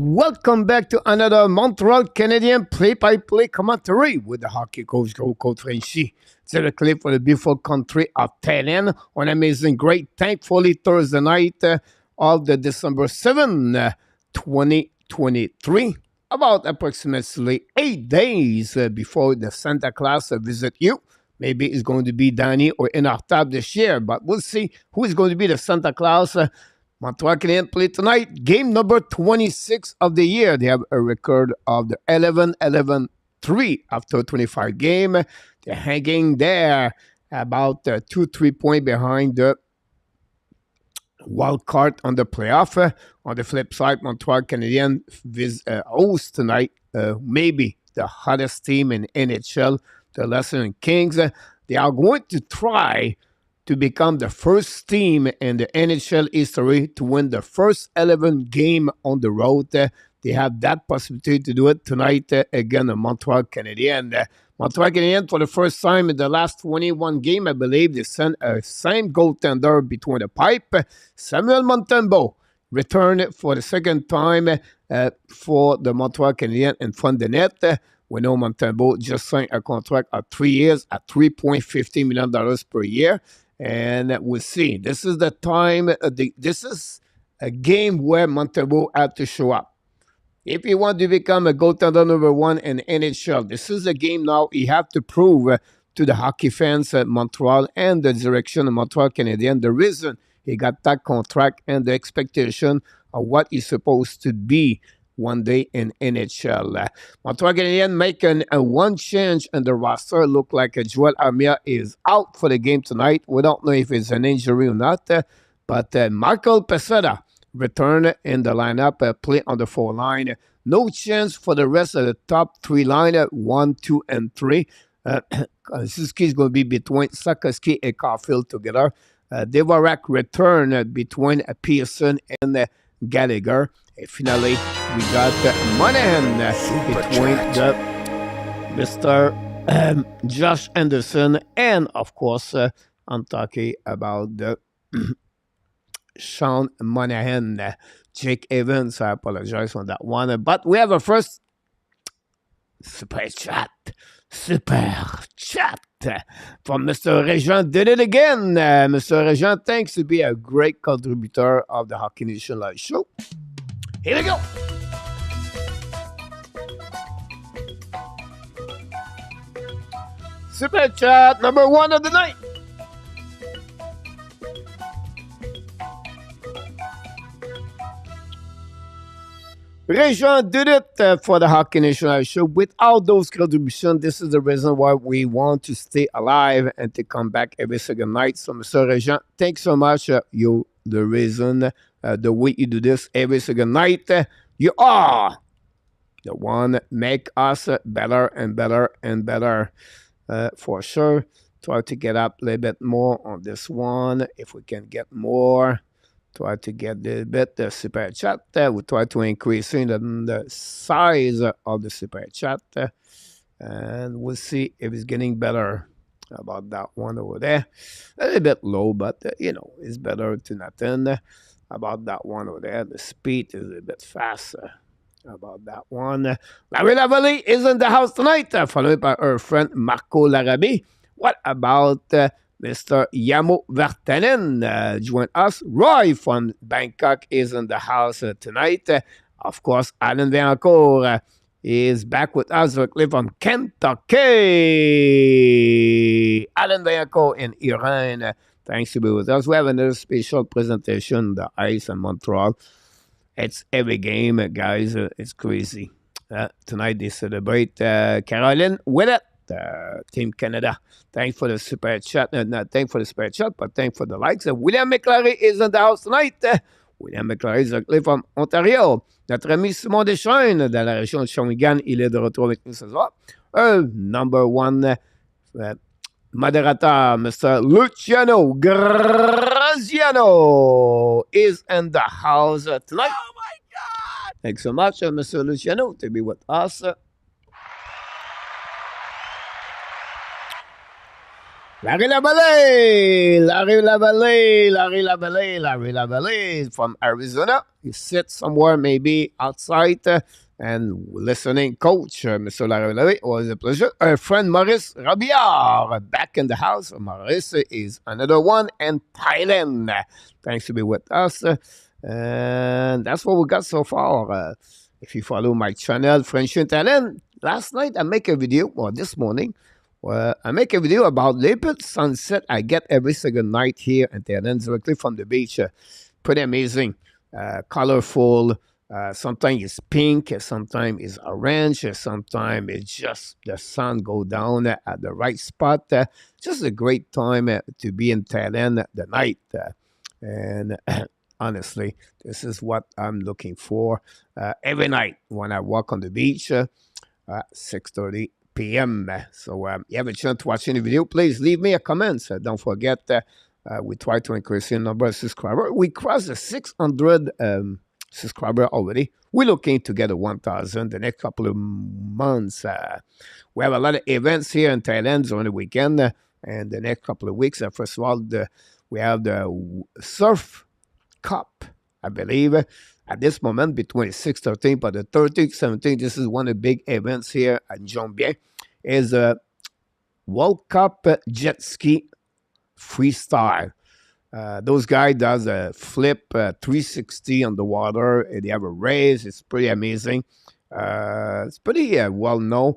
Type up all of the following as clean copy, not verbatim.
Welcome back to another Montreal Canadiens play-by-play commentary with the hockey coach, Coach Frenchy. Directly for the beautiful country of Thailand on amazing, great, thankfully Thursday night of the December 7, 2023. About approximately 8 days before the Santa Claus visit you. Maybe it's going to be Danny or Inartab this year, but we'll see who is going to be the Santa Claus. Montreal Canadiens play tonight. Game number 26 of the year. They have a record of the 11-11-3 after 25 game. They're hanging there about 2-3 points behind the wild card on the playoff. On the flip side, Montreal Canadiens host tonight maybe the hottest team in NHL, the Lesson Kings. They are going to try to become the first team in the NHL history to win the first 11 game on the road. They have that possibility to do it tonight again, the Montreal Canadiens. Montreal Canadiens, for the first time in the last 21 game, I believe they sent a same goaltender between the pipe. Samuel Montembeault returned for the second time for the Montreal Canadiens in front of the net. We know Montembeault just signed a contract of 3 years at $3.50 million per year. And we'll see. This is the time. This is a game where Montembeault had to show up. If he wants to become a goaltender number one in NHL, this is a game now he have to prove to the hockey fans at Montreal and the direction of Montreal Canadiens the reason he got that contract and the expectation of what he's supposed to be one day in NHL. Montreal Canadiens making a one change in the roster. Look like Joel Armia is out for the game tonight. We don't know if it's an injury or not. But Michael Pesada returned in the lineup, play on the 4 line. No chance for the rest of the top 3 line, 1, 2, and 3. Suzuki is going to be between Sakaski and Caulfield together. Devorak returned between Pearson and Gallagher. Finally, we got Monahan between the Mr. Josh Anderson and, of course, I'm talking about the Sean Monahan. Jake Evans, I apologize on that one. But we have a first super chat from Mr. Regent. Did it again. Mr. Regent, thanks to be a great contributor of the Hockey Nation Live Show. Here we go. Super chat number 1 of the night. Regent did it for the Hockey Nation Live Show. Without those contributions, this is the reason why we want to stay alive and to come back every single night. So, Mr. Regent, thanks so much. You're the reason, the way you do this every single night. You are the one that make us better and better and better, for sure. Try to get up a little bit more on this one. If we can get more, try to get a little bit the super chat. We try to increase the size of the super chat. And we'll see if it's getting better about that one over there. A little bit low, but, it's better to nothing. About that one over there. The speed is a bit faster. About that one. Larry Lavalley is in the house tonight, followed by our friend Marco Larabie. What about Mr. Yamo Vartanen? Join us. Roy from Bangkok is in the house tonight. Of course, Alan Vaillancourt is back with us from Kentucky. Alan Vaillancourt in Iran. Thanks to be with us. We have another special presentation, the Ice in Montreal. It's every game, guys. It's crazy. Tonight they celebrate Caroline Willett, Team Canada. Thanks for the super chat. Not thanks for the super chat, but thanks for the likes. William McClary is in the house tonight. William McClary is from Ontario. Notre ami Simon Deschênes dans la région de Shawinigan, il est de retour avec nous ce soir. Number 1 moderator, Mr. Luciano Graziano, is in the house tonight. Oh my God! Thanks so much, Mr. Luciano, to be with us. Larry Labalé, Larry Labalé, Larry Labalé, Larry Labalé from Arizona. He sits somewhere maybe outside and listening. Coach, Mr. Larry Labalé, was a pleasure. Our friend Maurice Rabillard back in the house. Maurice is another one in Thailand. Thanks to be with us. And that's what we got so far. If you follow my channel, French in Thailand, last night I make a video, or this morning, well, I make a video about leopard sunset I get every single night here in Thailand, directly from the beach. Pretty amazing, colorful. Sometimes it's pink, sometimes it's orange, sometimes it's just the sun go down at the right spot. Just a great time to be in Thailand at the night. And honestly, this is what I'm looking for every night when I walk on the beach at 6:30 p.m. So you have a chance to watch any video, please leave me a comment. Don't forget, we try to increase the number of subscribers. We crossed the 600 subscriber already. We're looking to get a 1,000 the next couple of months. We have a lot of events here in Thailand on the weekend and the next couple of weeks. First of all, we have the Surf Cup, I believe, at this moment between 6:13, but the 13th, 17th, this is one of the big events here at Jeonbien, is a World Cup jet ski freestyle. Those guys does a flip 360 on the water. And they have a race. It's pretty amazing. It's pretty well known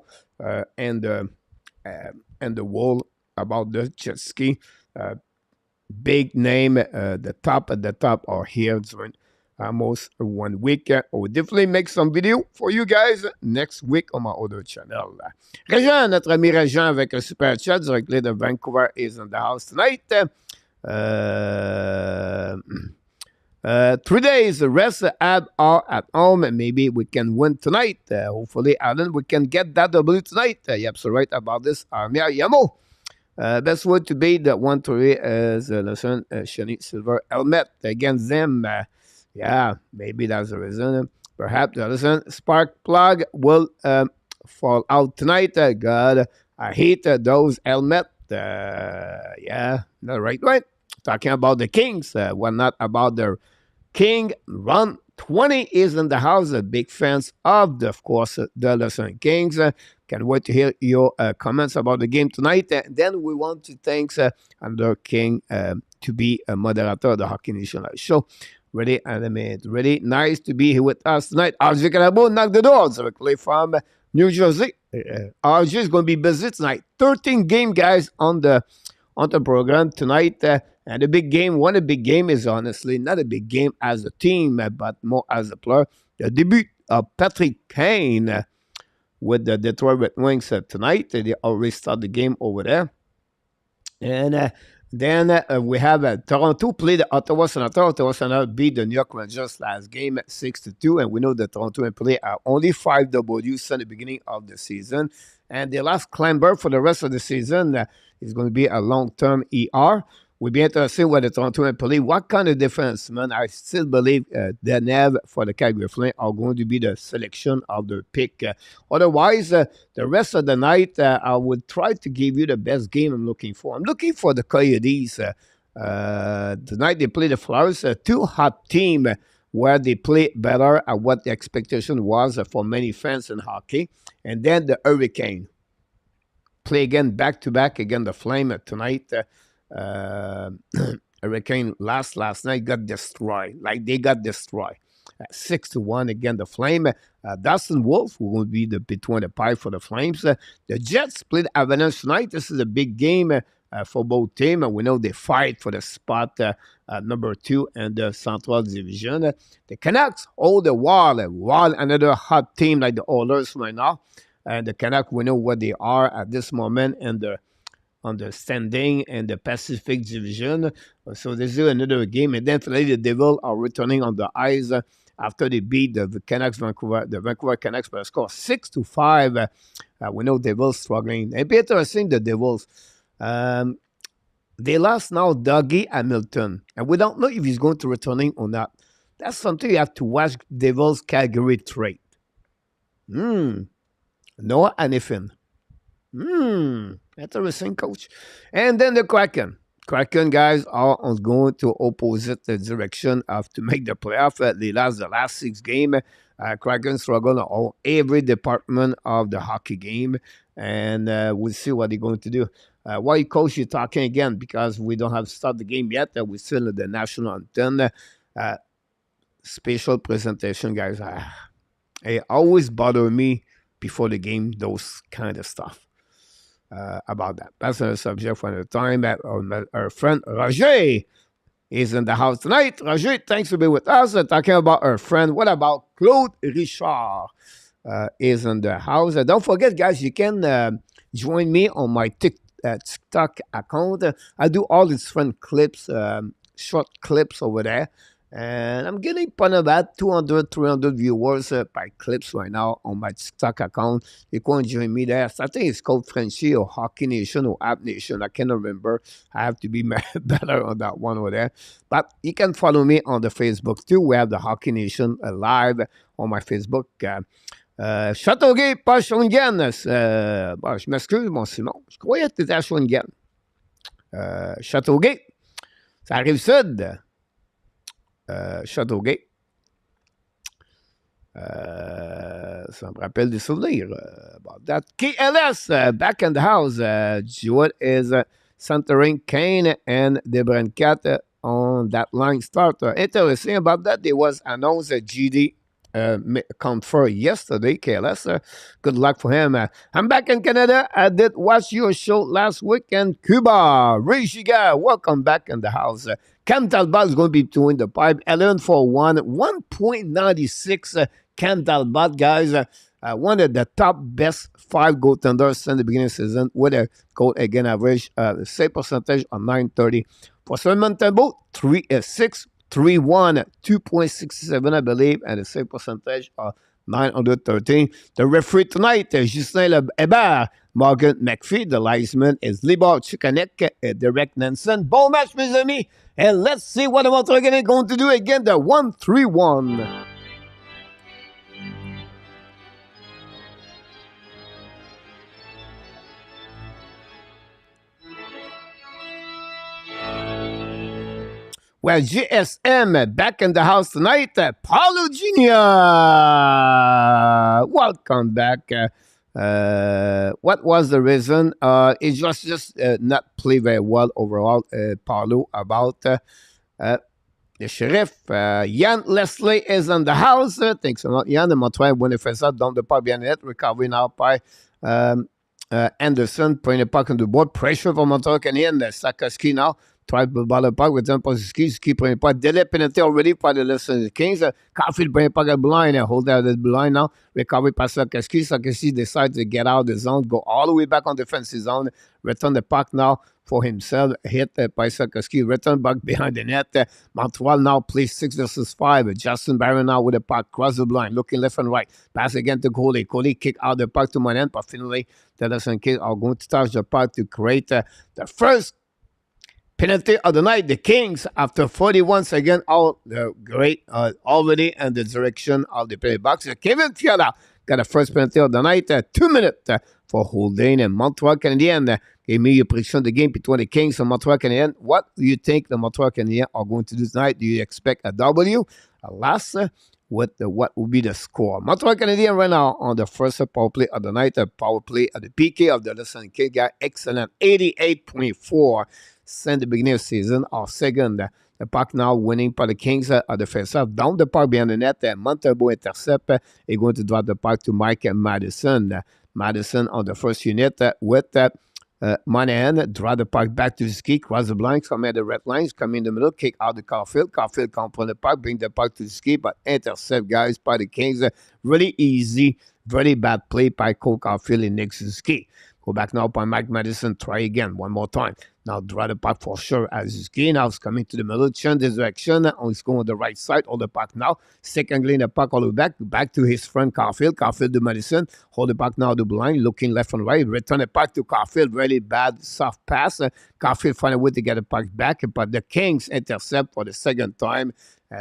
in the world about the jet ski. Big name. The top at the top are here during almost 1 week. We'll definitely make some video for you guys next week on my other channel. Régent, notre ami Régent avec un super chat directly de Vancouver is in the house tonight. 3 days, the rest are at home, and maybe we can win tonight. Hopefully, Alan, we can get that W tonight. Yep, so right about this, Armia Yamo. Best way to beat that 1-3 is listen, Shani Silver helmet against them. Yeah, maybe that's the reason. Perhaps listen, spark plug will fall out tonight. God, I hate those helmet. Yeah, not right. Talking about the Kings, well, not about the King. Run 20 is in the house. Big fans of course, the Los Kings. Can't wait to hear your comments about the game tonight. Then we want to thank Andrew King to be a moderator of the Hockey Nation Live show. Ready, animated, ready. Nice to be here with us tonight. RJ Calabo, knock the doors directly from New Jersey. RJ is going to be busy tonight. 13 game, guys, on the program tonight. And the big game, one of the big game is honestly not a big game as a team, but more as a player. The debut of Patrick Kane with the Detroit Red Wings tonight. They already start the game over there. And then we have Toronto play the Ottawa Senators. Ottawa Senators beat the New York Rangers last game at 6-2. And we know that Toronto and play are only 5 Ws at the beginning of the season. And the last climber for the rest of the season is going to be a long-term ER. We'll be interested with the Toronto and Maple Leafs. What kind of defenseman? I still believe Denev for the Calgary Flames are going to be the selection of the pick. Otherwise, the rest of the night, I would try to give you the best game I'm looking for. I'm looking for the Coyotes. Tonight they play the Flyers, a two-hot team where they play better at what the expectation was for many fans in hockey. And then the Hurricane play again back-to-back against the Flame tonight. Hurricane last night got destroyed. Like they got destroyed. 6-1 again. The Flame. Dustin Wolf will be between the pipe for the Flames. The Jets played Avalanche tonight. This is a big game for both teams. We know they fight for the spot number 2 in the Central Division. The Canucks hold the wall. Another hot team like the Oilers right now. And the Canucks, we know what they are at this moment on the standing in the Pacific Division. So this is another game. And then today the Devils are returning on the ice after they beat the Vancouver Canucks by a score 6-5. We know Devils struggling. It'd be interesting, the Devils. They lost now Dougie Hamilton. And we don't know if he's going to returning or not. That's something you have to watch. Devils Calgary trade. Noah Hannifin. Interesting, coach. And then the Kraken. Kraken guys are on going to opposite the direction of to make the playoff. They lost the last 6 games. Kraken struggle on every department of the hockey game, and we'll see what they're going to do. Why, coach, you talking again? Because we don't have start the game yet. We're still at the national anthem. Special presentation, guys. It always bother me before the game, those kind of stuff. About that. That's another subject for another time. Our friend Roger is in the house tonight. Roger, thanks for being with us. Talking about our friend. What about Claude Richard is in the house? Don't forget, guys, you can join me on my TikTok account. I do all these fun clips, short clips over there. And I'm getting about 200, 300 viewers by clips right now on my TikTok account. You can join me there. So I think it's called Frenchie or Hockey Nation or App Nation. I cannot remember. I have to be better on that one over there. But you can follow me on the Facebook too. We have the Hockey Nation live on my Facebook. Châteauguay, pas Shawinigan. Bon, je m'excuse, mon Simon. Je croyais que tu étais à Shawinigan. Châteauguay, ça arrive sud. Châteauguay. Ça me rappelle des souvenirs about that. KLS, back in the house. Jewett is centering Kane and Debrancat on that line starter. Interesting about that, there was announced GD confirmed yesterday, KLS. Good luck for him. I'm back in Canada. I did watch your show last week in Cuba. Ray Shiga, welcome back in the house. Cam Talbot is going to be doing the pipe. 11-for-1, 1.96. Cam Talbot, guys, one of the top best 5 goaltenders since the beginning of the season with a goal against average save percentage of 930. For Simon Temple, 3-6, 3-1, 2.67, I believe, and a save percentage of 913. The referee tonight is Justin Hébert, Morgan McPhee. The linesman is Libor Chikanek, Derek Nansen. Bon match, mes amis. And let's see what the Montreal Canadiens going to do again. The 1-3-1. Well, GSM back in the house tonight. Paulo Jr. Welcome back. What was the reason? It was just not play very well overall, Paulo, about the Sheriff. Yann Leslie is in the house. Thanks a lot, Yann. The Montreal winning first out down the pas bien net. Recovery now by Anderson. Putting the puck on the board. Pressure for Montreal Canadiens. Sakaski now. Try to ball the puck with them for Ski putting puck. Delay penalty already for the Listen Kings. Caulfield bring puck at blind and hold out the blind now. Recovery pass Sakaski. Sakaski decides to get out of the zone, go all the way back on defensive zone, return the puck now for himself. Hit by Sakaski, return back behind the net. Montreal now plays 6 versus 5. Justin Barron now with the puck, cross the blind, looking left and right. Pass again to Coley. Coley kick out the puck to Monahan, but finally the Listen Kings are going to touch the puck to create the first penalty of the night. The Kings, after 41 seconds, all great, already in the direction of the penalty box. Kevin Fiala got the first penalty of the night. 2 minutes for holding. And Montreal Canadiens gave me your prediction of the game between the Kings and Montreal Canadiens. What do you think the Montreal Canadiens are going to do tonight? Do you expect a W, a loss? What will be the score? Montreal Canadiens right now on the first power play of the night. A power play at the PK of the Listen King got excellent 88.4. Since the beginning of the season, or second, the puck now winning by the Kings at the face-off. Down the puck behind the net, Montalbo intercept. Is going to drop the puck to Mike Madison. Madison on the first unit with Monahan. Draw the puck back to the ski, cross the blinds, come at the red lines, come in the middle, kick out the Caulfield. Caulfield control the puck, bring the puck to the ski, but intercept, guys, by the Kings. Really easy, very bad play by Cole Caulfield and Nick Suzuki. Go back now by Mike Madison. Try again one more time. Now draw the puck for sure as Suzuki. Now it's coming to the middle. Change the direction. He's going on the right side. Hold the puck now. Secondly, the puck all the way back to his friend Caulfield. Caulfield to Madison. Hold the puck now to blind. Looking left and right. Return the puck to Caulfield. Really bad soft pass. Caulfield find a way to get the puck back. But the Kings intercept for the second time.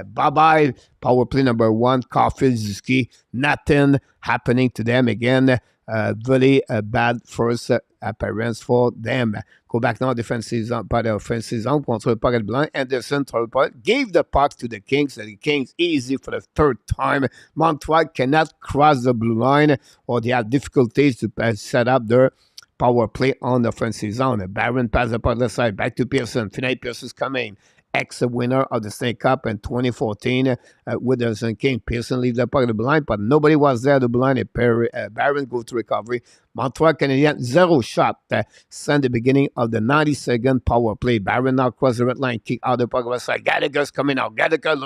Bye-bye. Power play number 1, Caulfield, Suzuki. Nothing happening to them again. Very bad first appearance for them. Go back now, defensive zone, pas de offensive zone, contre le puck blanc. Anderson, throw the puck, gave the puck to the Kings. The Kings easy for the third time. Montreal cannot cross the blue line, or they have difficulties to set up their power play on the offensive zone. Barron pass the puck left side, back to Pearson. Finale Pearson's coming. Ex-winner of the Stanley Cup in 2014 with the King. Pearson leaves the puck at the blind, but nobody was there at the blind. Barron go to recovery. Montreal Canadiens, 0 shot. Send the beginning of the 90-second power play. Barron now cross the red line, kick out the puck left side. Gallagher's coming out. Gallagher,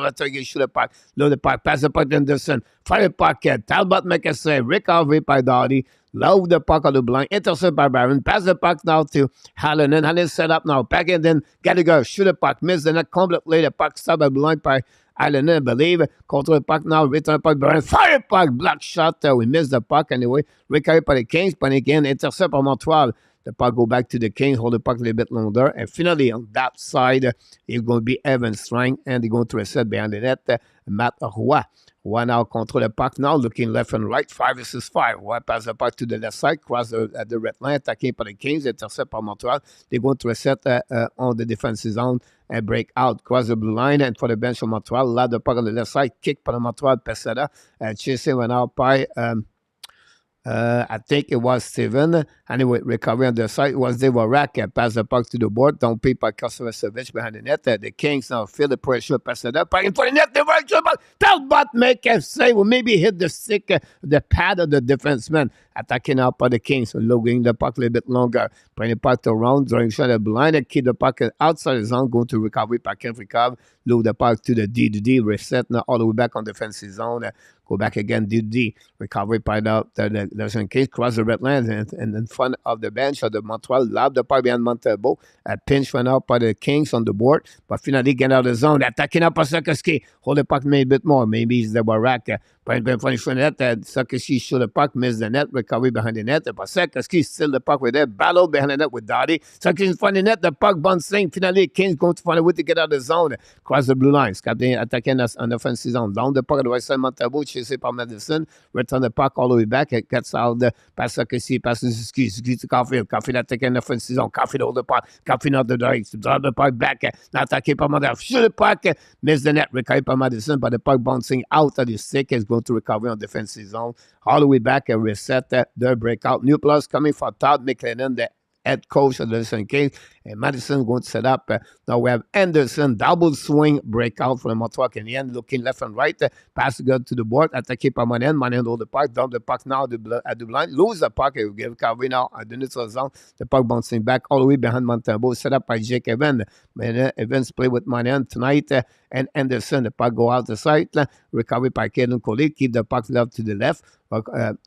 shoot the puck. Load the puck, pass the puck to Anderson. Fire puck, Talbot make a save. Recovery by Doughty. Load the puck on the blind. Intercept by Barron. Pass the puck now to Hallinan. Hallinan set up now. Back in, then Gallagher shoot the puck. Miss the net completely. The puck stopped by the blind by Hallinan, I believe. Control the puck now. Return the puck. Barron. Fire puck. Block shot. We missed the puck anyway. Recovery by the Kings. But again, intercept by Montreal. The puck go back to the Kings. Hold the puck a little bit longer. And finally, on that side, it's going to be Evan Strang. And they're going to reset behind the net. Matt Roy. One now control the puck now, looking left and right, 5 versus 5. One pass the puck to the left side, cross the red line, attacking by the Kings, intercept by Montreal. They're going to reset on the defensive zone and break out, cross the blue line, and for the bench of Montreal, load the puck on the left side, kick by the Montreal, Pesada, chasing went out by I think it was Steven. Anyway, recovery on the side. It was Devorak. Pass the puck to the board. Don't pay by Kosovacevic behind the net. The Kings now feel the pressure. Pass it up. Back in front of the net. Devorak. Talbot make a save. Will maybe hit the stick, the pad of the defenseman. Attacking out by the Kings. Loading the puck a little bit longer. Bring the puck around. Drawing shot at blind. Keep the puck outside the zone. Going to recovery. Pack and recover. Load the puck to the D. Reset now all the way back on defensive zone. Go back again. D. Recovery by the Kings. Cross the red line and in front of the bench of the Montreal. Lob the puck behind Montebo. A pinch went out by the Kings on the board. But finally get out of the zone. Attacking up by Sakoski. Hold the puck maybe a bit more. Maybe it's the Barak. Point in front of the net. Sakoski shoot the puck. Miss the net. Recovery behind the net. But Sakoski still the puck with there. Battle behind the net with Doughty. Sakoski in front of the net. The puck bouncing. Finally Kings going to find a way to get out of the zone. Cross the blue lines. Captain attacking us on the offensive zone. Down the puck at the right side. Montebo. Chased by Madison. Return the puck all the way back. It gets out the pass Sakoski. Passes Suzuki to Caulfield. Caulfield attacking the offensive zone. Caulfield hold the puck. Caulfield out the direct. Draw the puck back. Now attacking by Madison. Shoot the puck. Miss the net. Recovery by Madison. But the puck bouncing out of the stick is going to recover on defensive zone. All the way back and reset the breakout. New plus coming for Todd McLennan, the head coach of the St. Kings. And Madison going to set up. Now we have Anderson, double swing breakout for the Montreal Canadiens, looking left and right. Pass the to the board. Attacking by Manen. Manen hold the puck. Dump the puck now at the blind. Lose the puck. It will give recovery now at the neutral zone. The puck bouncing back all the way behind Montembeault. Set up by Jake Evans. Evans play with Manen tonight. And Anderson, the puck go out the side. Recovery by Caden Coley. Keep the puck left to the left.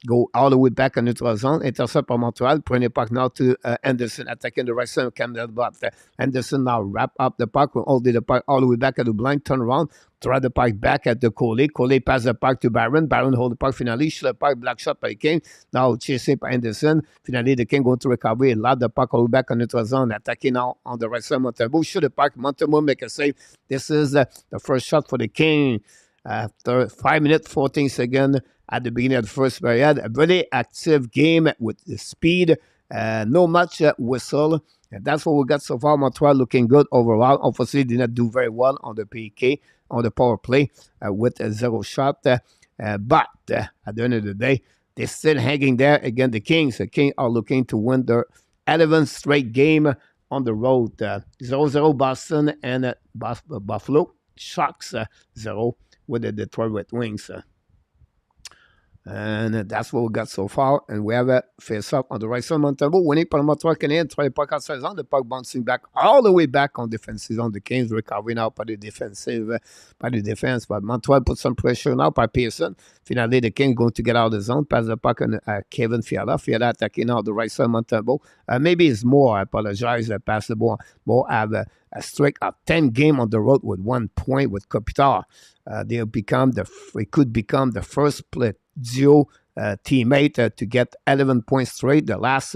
Go all the way back in neutral zone. Intercept by Montreal. Bring the puck now to Anderson. Attacking the right side of Camden. But Anderson now wrap up the puck. All the puck all the way back at the blind. Turn around. Throw the puck back at the Coley. Coley pass the puck to Barron. Barron hold the puck. Finally, shoot the puck. Black shot by King. Now chasing by Anderson. Finally, the King going to recovery. Load the puck all the way back on neutral zone. Attacking now on the right side. Montembeault shoot the puck. Montembeault make a save. This is the first shot for the King. After 5 minutes, 14 seconds at the beginning of the first period. A very active game with the speed. No much whistle. And that's what we got so far. Montreal looking good overall. Obviously, did not do very well on the PK, on the power play with a 0 shot. But at the end of the day, they're still hanging there against the Kings. The Kings are looking to win their 11th straight game on the road. 0-0 Boston and Buffalo. Sharks 0 with the Detroit Red Wings. And that's what we got so far. And we have a face-off on the right side. Montembeault winning for the Montreal Canadiens. Try the puck outside zone. The puck bouncing back all the way back on defensive zone. The Kings recovering now by the defense. But Montreal put some pressure now by Pearson. Finally, the Kings going to get out of the zone. Pass the puck on Kevin Fiala. Fiala attacking out the right side. Montembeault. Maybe it's more. I apologize. I passed the ball. More have a streak of 10 game on the road with 1 point with Kopitar. They could become the first split duo teammate to get 11 points straight. The last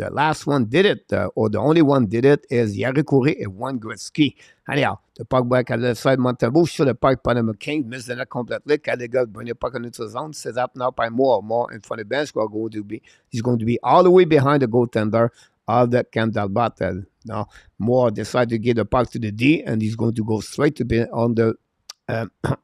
The last one did it, or the only one did it, is Yari Coury et Juan Gretzky. Anyhow, the puck back at the left side, Montembeault, shoot the puck by the McCain, missed the net completely. Cadigal bring the puck into the zone, set up now by more in front of the bench. He's going to be all the way behind the goaltender of the Camp Talbot. Now, Moore decided to give the puck to the D, and he's going to go straight to be on the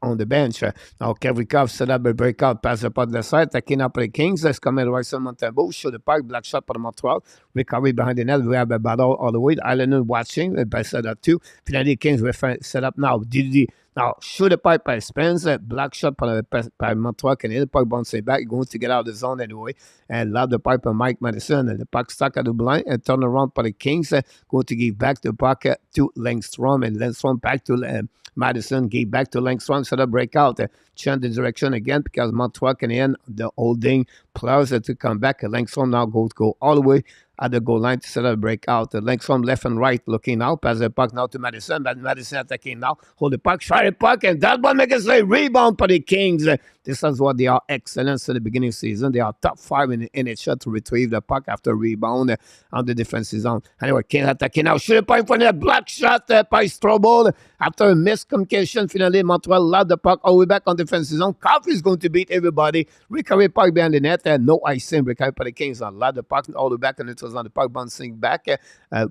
on the bench. Now, Kevrikov set up a breakout, pass the puck to the side, attacking up the Kings. Let's come in right side, Montembeault, shoot the puck, black shot for the Montreal, recovery behind the net. We have a battle all the way. The Islanders watching, by set up too. Finally, Kings will set up now. Didi. Now, shoot the puck by Spence, black shot by Montreal Canadiens. The puck bouncing back, going to get out of the zone anyway. And lob the puck by Mike Madison. And the puck stuck at the blind and turn around for the Kings. Going to give back the puck to Langstrom. And Langstrom back to Madison, gave back to Langstrom, set up breakout. Change the direction again because Montreal Canadiens, the holding players to come back. Langstrom now go all the way at the goal line to set up a breakout. Langstrom left and right looking now. Pass the puck now to Madison. Madison attacking now. Hold the puck, try the puck, and that one makes a rebound for the Kings. This is what they are excellent at the beginning of the season. They are top 5 in the NHL to retrieve the puck after rebound on the defensive zone. Anyway, Kings attacking now. Shoot the puck for the block shot by Strobel. After a miscommunication, finally, Montreal lobbed the puck all the way back on defensive zone. Coffee is going to beat everybody. Recovery puck behind the net. No icing. Recovery for the Kings. Lobbed the puck all the way back, and it was on the puck bouncing back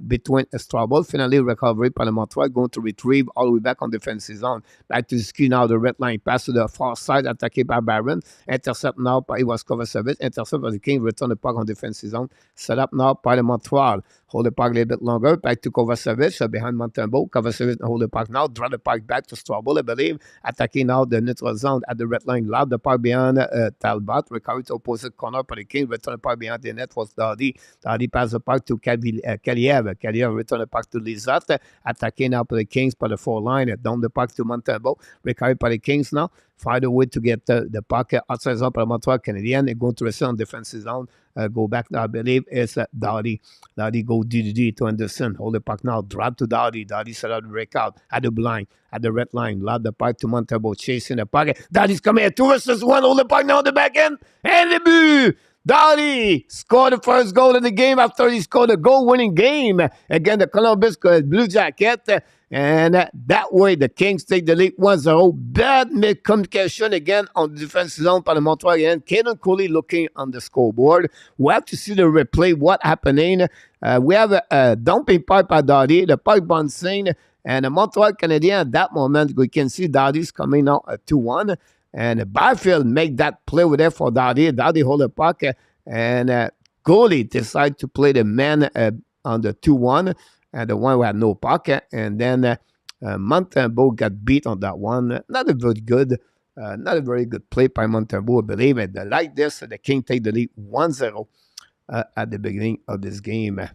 between Strobel. Finally, recovery for the Montreal going to retrieve all the way back on defensive zone. Back to the screen now. The red line pass to the far side. Attacking by Barron. Intercept now by it was cover service. Intercept by the Kings. Return the puck on defensive zone. Set up now by the Montreal. Hold the puck a little bit longer. Back to cover service behind Montembeault. Cover service and hold the puck now. Draw the puck back to Strobel, I believe. Attacking now the neutral zone at the red line. Lob the puck behind Talbot. Recovery to opposite corner for the Kings. Return the puck behind the net was Dardy. Dardy pass the puck to Kaliev. Kaliev return the puck to Lizotte. Attacking now for the Kings for the 4 line. Down the puck to Montembeault. Recovery for the Kings now. Find a way to get the puck outside zone for the Montreal Canadiens. They're going to receive on defensive zone. Go back now, I believe it's Dardy. Dardy go DDD to Anderson. Hold the puck now. Drop to Dardy. Dardy set up the breakout at the blind, at the red line. Lob the puck to Montembeault. Chasing the puck. Dardy's coming at 2 versus 1. Hold the puck now on the back end. And the boot. Dardy scored the first goal of the game after he scored a goal-winning game against the Columbus Blue Jacket. And that way, the Kings take the lead 1-0. Bad miscommunication again on the defensive zone by the Montreal Canadiens. Caden Cooley looking on the scoreboard. We have to see the replay, what happening. We have a dumping pipe by Dardy, the pipe bouncing, and the Montreal Canadiens at that moment, we can see Dardy's coming out at 2-1. And Byfield make that play with it for Dardy. Dardy hold the puck, and goalie decide to play the man on the 2-1, and the one who had no puck. And then Montembeault got beat on that one. Not a very good play by Montembeault, I believe it. Like this, the King take the lead 1-0 at the beginning of this game.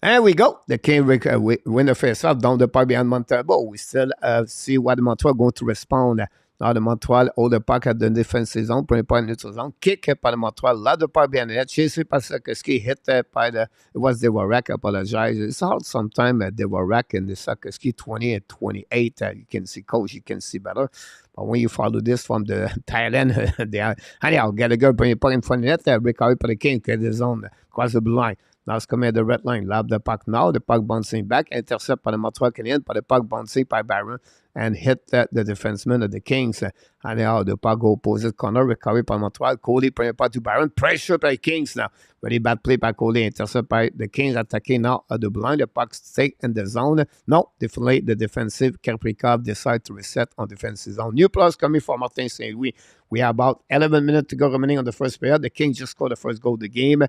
And we go. The King win the face-off down the puck behind Montembeault. We still see what the Montreal going to respond. Now the Montreal hold the puck at the defensive zone, premier point neutral zone. Kick by the Montreal. Lob the puck behind the net. Chased by Sakoski. Hit by it was Devorak. I apologize. It's hard sometimes Devorak and the Sakoski 20 and 28. You can see, coach, you can see better. But when you follow this from the Thailand, they are, anyhow, Gallagher bring the puck in front of the net. Recovery for the King. Get the zone. Cross the blue line. Now it's coming at the red line. Lob the puck now. The puck bouncing back. Intercept by the Montreal Canadiens. By the puck bouncing by Barron. And hit the defenseman of the Kings. And now the puck go opposite corner. Recovery by Montreal. Coley bring the puck to Barron. Pressure by Kings now. Very bad play by Coley. Intercept by the Kings. Attacking now at the blind. The puck stay in the zone. No, definitely the defensive. Kerprikov decide to reset on defensive zone. New plus coming from Martin St. Louis. We have about 11 minutes to go remaining on the first period. The Kings just scored the first goal of the game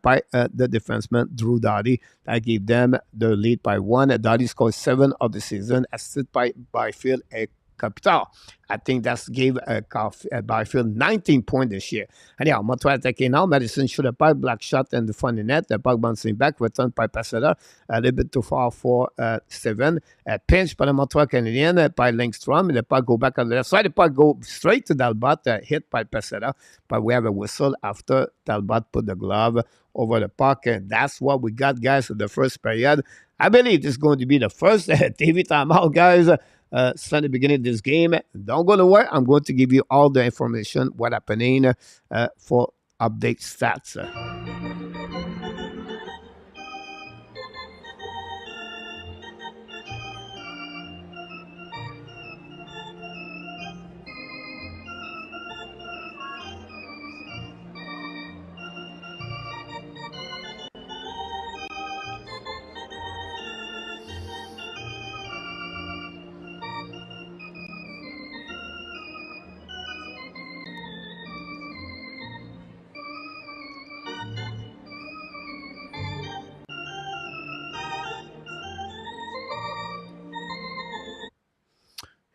by the defenseman, Drew Doughty. That gave them the lead by 1. Doughty scored 7 of the season, assisted by Byfield and Capital. I think that's gave Byfield 19 points this year. Anyhow, Montreal attacking now. Madison shoot a pipe, black shot in the front of the net. The puck bouncing back, returned by Passada. A little bit too far for Steven. Pinch by the Montreal Canadiens by Langstrom. The puck go back on the left side. The puck go straight to Talbot, hit by Passada. But we have a whistle after Talbot put the glove over the puck. And that's what we got, guys, for the first period. I believe this is going to be the first TV timeout, guys. Since the beginning of this game. Don't go nowhere. I'm going to give you all the information, what happening for update stats.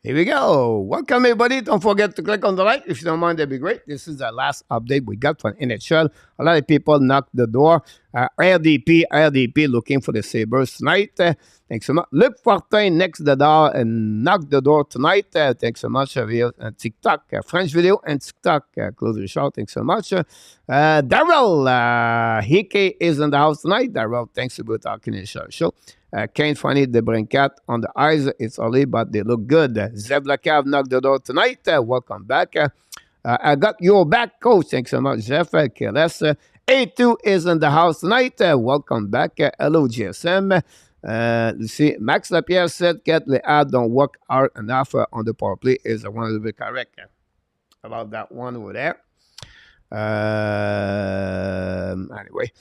Here we go. Welcome, everybody. Don't forget to click on the like. If you don't mind, that'd be great. This is the last update we got from NHL. A lot of people knocked the door. RDP looking for the Sabres tonight. Thanks so much. Luc Fortin next the door and knock the door tonight. Thanks so much. TikTok, French video and TikTok. Close the show. Thanks so much. Daryl Hickey is in the house tonight. Daryl, thanks for talking in the show. Can't find it, the Brincat on the eyes. It's early, but they look good. Zev Lakav knocked the door tonight. Welcome back. I got your back, coach. Thanks so much, Jeff. KLS. A2 is in the house tonight. Welcome back. Hello, GSM. Let's see. Max Lapierre said, get the ad, don't work hard enough on the power play. Is one of the correct about that one over there. Anyway.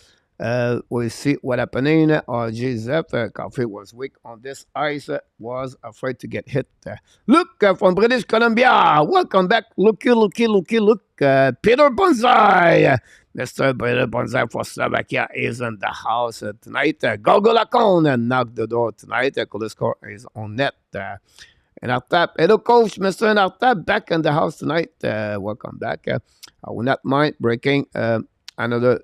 We'll see what happening. RJ Zepp, Coffee was weak on this ice, was afraid to get hit. Look from British Columbia. Welcome back. Look. Peter Bonsai. Mr. Peter Bonsai for Slovakia is in the house tonight. Gogo Lacon knocked the door tonight. The score is on net. And Artap, hello coach, Mr. Artap, back in the house tonight. Welcome back. I will not mind breaking another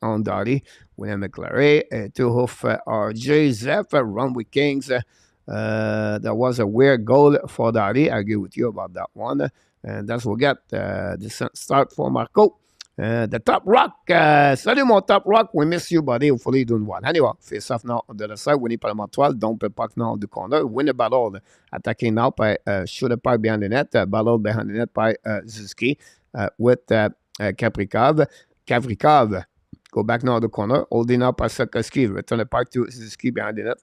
on Dottie, William McClary, two hoof RJ Zeff, run with Kings. That was a weird goal for Dottie. I agree with you about that one. And that's what we got. The start for Marco. The top rock. Salut mon top rock. We miss you, buddy. Hopefully you're doing well. Anyway, face off now on the other side. Winnie par Montreal. Don't put puck now on the corner. Win the battle. Attacking now by shoot a puck behind the net. Battle behind the net by Zuski with Kaprikov. Go back now to the corner, holding up at Sakoski, return the puck to Suzuki behind the net,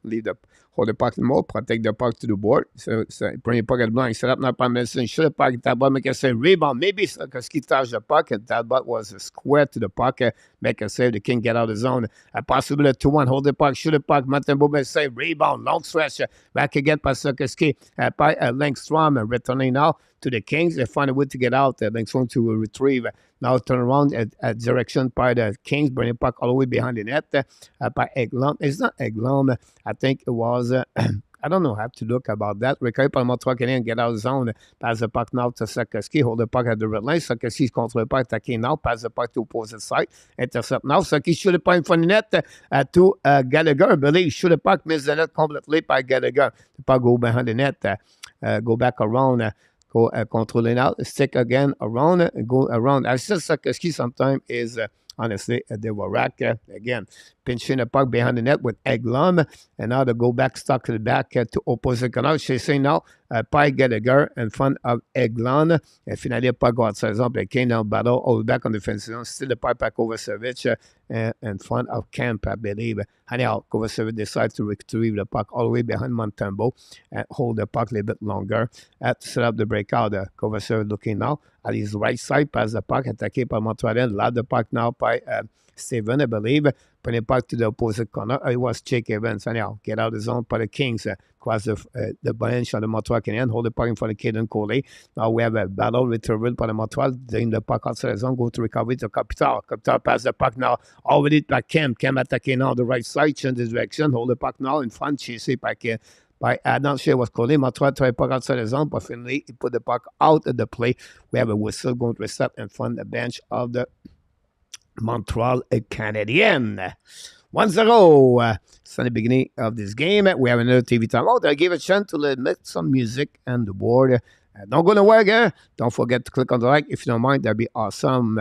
hold the puck more, protect the puck to the board. So bring the puck at blind, set up now by Medicine, shoot the puck, Talbot make a save, rebound. Maybe Sakoski touched the puck, and Talbot was square to the puck, make a save, the King get out of the zone. A possible 2-1, hold the puck, shoot the puck, Martin Boubin save, rebound, long stretch, back again by Sakoski, by Langstrom, returning now to the Kings. They find a way to get out. Langstrom to retrieve. Now turn around at direction by the Kings, bring the puck all the way behind the net by Eglon. It's not Eglon. I think it was, I don't know, I have to look about that. Recover par Montreal Canadiens, get out of the zone, pass the puck now to Sakoski, hold the puck at the red line. Sakoski contre le puck, attacking now, pass the puck to opposite side, intercept now. Sakoski shoot the puck in front of the net to Gallagher. I believe shoot the puck, miss the net completely by Gallagher. The puck go behind the net, go back around. Go controlling out, stick again around, go around. I said Sakoski sometimes is honestly they were rack again, pinching the puck behind the net with Eglon, and now they go back, stuck to the back to opposite canal. Chasing now, Pi Gallagher in front of Eglon. And finally, puck go outside zone, they came down battle, all back on the fence zone, still the puck back over Savage in front of Camp, I believe. Anyhow, Kovacevic decides to retrieve the puck all the way behind Montembeault and hold the puck a little bit longer to set up the breakout. Kovacevic looking now at his right side, pass the puck, attaqué par Montreal, lob the puck now by Steven, I believe. Put it back to the opposite corner. It was Jake Evans. Anyhow, get out of the zone by the Kings. Cross the bench on the Montreal Canadiens. Hold the puck in front of Caden Coley. Now we have a battle retrieved by the Montreal. Drain the puck outside the zone. Go to recovery to Capital. Capital pass the puck now. Already by Cam. Cam attacking now on the right side. Change the direction. Hold the puck now in front. Chased by Adam Shea was calling. Montreal tried puck outside the zone, but finally he put the puck out of the play. We have a whistle going to reset in front of the bench of the Montreal Canadiens. 1-0. Sunny beginning of this game. We have another TV timeout. I gave a chance to make some music on the board. Don't go nowhere, girl. Don't forget to click on the like. If you don't mind, that'd be awesome.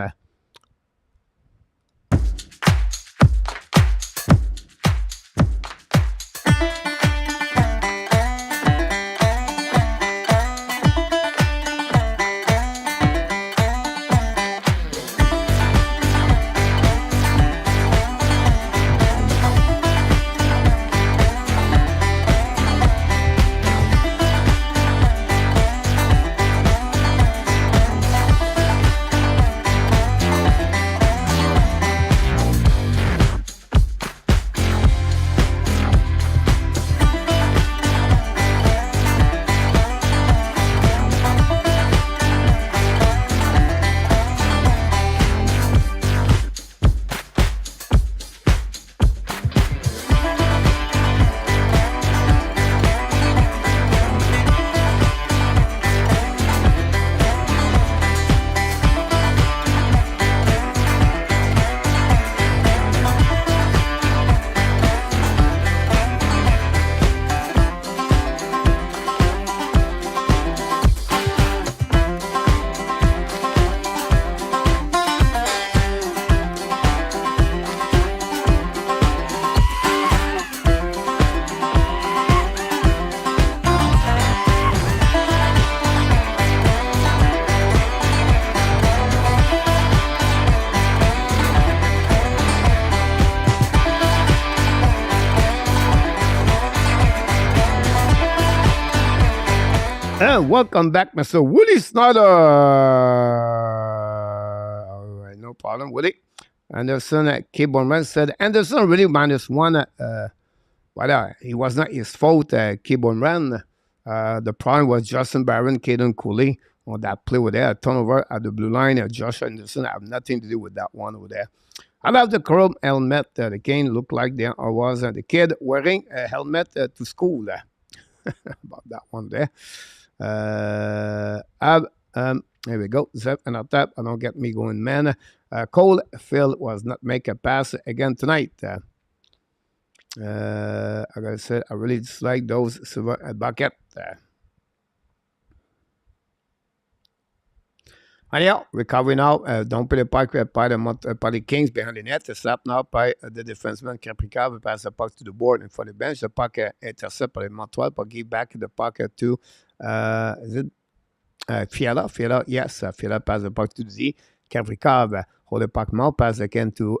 And welcome back, Mr. Willie Snyder. All right, no problem, Willie. Anderson at keyboard man said Anderson really -1. But it was not his fault, keyboard man. The problem was Justin Barron, Caden Cooley on that play over there. A turnover at the blue line. Josh Anderson have nothing to do with that one over there. I love the chrome helmet. The cane looked like there was the kid wearing a helmet to school. About that one there. Here we go. Zep and up top. I don't get me going, man. Cole Phil was not make a pass again tonight. Like I said, I really dislike those silver bucket. Anyhow, recovery now. Don't play the puck by the Kings behind the net. Slap now by the defenseman Caprica. We pass the puck to the board and for the bench. The puck intercept by Montreal, but give back the puck to is it Fiala? Fiala, yes. Fiala pass the puck to Z. Caprica hold the puck now. Pass again to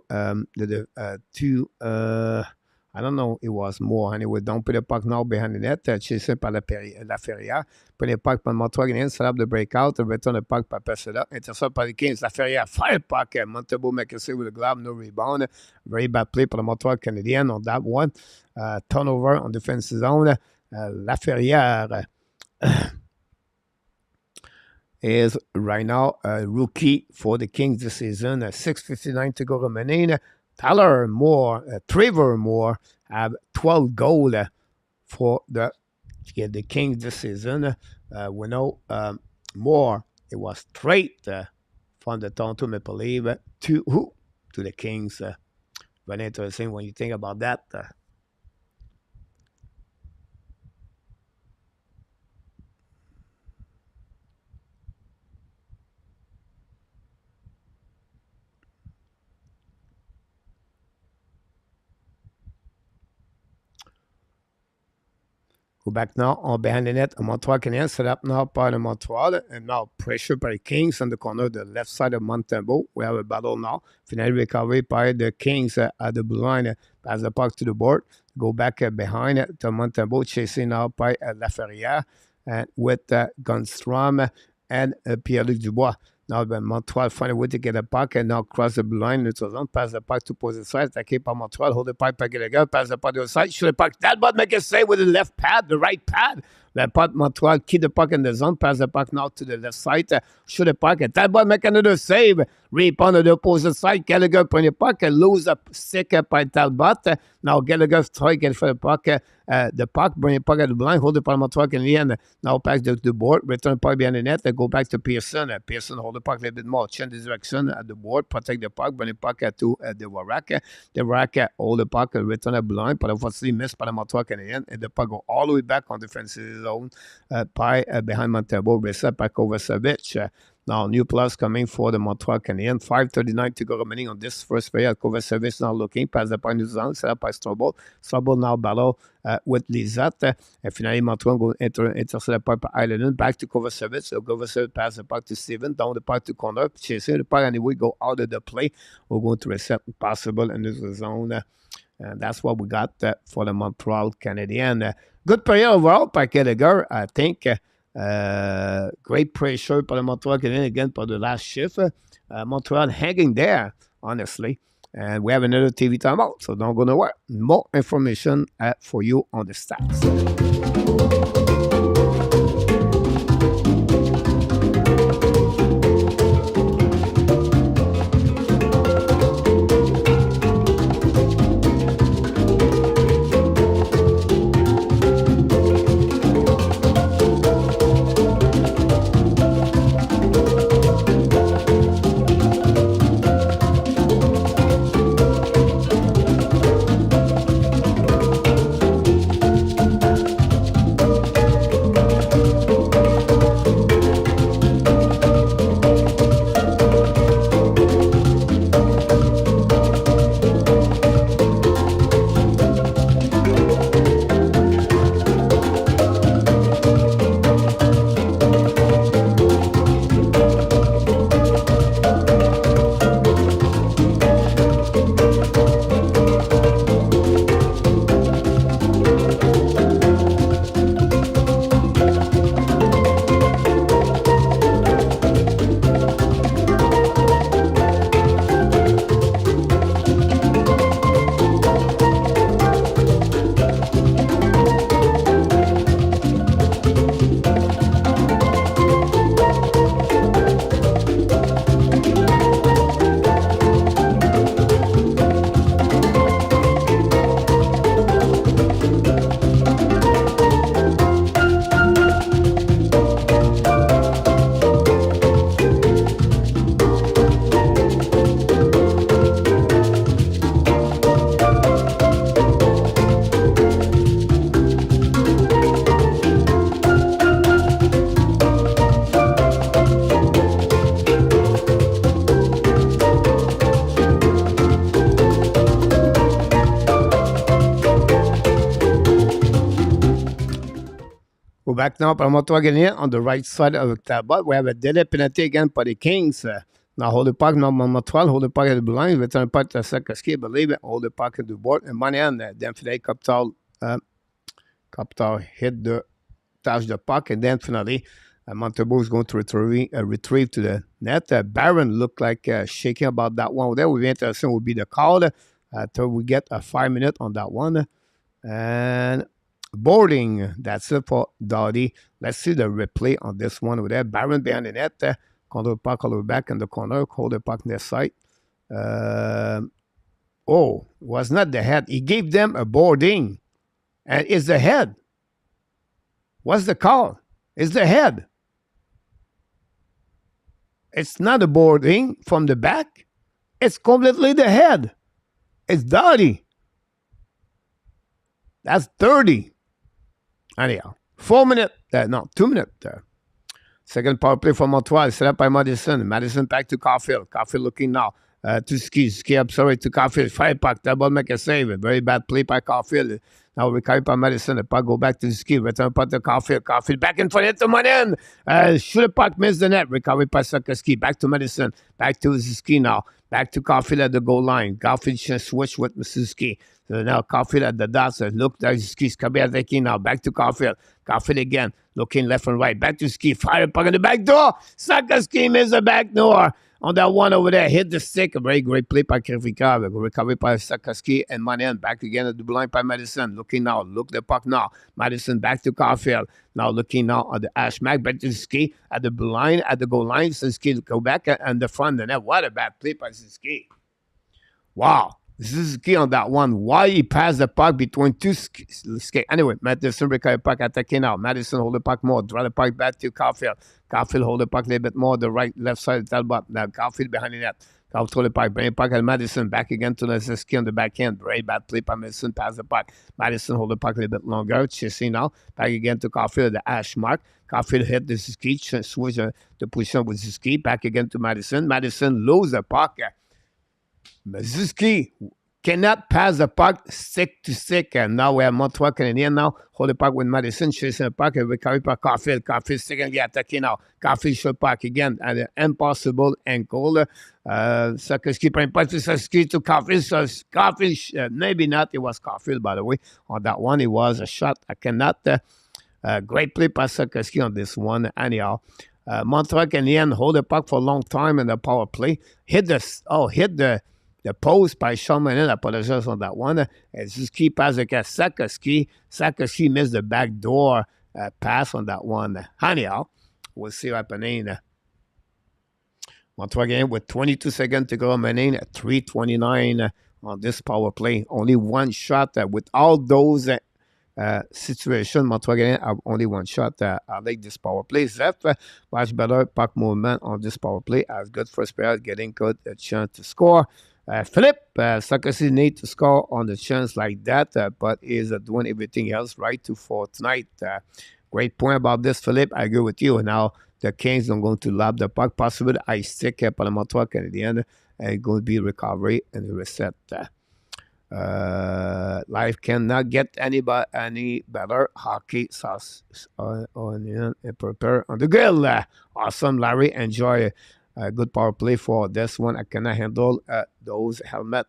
I don't know, it was more. Anyway, don't put the puck now behind the net. Chasé par la Ferrière. Put the puck par Montreal Canadiens. Set up the breakout. Return the puck par Pesela. Intercept par the Kings. La Ferrière. Fire puck. Montebo make a save with the glove. No rebound. Very bad play for the Montreal Canadiens on that one. Turnover on defensive zone. La Ferrière is right now a rookie for the Kings this season. 6:59 to go remaining. Trevor Moore have 12 goals for the Kings this season. We know Moore, it was straight from the Toronto Maple Leafs to the Kings. Very interesting when you think about that. Go back now on behind the net. Montreal Canadiens set up now by the Montreal. And now pressure by the Kings on the corner, the left side of Montembeault. We have a battle now. Finally recovery by the Kings at the blue line. Pass the puck to the board. Go back behind to Montembeault. Chasing now by Laferrière. And with Gunstrom and Pierre-Luc Dubois. Now, Montreal find a way to get a puck and now cross the blue line. Neutral zone, pass the puck to opposite side. Attaqué par Montreal, hold the puck by Gallagher, pass the puck to the side, shoot the puck. That bot make a save with the left pad, the right pad. The puck, Montreal keep the puck in the zone, pass the puck now to the left side, shoot the puck. And that bot make another save. Rebound on the opposite side. Gallagher prend the puck and lose a stick by Talbot. Now Gallagher try to get for the puck. Bring the puck at the blind, hold the puck Montreal Canadiens. Now pass to the board, return the puck behind the net, go back to Pearson. Pearson hold the puck a little bit more, change the direction at the board, protect the puck, bring the puck to the Warak. The Warak hold the puck, return the blind, but unfortunately missed by the Montreal Canadiens, and the puck go all the way back on defensive zone behind Montembeault, reset back over Kovacevic. Now, new plus coming for the Montreal Canadiens. 5:39 to go remaining on this first period. Kovacevic now looking, pass the puck in the zone, set up by Strobel. Strobel now battle with Lizotte. And finally, Montreal go intercept the puck by Islandon. Back to Kovacevic. So Kovacevic pass the puck to Steven, down the puck to corner. Chasing the puck anyway, go out of the play. We're going to reset possible in this zone. And that's what we got for the Montreal Canadiens. Good period overall by Gallagher, I think. Great pressure for the Montreal Canadiens again for the last shift. Montreal hanging there, honestly. And we have another TV timeout, so don't go nowhere. More information for you on the stats. back now par Montreal Canadiens on the right side of Talbot. We have a delay penalty again for the Kings. Now hold the puck now Montreal, hold the puck at the blue line, return the puck to Sakaski, believe it, hold the puck at the board, and money on that. Then finally Capital hit the touch the puck, and then finally Montembeault is going to retrieve to the net. Barron looked like shaking about that one. There will be interesting will be the call until we get a 5 minute on that one. And boarding, that's it for Doughty. Let's see the replay on this one over there. Barron behind the net, control the puck all the way back in the corner, hold the puck near side. It was not the head. He gave them a boarding. And it's the head. What's the call? It's the head. It's not a boarding from the back. It's completely the head. It's Doughty. That's 30. Anyhow, 4 minutes. 2 minutes. Second power play for Montreal. Set up by Madison. Madison back to Caulfield. Caulfield looking now to Ski. Ski up, sorry, to Caulfield. Fire puck. Double make a save. A very bad play by Caulfield. Now recovered by Madison. The puck go back to Ski. Return puck to Caulfield. Caulfield back in front of the man. Shoot the puck, miss the net. Recovered by Ski. Back to Madison. Back to Ski now. Back to Caulfield at the goal line. Caulfield switch with Ski. So now Caulfield at the dots. Look, there's Ski. Ski now. Back to Caulfield. Caulfield again. Looking left and right. Back to Ski. Fire puck in the back door. Ski missed the back door. On that one over there, hit the stick. A very great play by Krivika. Recovered by Sakaski and Manen. Back again at the blind by Madison. Looking now. Look the puck now. Madison back to Caulfield. Now looking now at the Ashmack. Back to Ski at the blind, at the goal line. Ski go back and the front. And what a bad play by Ski. Wow. This is key on that one. Why he passed the puck between two skate. Anyway, Madison recover puck attacking now. Madison hold the puck more. Draw the puck back to Caulfield. Caulfield hold the puck a little bit more. The left side of Talbot. Now Caulfield behind the net. Caulfield throw the puck. Bring the puck at Madison. Back again to Ski on the back end. Very bad play by Madison. Pass the puck. Madison hold the puck a little bit longer. Chasing now. Back again to Caulfield. The ash mark. Caulfield hit the Ski. Switch the position with Ski. Back again to Madison. Madison lose the puck. Ski cannot pass the puck stick to stick. And now we have Montreal Canadiens now. Hold the puck with Madison, chasing the puck, and recovered by Caulfield. Caulfield secondly attacking now. Caulfield shot puck again at an impossible ankle. Ski prime puck to Ski to Caulfield. So Caulfield, maybe not. It was Caulfield, by the way. On that one, it was a shot. I cannot. Great play by Ski on this one. Anyhow. Montreal Canadiens hold the puck for a long time in the power play. Hit the post by Sean Manin. I apologize on that one. Ski pass against Sakaski. Sakaski missed the back door pass on that one. Anyhow, we'll see what happening. Montreal game with 22 seconds to go remaining at 3:29 on this power play. Only one shot with all those situation. Montreal Canadiens have only one shot. I like this power play. Zeph, much better puck movement on this power play. As good first period, getting good a chance to score. Philip, Sarkozy need to score on the chance like that, but is doing everything else right for tonight. Great point about this, Philip. I agree with you. Now, the Kings are going to lob the puck. Possibly, I stick up on the Montreal Canadiens, and it's going to be recovery and reset. Life cannot get any better. Hockey sauce, onion, and prepare on the grill. Awesome, Larry. Enjoy. Good power play for this one. I cannot handle those helmets.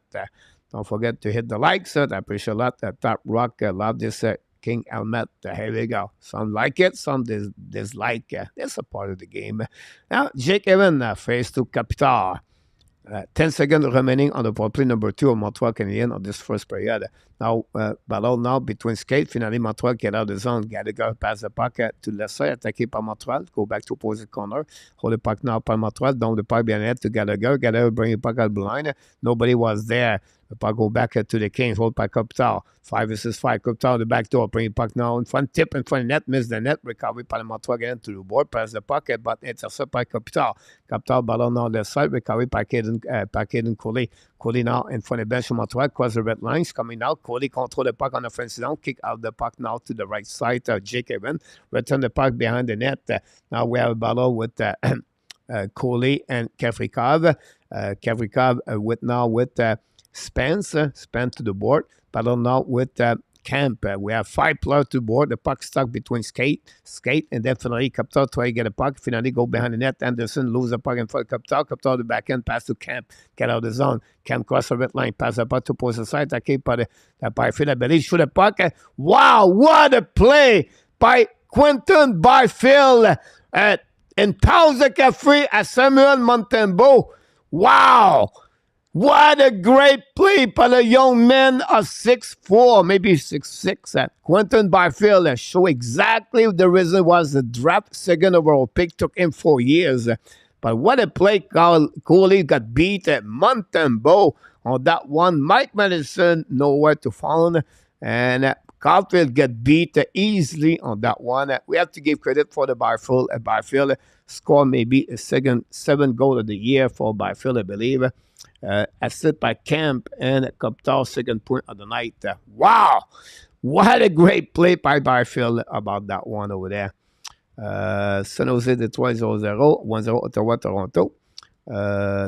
Don't forget to hit the likes. I appreciate a lot. Top Rock, love this King helmet. Here we go. Some like it, some dislike. That's a part of the game. Now, Jake Evans face to Capital. 10 seconds remaining on the power play number 2 of Montreal Canadiens on this first period. Now, battle now between skate. Finally, Montreal get out of the zone. Gallagher pass the puck to left side, attaqué par Montreal. Go back to opposite corner. Hold the puck now par Montreal. Down the puck behind it to Gallagher. Gallagher bring the puck out blind. Nobody was there. The puck go back to the Kings. Hold puck Capital. 5 versus 5. Capital the back door. Bring the puck now in front. Tip in front of net. Miss the net. Recovery by Montreal again to the board. Pass the puck, but intercept by Capital. Capital battle now left side. Recovery by Caden Coley. Coley now in front of bench of Montreal. Cross the red lines. Coming out. Coley control the puck on the offensive zone. Kick out the puck now to the right side. Jake Evans. Return the puck behind the net. Now we have a battle with Coley and Kavrikov. Kavrikov with Spence to the board. Battle now with camp. We have 5 players to board. The puck stuck between skate, and then finally Kaptar try to get a puck. Finally go behind the net. Anderson lose the puck in front of Kaptar. Kaptar the backhand pass to Camp. Get out of the zone. Camp cross the red line. Pass the puck to post side. Attaqué par Byfield. I believe shoot the puck. Wow, what a play by Quentin Byfield. And Towser Caffrey at Samuel Montembeault. Wow. What a great play by the young man of 6'4", maybe 6'6". Quentin Byfield show exactly the reason was the draft second overall pick took him 4 years. But what a play. Cooley got beat at Montembeault on that one. Mike Madison nowhere to find. And Caulfield get beat easily on that one. We have to give credit for the Byfield. Byfield scored maybe a second 7th goal of the year for Byfield, I believe. Assist by Camp and Kaptar, 2nd point of the night. Wow! What a great play by Byfield about that one over there. San Jose Detroit 0-0, 1-0 Ottawa Toronto.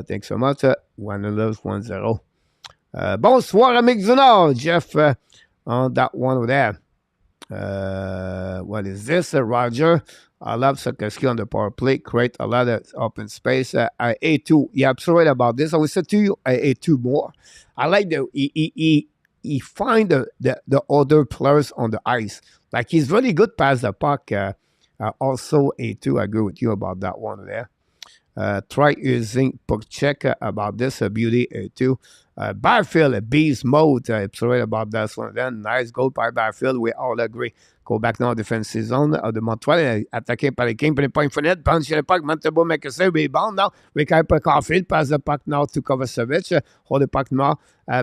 Thanks so much. 1-0. Bonsoir, Amic du Nord. Jeff on that one over there. What is this? Roger. I love Sakeski on the power play. Create a lot of open space. I A2. You're absolutely right about this. I will say to you, I A2 more. I like the he find the other players on the ice. Like he's really good past the puck. Also A2. I agree with you about that one there. Try using puck check about this. Beauty A2. Byfield, beast mode. Absolutely right about that one. Then nice goal by Byfield. We all agree. Go back now, defensive zone de Montreal, attaqué par les Kings, prenez pas une fenêtre, punch le puck, Montembeault make a save, rebound now, récupère par Caulfield, pass the puck now to Kovacevic, hold the puck now,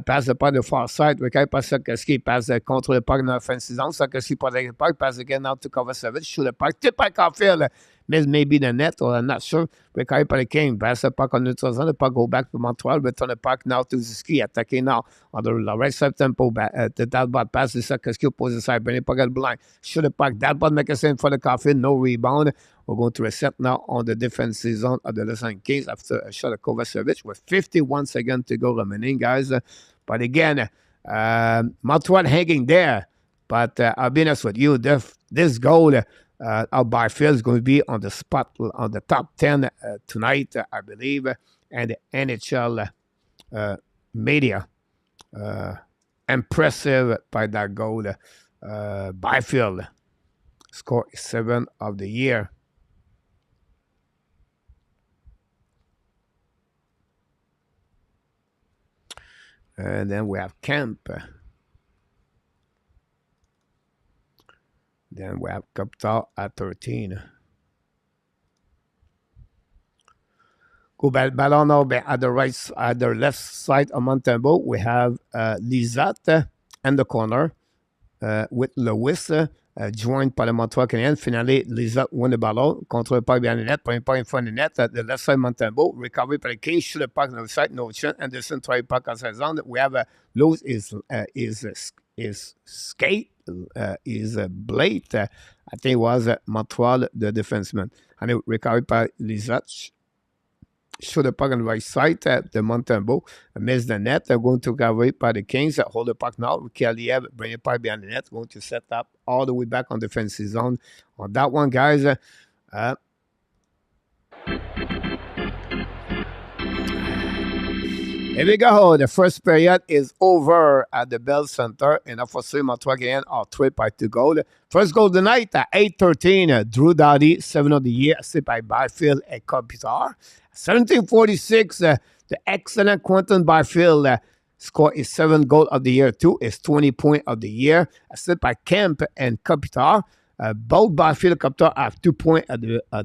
pass the puck to far side, récupère par Sakeski, pass contre le puck dans l'offensive zone, Sakeski protect the puck, pass again now to Kovacevic, shoot the puck, tip by Caulfield, miss maybe the net, or I'm not sure, récupère par les Kings, pass the puck on neutral zone, the puck go back to Montreal, return the puck now to Ziski, attaqué now, on the right side tempo, the Dalbot pass to Sakeski, opposite side, bring the puck at blind, shoot the puck, Dalbot make a save for the Caulfield, no rebound. We're going to reset now on the defensive zone of the Los Angeles Kings after a shot of Kovacevic with 51 seconds to go remaining, guys. But again, Montreal hanging there. But I'll be honest with you, this goal of Byfield is going to be on the spot, on the top 10 tonight, I believe. And the NHL media, impressive by that goal. Byfield scored 7 of the year. And then we have Camp. Then we have Kaptar at 13. Go ballon now at the left side of Montembeault. We have Lizotte in the corner with Lewis. Joined par le Montreal Canadiens. Finally, Lizotte won the ballon. Contrôle pas bien le net. Point pas in front of the net. At the left side, Montembeault. Recovery by the Kings. Shoot the puck on the side. No chance. Anderson try puck on the zone. We have Lowe's is skate. Is Blade. I think it was Montreal, the defenseman. And it recovered by Lizotte. Shoot the puck on the right side, the Montembeault, miss the net. They're going to get away by the Kings. Hold the puck now. Kelly bring it puck behind the net. Going to set up all the way back on the defensive zone. On that one, guys. Here we go. The first period is over at the Bell Center. And unfortunately, Montreal Canadiens are 3 by 2 goals. First goal of the night at 8:13. Drew Doughty, 7 of the year, assisted by Byfield and Kopitar. 1746, the excellent Quentin Byfield scored his 7th goal of the year, too. His 20 point of the year, assisted by Kemp and Kopitar. Both Byfield and Kopitar have 2 points at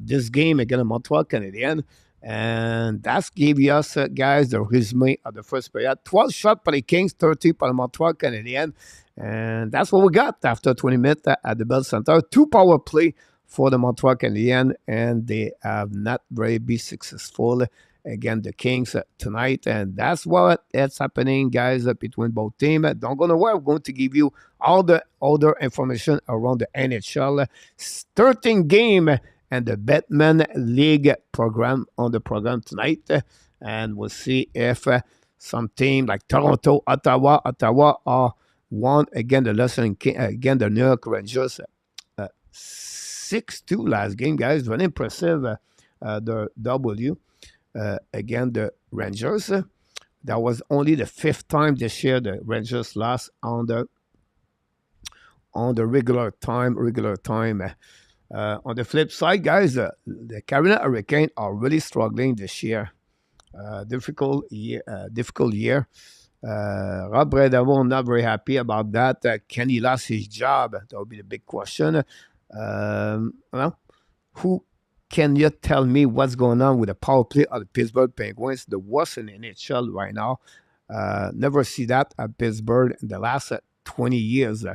this game against the Montreal Canadiens. And that's gave us, guys, the resume of the first period. 12 shots by the Kings, 30 by the Montreal Canadiens. And that's what we got after 20 minutes at the Bell Center. 2 power play for the Montreal Canadiens, and they have not very been successful against the Kings tonight. And that's what is happening, guys, between both teams. Don't go nowhere. We're going to give you all the other information around the NHL 13 game and the Batman League program on the program tonight. And we'll see if some team like Toronto, Ottawa are won again again the New York Rangers 6-2 last game, guys. Very impressive. The W again the Rangers. That was only the fifth time this year the Rangers lost on the regular time. On the flip side, guys, the Carolina Hurricanes are really struggling this year. Difficult year. Rob Bredavon not very happy about that. Can he lose his job? That would be the big question. Well, who can you tell me what's going on with the power play of the Pittsburgh Penguins? The worst in the NHL right now. Never see that at Pittsburgh in the last 20 years.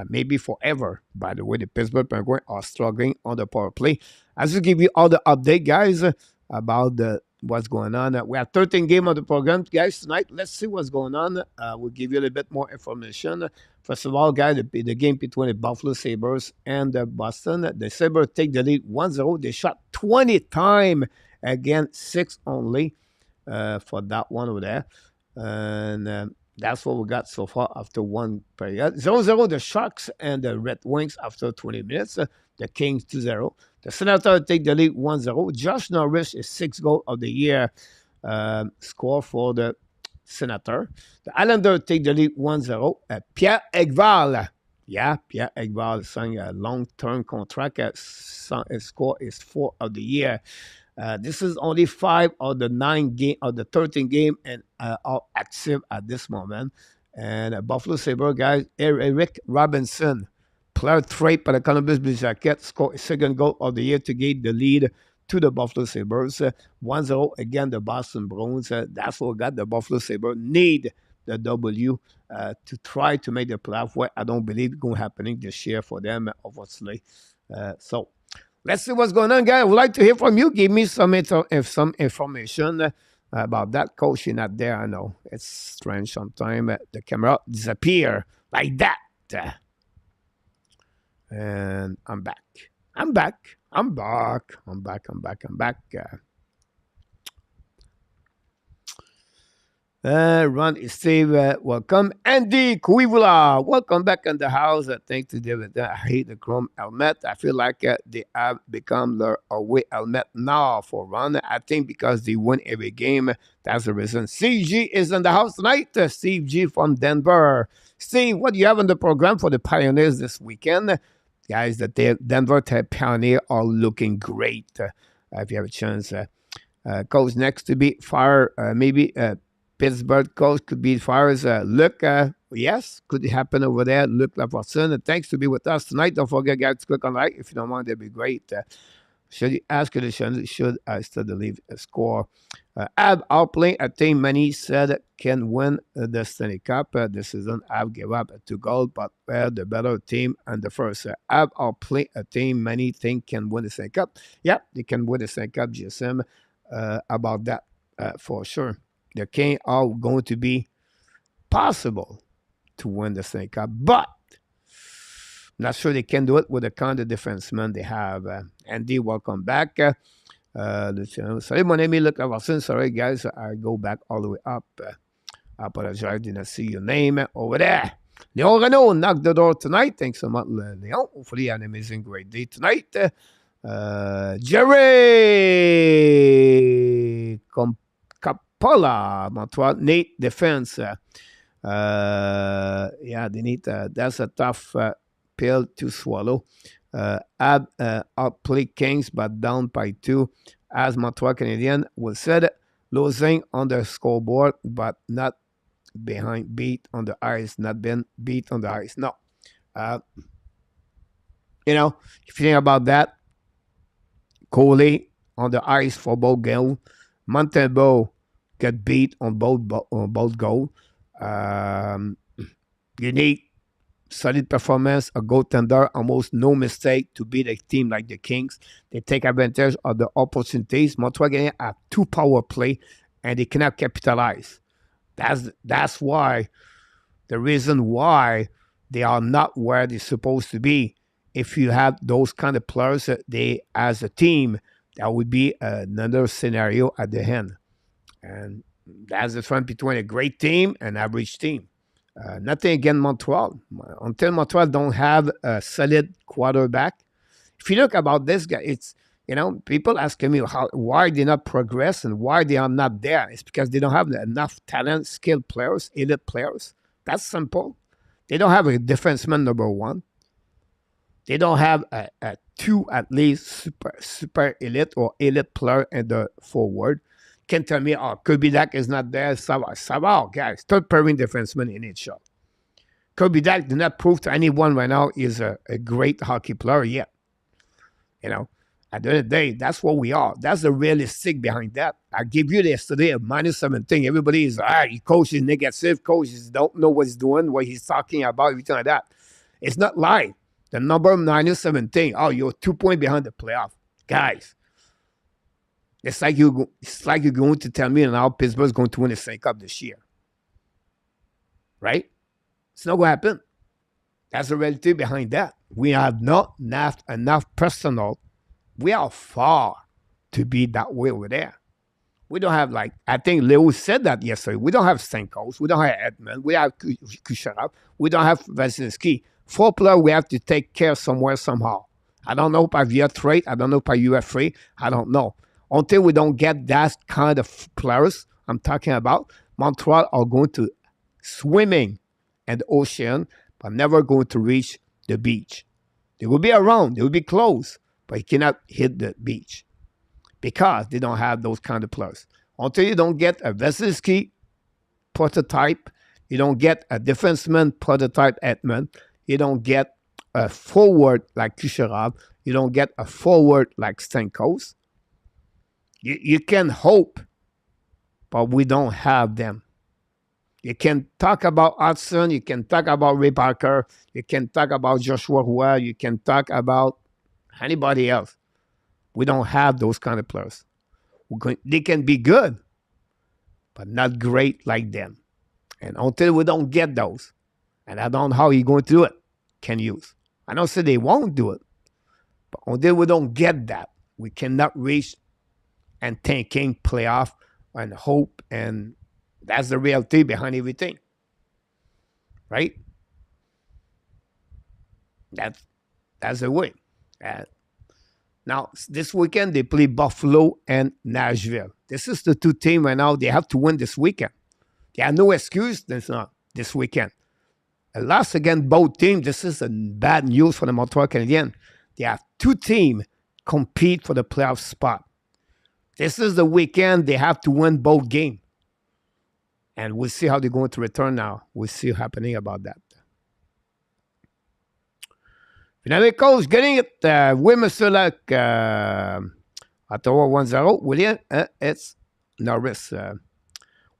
Maybe forever. By the way, the Pittsburgh Penguins are struggling on the power play. As we give you all the update, guys, about what's going on. We have 13 games on the program, guys, tonight. Let's see what's going on. We'll give you a little bit more information. First of all, guys, the game between the Buffalo Sabres and Boston. The Sabres take the lead 1-0. They shot 20 times. Again, 6 only for that one over there. And that's what we got so far after one period. 0-0, the Sharks and the Red Wings after 20 minutes. The Kings 2-0. The Senators take the lead 1-0. Josh Norris is 6th goal of the year score for the Senator. The Islanders take the lead 1-0. Pierre Engvall. Pierre Engvall signed a long-term contract. His score is 4th of the year. This is only 5 of the 9 game of the 13 game and are active at this moment. And Buffalo Sabres guys, Eric Robinson, player trade by the Columbus Blue Jackets, scored his 2nd goal of the year to get the lead to the Buffalo Sabres. 1-0 again, the Boston Bruins. That's what got the Buffalo Sabres need the W to try to make the playoff. What I don't believe is going to happen this year for them, obviously. So let's see what's going on, guys. I would like to hear from you. Give me some information about that. Coach, you're not there. I know. It's strange sometimes. The camera disappear like that. And I'm back. I'm back. Ron, Steve, welcome. Andy Kuivula, welcome back in the house. Thanks to David. I hate the chrome helmet. I feel like they have become their away helmet now for Ron. I think because they win every game. That's the reason. Steve G is in the house tonight. Steve G from Denver. Steve, what do you have on the program for the Pioneers this weekend? Guys, the Denver Pioneers are looking great. If you have a chance. Coach next to be fire, maybe Pittsburgh coach could be fire as Luke. Yes, could happen over there. Luke Lafortune. Thanks to be with us tonight. Don't forget, guys, to click on like if you don't mind. That'd be great. Should you ask a question? Should I still leave a score? Ab outplaying a team many said can win the Stanley Cup this season. Ab gave up 2 goals, but were the better team and the first. Ab outplaying a team many think can win the Stanley Cup. Yeah, they can win the Stanley Cup. GSM about that for sure. The Kings are going to be possible to win the Stanley Cup, but not sure they can do it with the kind of defensemen they have. Andy, welcome back. Sorry, mon ami, look, sorry, guys, I go back all the way up. I apologize, did not see your name over there. Leon Renault knocked the door tonight. Thanks so much, Leon. Hopefully, you had an amazing, great day tonight. Jerry Capola, Montreal, Nate defense. Yeah, they need that's a tough pill to swallow. Outplay Kings, but down by 2. As Montreal Canadiens was said, losing on the scoreboard, but not beat on the ice. Not been beat on the ice. No. If you think about that, Coley on the ice for both goals. Montembeault got beat on both goals. You need solid performance, a goaltender, almost no mistake to beat a team like the Kings. They take advantage of the opportunities. Montreal Canadiens have 2 power play, and they cannot capitalize. That's why, the reason why they are not where they're supposed to be. If you have those kind of players, they as a team, that would be another scenario at the end. And that's the difference between a great team and average team. Nothing against Montreal. Until Montreal don't have a solid quarterback. If you look about this guy, it's, people asking me why they not progress and why they are not there. It's because they don't have enough talent, skilled players, elite players. That's simple. They don't have a defenseman number one. They don't have a two at least super elite or elite player in the forward. Can't tell me, Kirby Dak is not there. Ça va, guys. Third pairing defenseman in each shot. Kirby Dak did not prove to anyone right now is a great hockey player yet. At the end of the day, that's what we are. That's the realistic behind that. I gave you yesterday a -17. Everybody is, he coaches negative, coaches don't know what he's doing, what he's talking about, everything like that. It's not live. The number -17. You're 2 points behind the playoff. Guys, it's like you're going to tell me now Pittsburgh's going to win the Stanley Cup this year. Right? It's not going to happen. That's the reality behind that. We have not enough personnel. We are far to be that way over there. We don't have, I think Leo said that yesterday. We don't have Stamkos. We don't have Edmund. We have Kucherov. We don't have Vasilevsky. 4 players we have to take care somewhere, somehow. I don't know if via trade. I don't know if UFA. I don't know. Until we don't get that kind of players I'm talking about, Montreal are going to swimming in the ocean, but never going to reach the beach. They will be around. They will be close, but you cannot hit the beach because they don't have those kind of players. Until you don't get a Vasilevsky prototype, you don't get a defenseman prototype Edmund, you don't get a forward like Kucherov, you don't get a forward like Stamkos. You can hope, but we don't have them. You can talk about Hudson, you can talk about Ray Parker, you can talk about Joshua Roy, you can talk about anybody else. We don't have those kind of players. They can be good, but not great like them. And until we don't get those, and I don't know how you're going to do it, can use. I don't say they won't do it, but until we don't get that, we cannot reach and tanking playoff and hope, and that's the reality behind everything. Right? That's the way. Now, this weekend, they play Buffalo and Nashville. This is the 2 teams right now. They have to win this weekend. They have no excuse this weekend. A loss against both teams, this is a bad news for the Montreal Canadiens. They have 2 teams compete for the playoff spot. This is the weekend. They have to win both games. And we'll see how they're going to return now. We'll see what's happening about that. Finally, coach, getting it. Oui, monsieur Lac. Ottawa 1-0. William, it's Norris.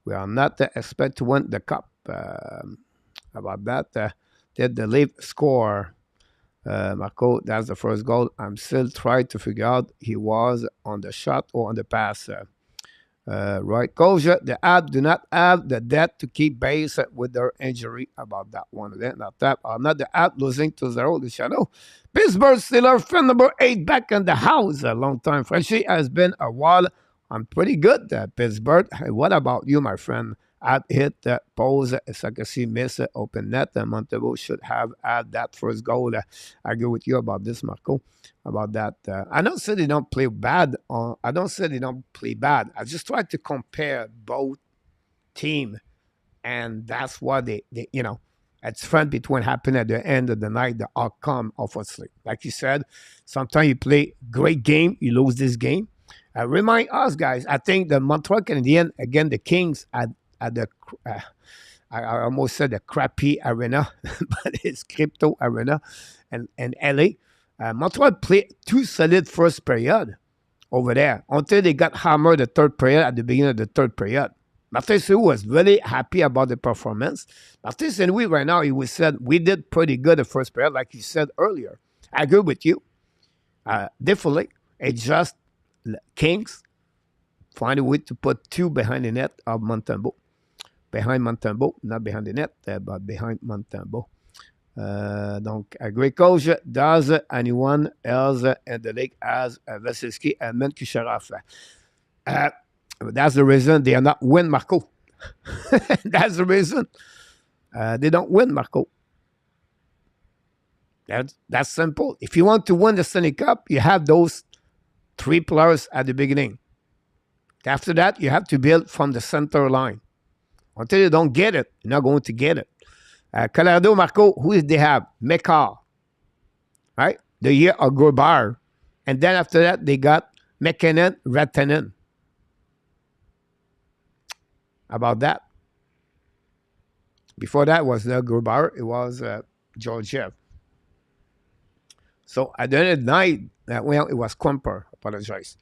We are not expect to win the cup. About that. Did the lead score? Marco, that's the first goal. I'm still trying to figure out he was on the shot or on the pass. Right, coach, the app do not have the depth to keep pace with their injury. About that one. Not the app losing to 0. The shadow. Pittsburgh Steelers, fan number 8 back in the house. A long time. Frenchie has been a while. I'm pretty good, Pittsburgh. Hey, what about you, my friend? I'd hit the pose. Sakasi miss open net. Montebo should have had that first goal. I agree with you about this, Marco. About that. I don't say they don't play bad. I don't say they don't play bad. I just try to compare both teams. And that's what they it's fun between happening at the end of the night, the outcome, obviously. Like you said, sometimes you play great game, you lose this game. Remind us, guys, I think the Montreal Canadiens, again, the Kings at the, I almost said the crappy arena, but it's crypto arena and LA. Montreal played 2 solid first period over there until they got hammered the third period at the beginning of the third period. Martin St-Louis was really happy about the performance. Martin St-Louis right now, he was said, we did pretty good the first period, like you said earlier. I agree with you. Definitely. It's just Kings find a way to put 2 behind the net of Montembeault. Behind Montembeault, not behind the net, but behind Montembeault. Donc, a great coach. Does anyone else in the league has Vasilevsky and Kucherov? That's the reason they are not win, Marco. That's the reason. they don't win, Marco. That's simple. If you want to win the Stanley Cup, you have those three players at the beginning. After that, you have to build from the center line. Until you don't get it, you're not going to get it. Colorado, Marco, who is they have? Mekar, right? The year of Grobauer. And then after that, they got McKinnon, Rantanen. About that. Before that was the Grobauer. It was Georgiev. So at the end of the night, well, it was Quimper. Apologize.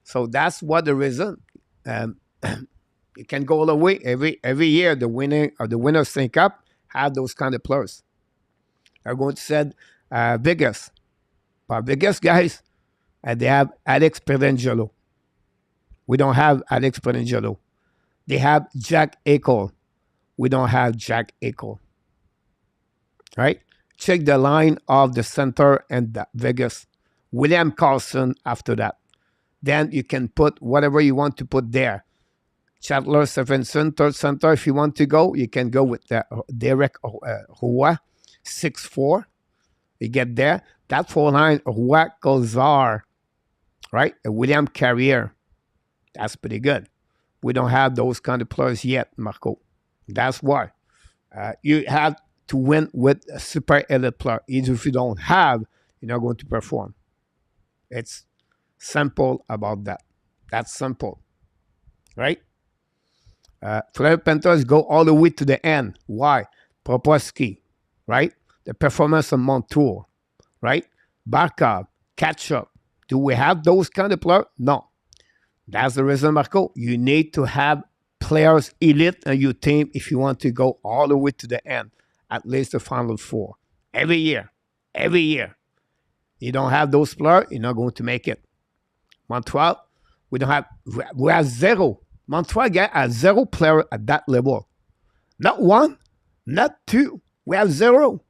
So that's what the reason. You can go all the way every year. The winners sync up have those kind of players. I'm going to say Vegas, but Vegas guys, they have Alex Pietrangelo. We don't have Alex Pietrangelo. They have Jack Eichel. We don't have Jack Eichel. Right? Check the line of the center and the Vegas. William Carlson after that. Then you can put whatever you want to put there. Chandler Stephenson, third center. If you want to go, you can go with Derek Roy, 6'4". You get there. That 4-line, Roy Kozar, right? William Carrier. That's pretty good. We don't have those kind of players yet, Marco. That's why. You have to win with a super elite player. Even if you don't have, you're not going to perform. It's simple about that. That's simple. Right? Fleury Panthers go all the way to the end. Why? Proposki, right? The performance of Montour, right? Barkov, Ketchup. Do we have those kind of players? No. That's the reason, Marco. You need to have players elite in your team if you want to go all the way to the end, at least the final four. Every year. Every year. You don't have those players, you're not going to make it. Montreal, we have zero. Montreal has zero player at that level. Not one, not two. We have zero.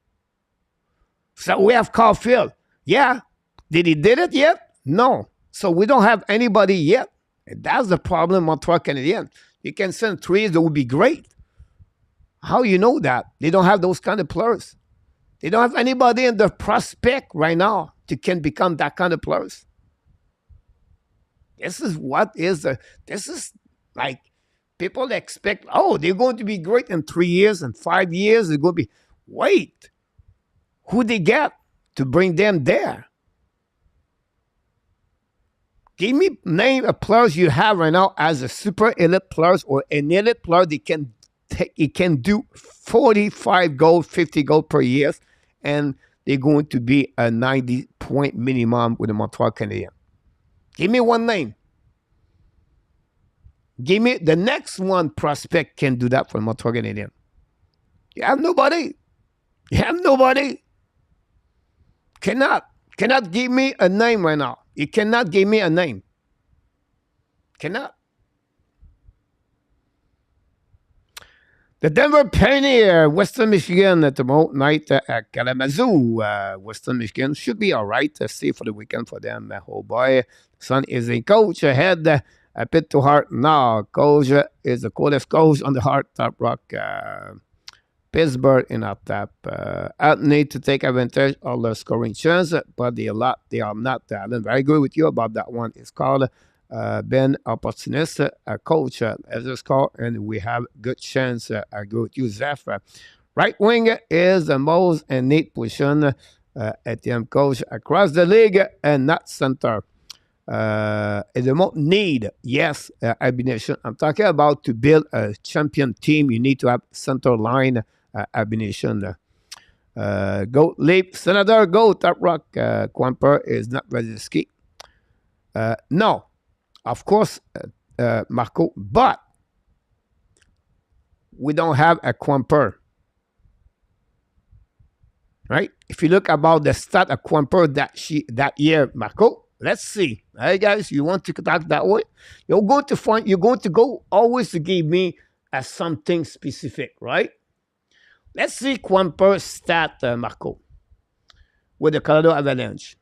So we have Caulfield. Yeah. Did he did it yet? No. So we don't have anybody yet. And that's the problem, Montreal Canadiens. You can send threes that would be great. How you know that? They don't have those kind of players. They don't have anybody in the prospect right now that can become that kind of players. This is like people expect, oh, they're going to be great in 3 years and 5 years. They're going to be, wait, who they get to bring them there? Give me name of players you have right now as a super elite players or an elite player that can do 45 goals, 50 goals per year, and they're going to be a 90-point minimum with the Montreal Canadiens. Give me one name. Give me the next one prospect can do that for Montreal Canadiens. You have nobody. You have nobody. Cannot give me a name right now. You cannot give me a name. Cannot. The Denver Pioneer, Western Michigan, tomorrow night at Kalamazoo. Western Michigan should be all right. Safe for the weekend for them. Oh boy, son is a coach ahead. A bit too hard now. Coach is the coldest coach on the hard top rock. Pittsburgh in our top. Need to take advantage of the scoring chance, but they are not. I'm very good with you about that one. It's called Ben Opportunist, coach as a score, and we have good chance. I agree with you, Zeph. Right wing is the most neat position at the coach across the league, and not center. The most need, yes, combination. I'm talking about to build a champion team. You need to have center line combination. Go leap, Senator, go top rock. Quamper is not ready to ski. No, of course, Marco, but we don't have a Quamper. Right? If you look about the stat of Quamper that year, Marco. Let's see. Hey guys, you want to talk that way? You're going to go always to give me something specific, right? Let's see Quamper stat, Marco, with the Colorado Avalanche.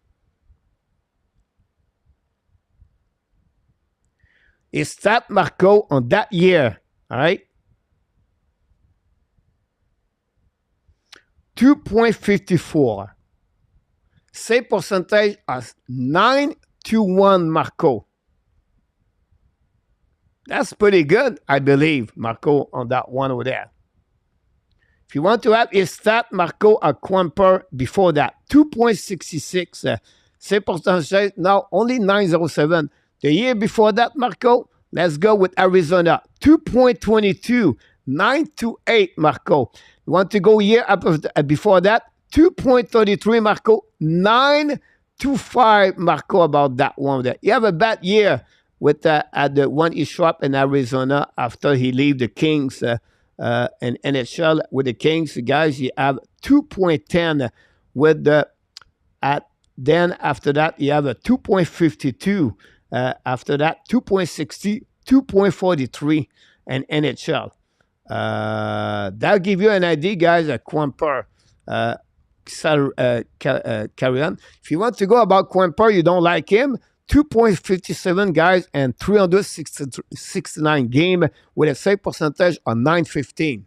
His stat, Marco, on that year, all right? 2.54. Save percentage as 9-1, Marco. That's pretty good, I believe, Marco, on that one over there. If you want to have his stat, Marco, a Quamper before that, 2.66. Save percentage, now only 907. The year before that, Marco, let's go with Arizona, 2.22. 9-8, Marco. You want to go year before that? 2.33, Marco. 9-5, Marco, about that one there. You have a bad year with at the one he shot in Arizona after he leave the Kings in NHL with the Kings. Guys, you have 2.10 with the then after that you have a 2.52. After that 2.60, 2.43 and NHL. That'll give you an idea, guys, a Quamper carry on. If you want to go about Quamper, you don't like him, 2.57, guys, and 369 game with a save percentage of 915.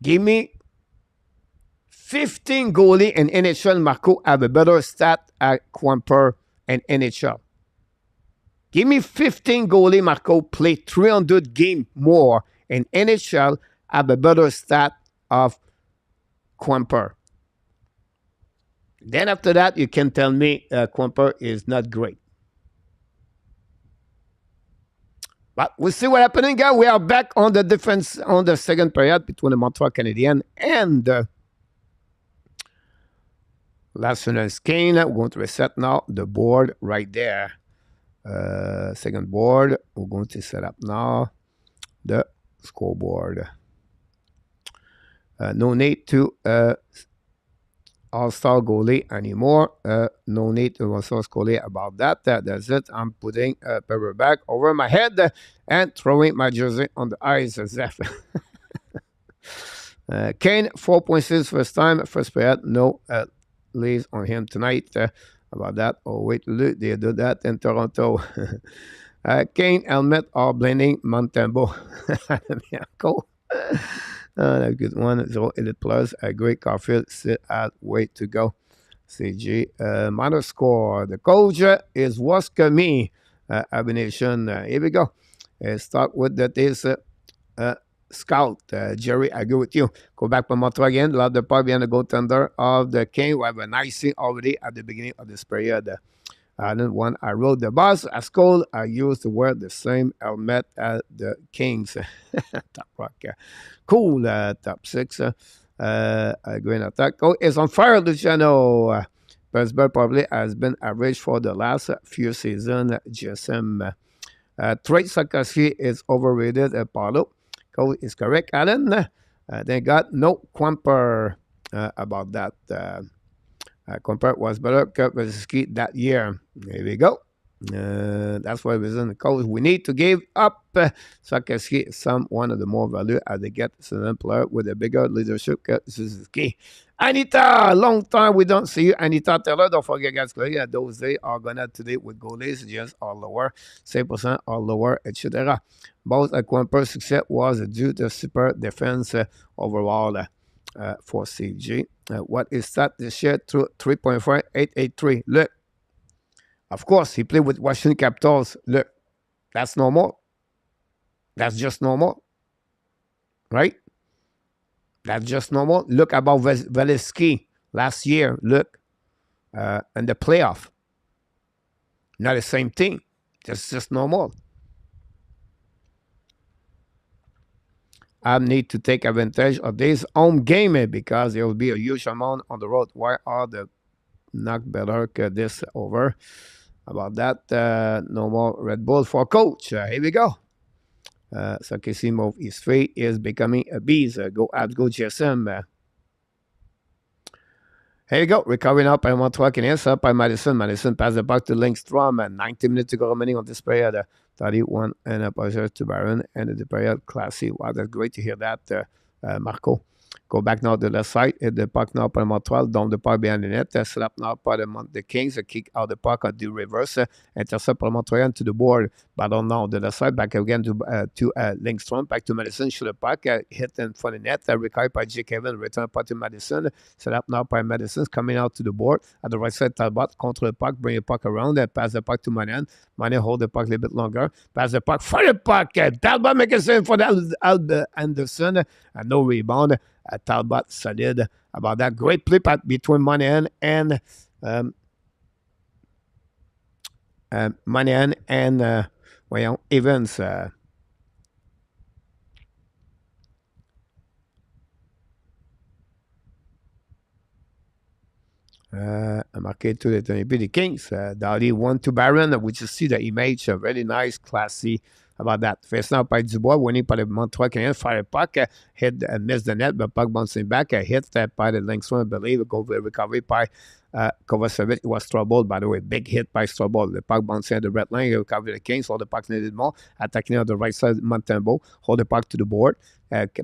Give me 15 goalie in NHL, Marco, have a better stat at Quamper and NHL. Give me 15 goalie, Marco, play 300 game more in NHL, have a better stat of Quamper. Then after that, you can tell me Quamper is not great. But we'll see what happening, guys. We are back on the defense on the second period between the Montreal Canadiens and Las Kane. We're going to reset now the board right there. Second board. We're going to set up now the scoreboard. No need to all-star goalie anymore. No need to all-star goalie about that. That's it. I'm putting a paper bag over my head and throwing my jersey on the ice. Kane, 4.6 first time, first period. No leaves on him tonight. About that. Oh, wait, look, they do that in Toronto. Kane, helmet, all blending, Montembeault. Cool. A good one. 0 Elite Plus. A great Caulfield. Sit out. Way to go. CG. Minor score. The coach is Waskami. Abination. Here we go. Start with that is Scout. Jerry, I agree with you. Go back for Montreal again. Love the part behind the goaltender of the King. We have an icing already at the beginning of this period. Then one, I rode the bus. As cold, I used to wear the same helmet as the Kings. Top rock. Cool. Top six. Green attack. Oh, it's on fire, Luciano. Pittsburgh probably has been average for the last few seasons. GSM. Trey Sakowski is overrated. Paulo. Cole is correct, Alan. They got no Quamper about that. Quamper was better Kapowski that year. There we go. That's why we're in the coach. We need to give up Sakowski some one of the more value as they get an player with a bigger leadership. Suzuki. Anita, long time we don't see you. Anita Taylor, don't forget, guys. Those days are gonna today with goalies just all lower, 6% all lower, etc. Both Quamper's success was due to super defense overall for CG. What is that this year? 3.4883. Look, of course, he played with Washington Capitals. Look, that's normal. That's just normal, right? That's just normal. Look about Valesky last year. Look, in the playoff. Not the same thing. Just normal. I need to take advantage of this home game because there will be a huge amount on the road. Why are the not better this over? About that, no more Red Bull for coach. Here we go. Sakisimov, his fate is becoming a beast. Go Abs, go GSM. Here you go. Recovering up by Montreal Canadiens, up by Madison. Madison pass the puck to Lindstrom. 90 minutes to go remaining on this period. 31 and a pleasure to Baron and the period. Classy. Wow, that's great to hear that, Marco. Go back now to the left side. Hit the puck now par Montreal. Down the puck behind the net. Set up now par the Kings. Kick out the puck on the reverse. Intercept par Montreal to the board. Ballon now to the side. Back again to Lindstrom. Back to Madison. Shoot the puck. Hit in front of the net. Recovered by J. Kevin. Return puck to Madison. Set up now by Madison. Coming out to the board. At the right side, Talbot. Control the puck. Bring the puck around. Pass the puck to Manan. Manan hold the puck a little bit longer. Pass the puck. Fire the puck. Talbot make a save for Albert Anderson. No rebound. Talbot solid about that. Great play between Monahan and Evans. Marqué tout les des Kings. Dowdy 1-2 Barron, which you see the image, very nice, classy. About that. Face now by Dubois, winning by the Montreal Canadiens. Fire puck, hit and miss the net, but puck bouncing back. Hit by the Lindstrom, I believe. Go recovery by Kovacevic. It was troubled, by the way. Big hit by Strobel. The puck bouncing at the red line. Recovery the Kings. Hold the puck needed more. Attacking on the right side, Montembeault. Hold the puck to the board.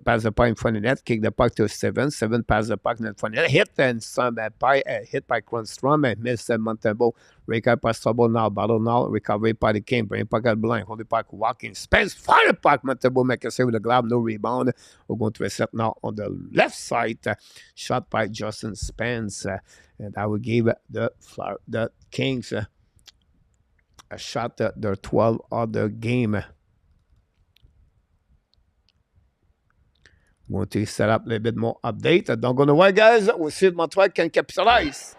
Pass the puck in front of the net. Kick the puck to Steven. Steven pass the puck in front of the net. Hit and some hit by Kronstrom and miss Montembeault. Recovery by Strobel now. Battle now. Recovery by the King. Bring puck out blind. Hold the puck. Walking. Spence. Fire puck. Montembeault make a save with the glove. No rebound. We're going to reset now on the left side. Shot by Justin Spence. And I will give the Kings a shot at their 12th other game. Want to set up a little bit more update. Don't go nowhere, guys. We'll see if Montreal can capitalize.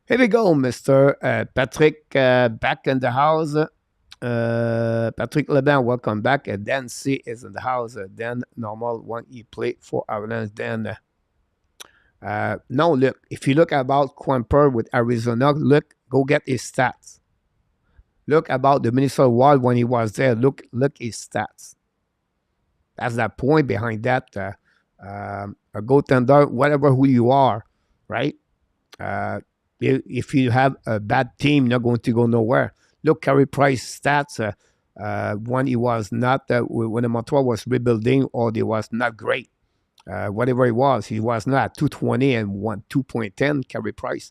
Here we go, Mr. Patrick back in the house. Patrick Leblanc, welcome back. Dan C is in the house. Dan normal one he played for Avalanche. Then no, look, if you look about Quimper with Arizona, go get his stats. Look about the Minnesota Wild when he was there. Look his stats. That's that point behind that. A goaltender, whatever who you are, right? If you have a bad team, you're not going to go nowhere. Look, Carey Price stats when he was not, when the Montreal was rebuilding or they was not great. Whatever he was not 220 and 2.10 Carey Price.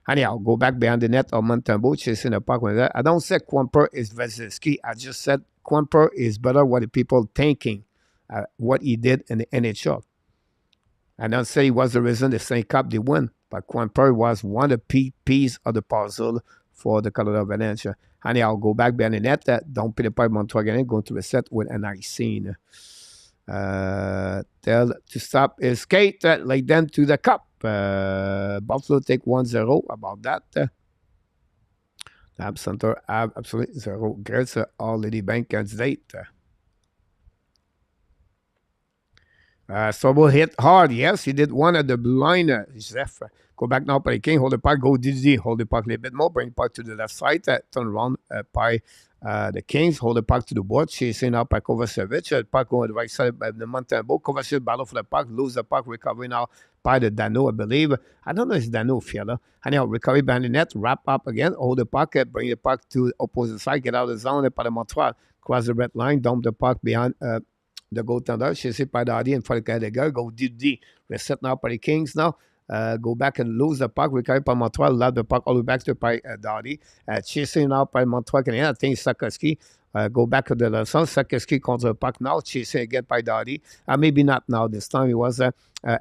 Anyhow, go back behind the net of Montembeault, chasing the puck with that. I don't say Quimper is Vasilevsky. I just said Quimper is better what the people thinking, what he did in the NHL. I don't say he was the reason the Stanley Cup they won, but Quimper was one of the pieces of the puzzle for the Colorado Avalanche. Honey, I'll go back behind the net. Don't pay the pipe Montreal again. Going to reset with an icing. Tell to stop his skate. Like them to the cup. Buffalo take 1-0. About that. Lab Center have absolutely 0. Girls already bank candidate. Strobel hit hard. Yes, he did one at the blue line. Jeff. Go back now by the King. Hold the puck. Go DD. Hold the puck a little bit more. Bring the puck to the left side. Turn around by the Kings. Hold the puck to the board. Chasing out by Kovacevic. Puck going to the right side by the Montembeault. Kovacevic battle for the puck. Lose the puck. Recovery now by the Dano, I believe. I don't know if it's Dano Fiala. Anyhow, recovery behind the net. Wrap up again. Hold the puck. Bring the puck to the opposite side. Get out of the zone by the Montreal. Cross the red line. Dump the puck behind the goaltender. Chasé par Dardy in front of the guy. Go DD. Reset now by the Kings now. Go back and lose the puck. Recover by Montreal. Lob the puck all the way back to by Dardy. Chasing now by Montreal Canadiens. I think Sakoski. Go back to the left side. Sakoski contre the puck now. Chasing again by Dardy. Maybe not now. This time it was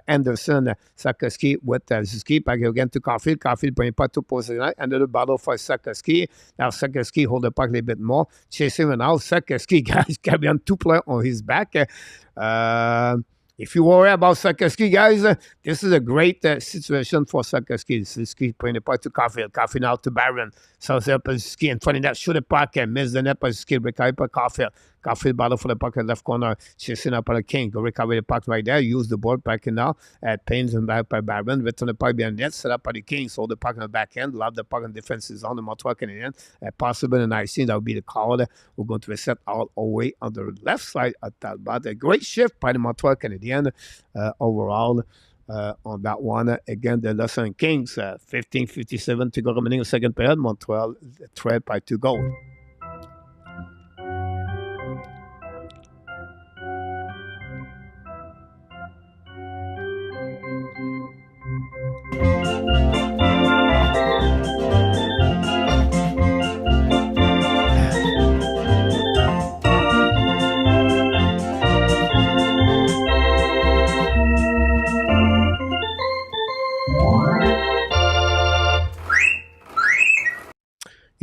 Anderson. Sakoski with Zuski. Back again to Caulfield. Caulfield bring puck to position. Another battle for Sakoski. Now Sakoski hold the puck a little bit more. Chasing now. Sakoski, guys, carry on 2 players on his back. If you worry about Sakoski, guys, this is a great situation for Sakoski. Sakoski bring the puck to Caulfield. Caulfield out to Barron. So Sakoski in front of that, shoot the puck and miss the net by Sakoski. Recover by Caulfield. got free battle for the puck in the left corner, chasing up on the King. Go recover the puck right there, use the board back in now, pains and back by Barron, return the puck behind net, set up by the Kings, hold the puck on the back end, love the puck on defense is on the Montreal Canadiens, possible and I see that would be the call. We're going to reset all the way on the left side at that, but a great shift by the Montreal Canadiens overall. On that one, again, the Los Kings, 15:57 to go remaining in the second period. Montreal trailed by 2 goals.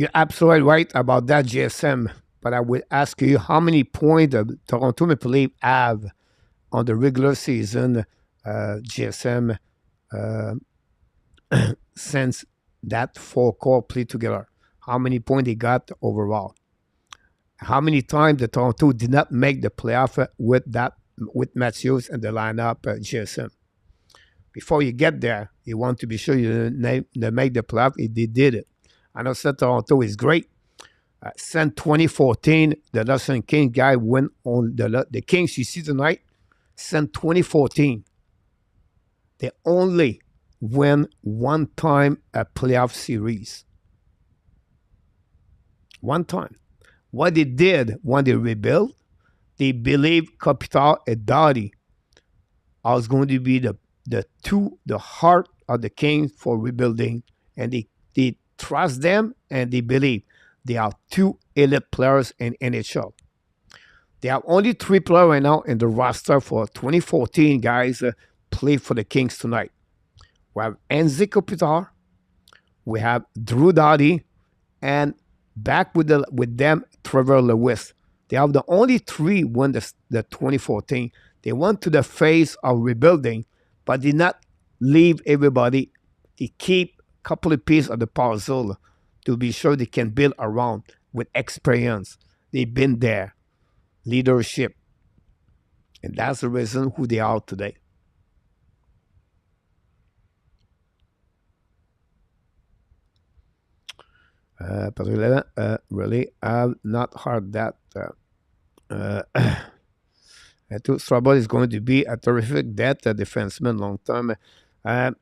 You're absolutely right about that, GSM. But I would ask you how many points Toronto Maple Leafs have on the regular season, GSM, since that 4 core play together. How many points they got overall? How many times the Toronto did not make the playoff with Matthews and the lineup, GSM? Before you get there, you want to be sure you make the playoff. They did it. I know Toronto is great. Since 2014, the Los Angeles Kings guy went on the Kings you see tonight. Since 2014, they only win one time a playoff series. One time. What they did when they rebuilt, they believed Kopitar and Doughty was going to be the heart of the Kings for rebuilding, and they trust them and they believe they are 2 elite players in NHL. They have only 3 players right now in the roster for 2014 guys play for the Kings tonight. We have Anze Kopitar, we have Drew Doughty, and back with them, Trevor Lewis. They have the only 3 win the 2014. They went to the phase of rebuilding, but did not leave everybody. They keep a couple of pieces of the puzzle to be sure they can build around with experience. They've been there. Leadership. And that's the reason who they are today. But really have not heard that. I think Strabo is going to be a terrific defenseman long term. I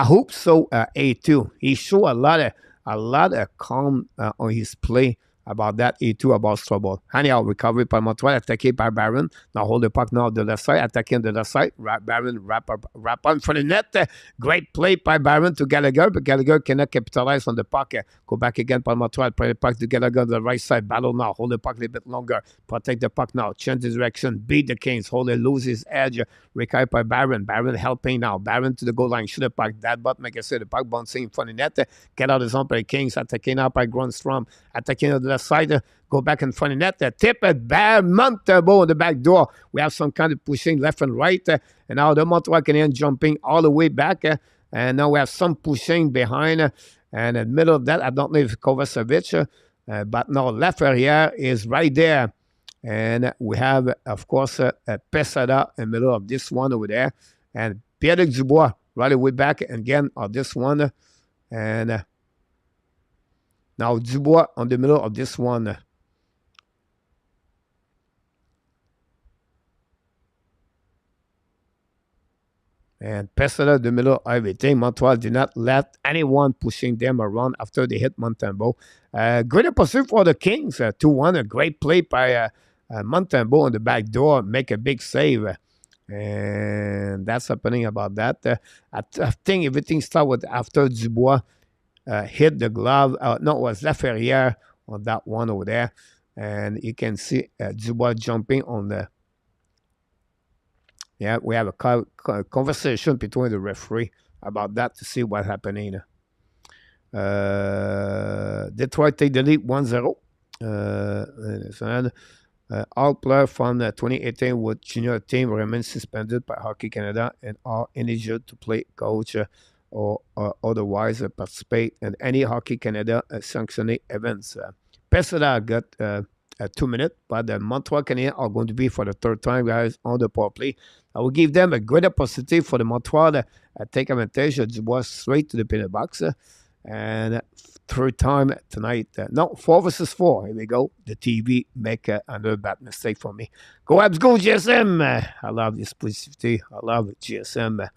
hope so. A2, he showed a lot of calm on his play about that A2 about Strabo. Anyhow, recovery by Montreal, attacked by Barron. Now hold the puck now on the left side, attacking the left side. Barron wrap up in front of the net. Great play by Barron to Gallagher, but Gallagher cannot capitalize on the puck. Go back again by Montreal, play the puck to Gallagher on the right side. Battle now, hold the puck a little bit longer. Protect the puck now, change the direction, beat the Kings, hold it, lose his edge. Recovery by Barron. Barron helping now. Barron to the goal line, shoot the puck. That but make I say the puck bouncing in front of the net. Get out of the zone by the Kings, attacking out by Grunstrom, attacking on the left side. Go back in front of net. Tip it, Montembeault on the back door. We have some kind of pushing left and right. And now the Montreal Canadiens jumping all the way back. And now we have some pushing behind. And in the middle of that, I don't know if Kovacevic, but now Lafreniere is right there. And we have, of course, Pesada in the middle of this one over there. And Pierre Dubois right away back again on this one. And now Dubois on the middle of this one. And Pesada, the middle of everything. Montreal did not let anyone pushing them around after they hit Montembeault. Great pursuit for the Kings. 2-1. A great play by Montembeault on the back door. Make a big save. And that's happening about that. I think everything started with after Dubois hit the glove. No, it was Lafreniere on that one over there. And you can see Dubois jumping on the... Yeah, we have a conversation between the referee about that to see what's happening. Detroit take the lead 1-0. All players from the 2018 with junior team remain suspended by Hockey Canada and are eligible to play coach or otherwise participate in any Hockey Canada sanctioned events. Pesada got 2 minutes. But the Montreal Canadiens are going to be for the third time, guys, on the power play. I will give them a great opportunity for the Montreal take advantage of Dubois straight to the penalty box. And third time tonight. No, 4 versus 4. Here we go. The TV make another bad mistake for me. Go Abs, go GSM. I love this positivity. I love GSM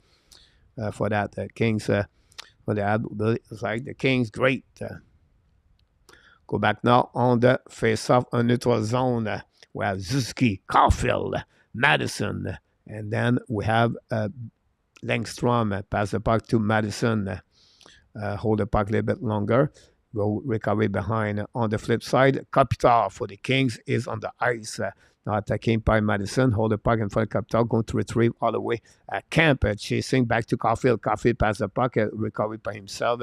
for that. Kings, for the ad, it's like the Kings, great. Go back now on the face-off on neutral zone. We have Zuski, Caulfield, Madison, and then we have Langstrom pass the puck to Madison. Hold the puck a little bit longer. Go recovery behind. On the flip side, Capital for the Kings is on the ice. Now attacking by Madison. Hold the puck in front of Capital. Going to retrieve all the way. Camp chasing back to Caulfield. Caulfield pass the puck. Recovery by himself.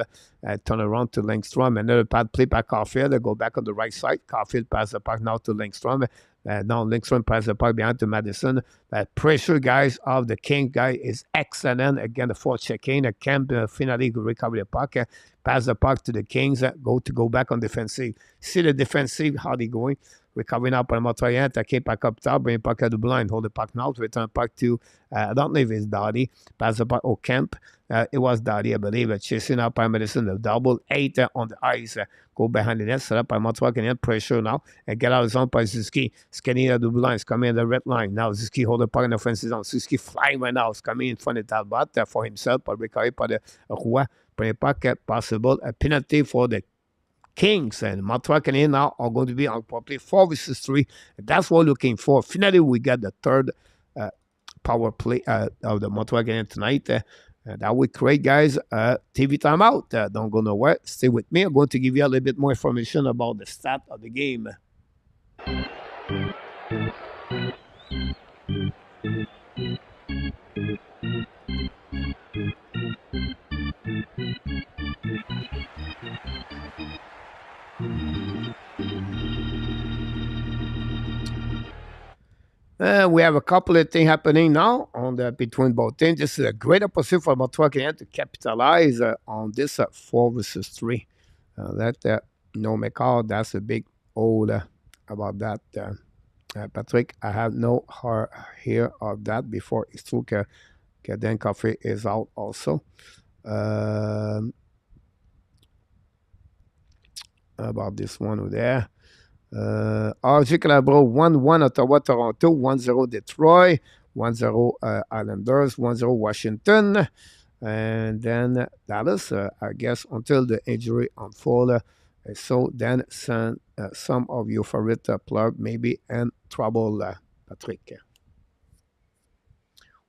Turn around to Langstrom. Another pad play by Caulfield. Go back on the right side. Caulfield pass the puck now to Langstrom. Now Langstrom pass the puck behind to Madison. Pressure, guys, of the King guy is excellent. Again, the fourth check-in. Camp finally recover the puck. Pass the puck to the Kings. Go back on defensive. See the defensive, how they going. Recovering up on Montreal. Attaqué back up top. Bring the puck at the blind. Hold the puck now. Return the puck to, I don't know if it's Dottie. Pass the puck. Camp. It was Dottie, I believe. Chasing up by Madison. The double 8 on the ice. Go behind the net. Set up by Montreal. Can get pressure now. And get out of zone by Zuski. Scanning at the blue lines. Coming in the red line. Now Zuski hold the puck in the offensive zone. Zuski flying right now. It's coming in front of Talbot for himself. But recovered by the Roy. Bring the puck. Possible. A penalty for the Kings. And Montreal Canadiens now are going to be on probably 4 versus 3. That's what we're looking for. Finally, we got the third power play of the Montreal Canadiens tonight. That would create, guys, TV timeout. Don't go nowhere. Stay with me. I'm going to give you a little bit more information about the stat of the game. We have a couple of things happening now on the between both teams. This is a great opportunity for Montreal Canadiens to capitalize on this 4 versus 3. No make out. That's a big old about that. Patrick, I have no hear of that before. It's true that Caden Coffee is out also. About this one over there. RG Calabro 1-1 Ottawa, Toronto, 1-0 Detroit, 1-0 Islanders, 1-0 Washington, and then Dallas, I guess, until the injury unfold. So then some of your favorite players may be in trouble, Patrick.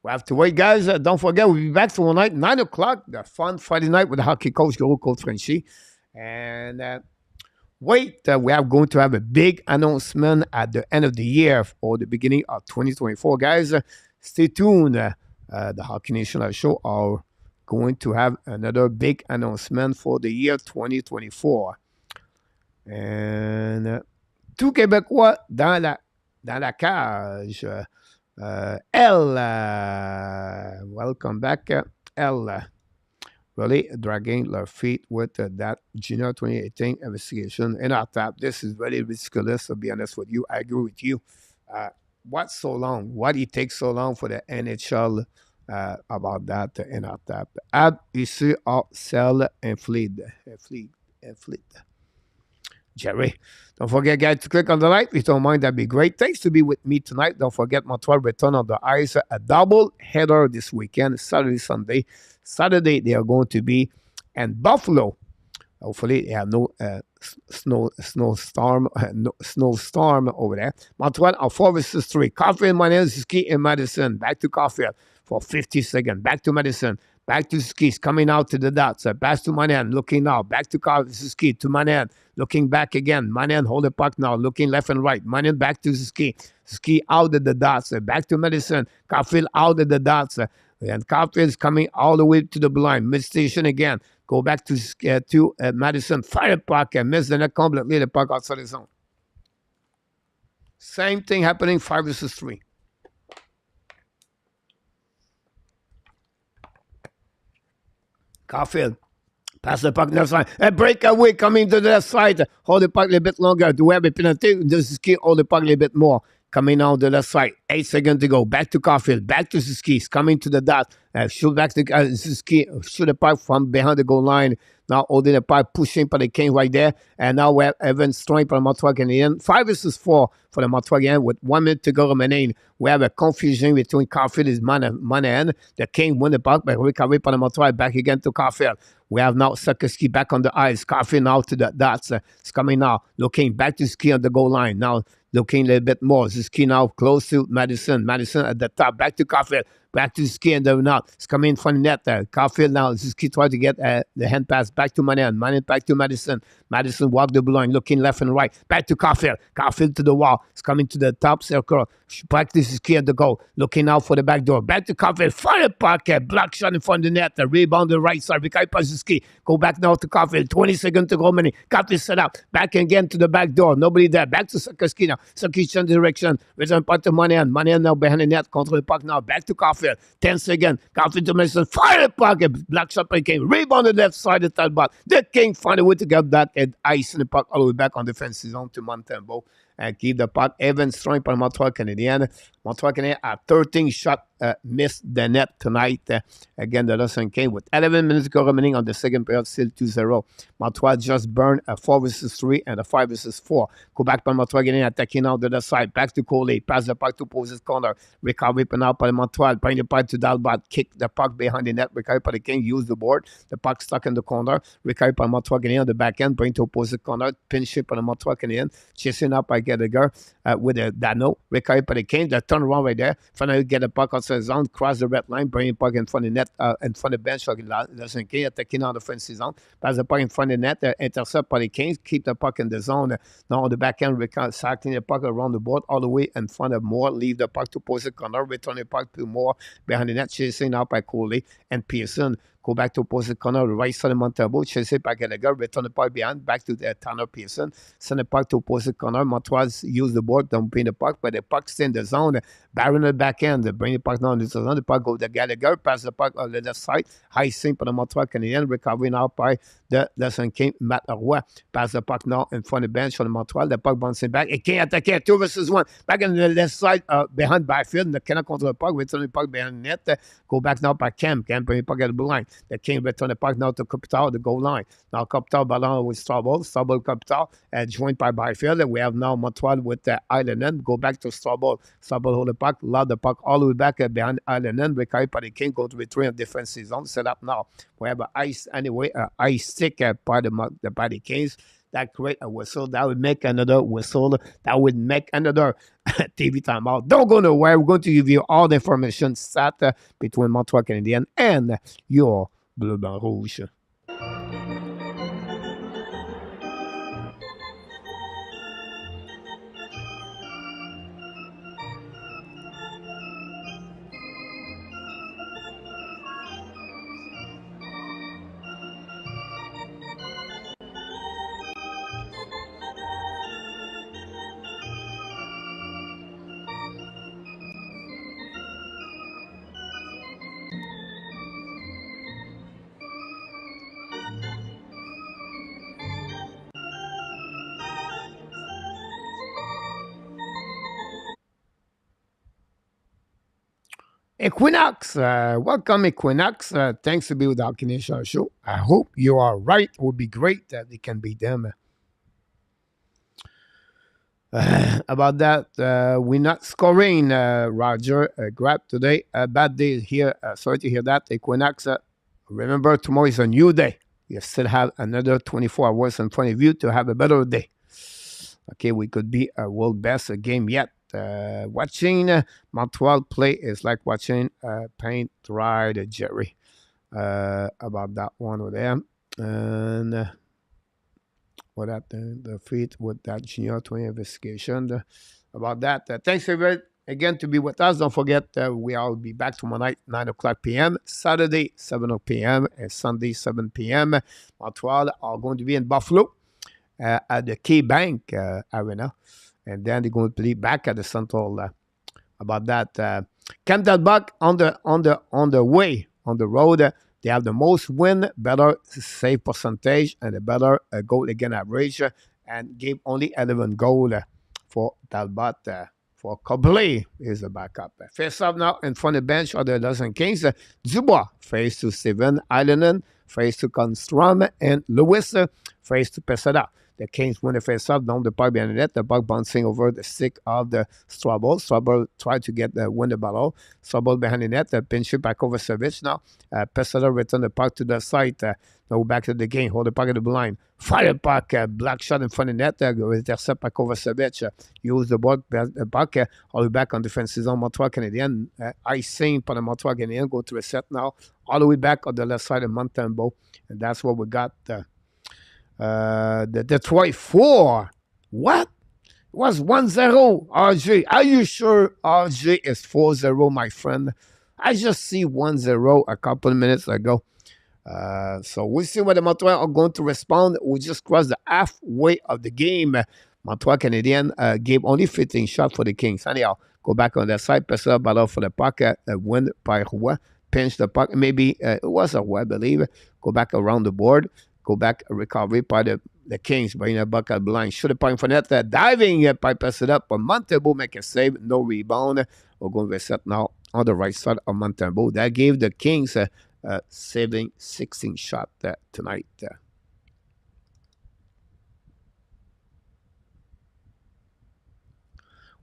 We have to wait, guys. Don't forget, we'll be back tomorrow night, 9 o'clock, the fun Friday night with the hockey coach, Coach Frenchy. And we are going to have a big announcement at the end of the year or the beginning of 2024, guys. Stay tuned. The Hockey Nation Show are going to have another big announcement for the year 2024. And tout Québécois dans la cage. Welcome back, Elle. Really dragging their feet with that Junior 2018 investigation in our tap. This is very ridiculous, to be honest with you. I agree with you. What's so long? Why do it take so long for the NHL about that in our tap? Add ici à celle infleed. Jerry. Don't forget, guys, to click on the like. If you don't mind, that'd be great. Thanks to be with me tonight. Don't forget Montreal return on the ice. A double header this weekend, Saturday, Sunday. Saturday, they are going to be in Buffalo. Hopefully, they have no snowstorm over there. Montreal on 4-3. Caulfield, Zuski, and Madison. Back to Caulfield for 50 seconds. Back to Madison. Back to Skis, coming out to the dots. Back to Manan, looking now. Back to Ski, to Manan, looking back again. Manan, hold the puck now, looking left and right. Manan back to Ski. Ski out of the dots. Back to Madison. Caulfield out of the dots. And Caulfield is coming all the way to the blind. Mid-station again. Go back to Madison. Fire the puck and miss the net completely. The puck outside the zone. Same thing happening 5-3. Caulfield Pass the puck left side. A breakaway coming to the left side. Hold the puck a little bit longer. Do we have a penalty? Suzuki hold the puck a little bit more. Coming out the left side. 8 seconds to go. Back to Caulfield. Back to Suzuki. He's coming to the dot. Shoot back to Suzuki. Shoot the puck from behind the goal line. Now holding the puck, pushing for the King right there. And now we have Evans throwing for the Montreal Canadiens. 5 versus 4 for the Montreal Canadiens with 1 minute to go remaining. We have a confusion between Caulfield and Monahan. The King won the puck, but recovery for the Montreal. Back again to Caulfield. We have now Sakoski back on the ice. Caulfield now to the dots. It's coming now. Looking back to Ski on the goal line. Now looking a little bit more. Ski now close to Madison. Madison at the top. Back to Caulfield. Back to Ski and the now. It's coming in front of the net. Caulfield now. Ski tries to get the hand pass back to Monahan. Monahan back to Madison. Madison walk the blue line. Looking left and right. Back to Caulfield. Caulfield to the wall. It's coming to the top circle. Back to Ski at the goal. Looking out for the back door. Back to Caulfield. Fire puck. Block shot in front of the net. Rebound the right side. Ski. Go back now to Caulfield. 20 seconds to go. Caulfield set up. Back again to the back door. Nobody there. Back to Sakoski now. Sakoski change direction. Return puck to Monahan. Monahan now behind the net. Control the puck now. Back to Caulfield. 10 seconds. Caulfield to Mason. Fire the puck. Block shot by King. Rebound the left side of the talbot. The King find a way to get that and ice in the puck all the way back on defensive zone to Montembeau. And keep the puck. Evans throwing for Montreal Canadiens. Montreal Canadiens are 13 shots missed the net tonight. Again, the Los King with 11 minutes to go remaining on the second period, still 2-0. Montreal just burned a 4 versus 3 and a 5 versus 4. Go back by Montreal Canadiens attacking out the other side. Back to Coley. Pass the puck to opposite corner. Recovery now by Montreal. Bring the puck to Dalbot. Kick the puck behind the net. Recovery by the King. Use the board. The puck stuck in the corner. Recovery by Montreal Canadiens on the back end. Bring to opposite corner. Pinch it by the Montreal Canadiens. Chasing up by Gallagher with a Dano. Recovery by the King. The turnaround right there. Finally get the puck outside the zone. Cross the red line. Bring the puck in front of the net. In front of the bench. Los King attacking on the offensive zone. Pass the puck in front of the net. Intercept by the Kings. Keep the puck in the zone. Now on the back end. Cycling the puck around the board all the way in front of Moore. Leave the puck to opposite corner. Return the puck to Moore behind the net. Chasing out by Coley and Pearson. Go back to opposite corner, right side of Montembeau. Chase it by Gallagher. Return the puck behind. Back to Tanner Pearson. Send the puck to opposite corner. Montreal use the board. Don't bring the puck, but the puck stay in the zone. Barron the back end. Bring the puck down to the zone. The puck go to Gallagher. Pass the puck on the left side. High sink for the Montreal Canadiens. Recovering out by the Los King, Matt Roy. Pass the puck now in front of the bench for the Montreal. The puck bouncing back. It can't attack. 2 versus 1. Back on the left side behind Byfield. The cannot control the puck. Return the puck behind the net. Go back now by Cam. Cam bring the puck at the blue line. The King return the puck now to Kopitar, the goal line. Now Kopitar ballon with Strouble. Strouble Kopitar joined by Byfield. And we have now Montreal with Islanen. Go back to Strouble. Strouble hold the puck. Loud the puck all the way back behind Islanen. Recovery by the King. Go to retreat on defensive zone. Set up now. We have an ice anyway. Ice stick by the Kings. That create a whistle. That would make another whistle. That would make another TV timeout. Don't go nowhere. We're going to give you all the information sat between Montreal Canadiens and your Bleu Blanc Rouge. Equinox, welcome Equinox. Thanks to be with our Canadian show. I hope you are right. It would be great that it can be them. About that, we're not scoring, Roger. Grab today. A bad day here. Sorry to hear that. Equinox, remember tomorrow is a new day. You still have another 24 hours in front of you to have a better day. Okay, we could be a world best game yet. Watching Montreal play is like watching paint dry the Jerry. About that one with them. And what that the feat with that junior 20 investigation about that. Thanks everybody again to be with us. Don't forget we all be back tomorrow night 9 o'clock p.m. Saturday 7 p.m. and Sunday 7 p.m. Montreal are going to be in Buffalo at the Key Bank Arena. And then they're going to play back at the Central. About that, Camden Buck on the way on the road They have the most win, better save percentage, and a better goal against average, and gave only 11 goals for Talbot. For Cobley is the backup. Face up now in front of the bench are the Los Kings. Dubois face to Steven Islanen, face to Constrom, and Lewis face to Pesada. The Kings win the face-off down the park behind the net. The puck bouncing over the stick of the Strobel. Strobel tried to win the battle. Strobel behind the net. The pinch it back over Savic now. Pesada return the puck to the side. Now back to the game. Hold the puck at the blind. Fire the puck. Black shot in front of the net. Intercept back over Savic. Use the puck. All the way back on defensive zone. Montreal Canadiens. Icing for the Montreal Canadiens. Go to reset now. All the way back on the left side of Montembeault. And that's what we got. The Detroit 4. What? It was 1-0, RJ. Are you sure RJ is 4-0, my friend? I just see 1-0 a couple of minutes ago. So we'll see what the Montreal are going to respond. We just crossed the halfway of the game. Montreal Canadiens gave only 15 shots for the Kings. Anyhow, go back on that side. Pessoa battle for the puck. Win by Roy. Pinch the puck. Maybe it was a Roy, I believe. Go back around the board. Go back, recovery by the Kings, bring a buck at blind. Should have point for net. Diving by pass it up. But Montembeault make a save, no rebound. We're going to reset now on the right side of Montembeault. That gave the Kings saving 16 shot tonight.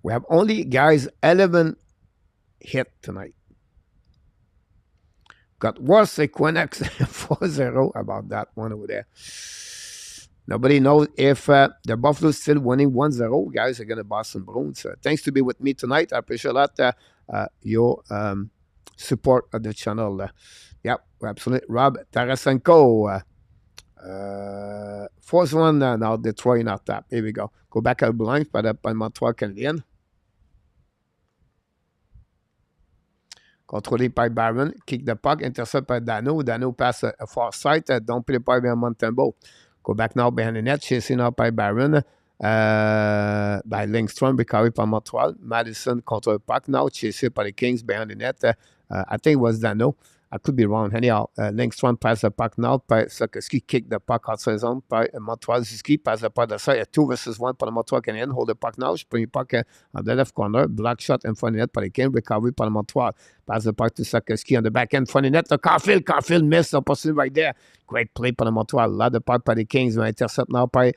We have only, guys, 11 hit tonight. Got worse Equinix 4-0 about that one over there. Nobody knows if the Buffalo's still winning 1-0. Guys are going to Boston Bruins. Thanks to be with me tonight. I appreciate a lot your support of the channel. Yep, absolutely. Rob Tarasenko. Fourth one now, Detroit not that. Here we go. Go back out blind by Montreal Canadiens. Contrôlé par Barron, kick the puck, intercept by Dano. Dano pass a far side, don't play the puck behind Montembeault. Go back now behind the net, chasing out by Barron, by Lindstrom, recovery by Montreal. Madison control the puck now, chasing by the Kings behind the net. I think it was Dano. I could be wrong. Anyhow, Lindstrom pass the puck now. Sakowski kick the puck outside zone. By Montreal, Ziski pass the puck outside. 2 versus 1 for the Montreal Canadiens. Hold the puck now. Bring the puck on the left corner. Black shot in front of the net. By the Kings. Recovery by Montreal. Pass the puck to Sakowski on the back end. Front of the net. Caulfield. Caulfield missed opportunity right there. Great play by the Montreal. Lot the puck by the Kings. Intercept now by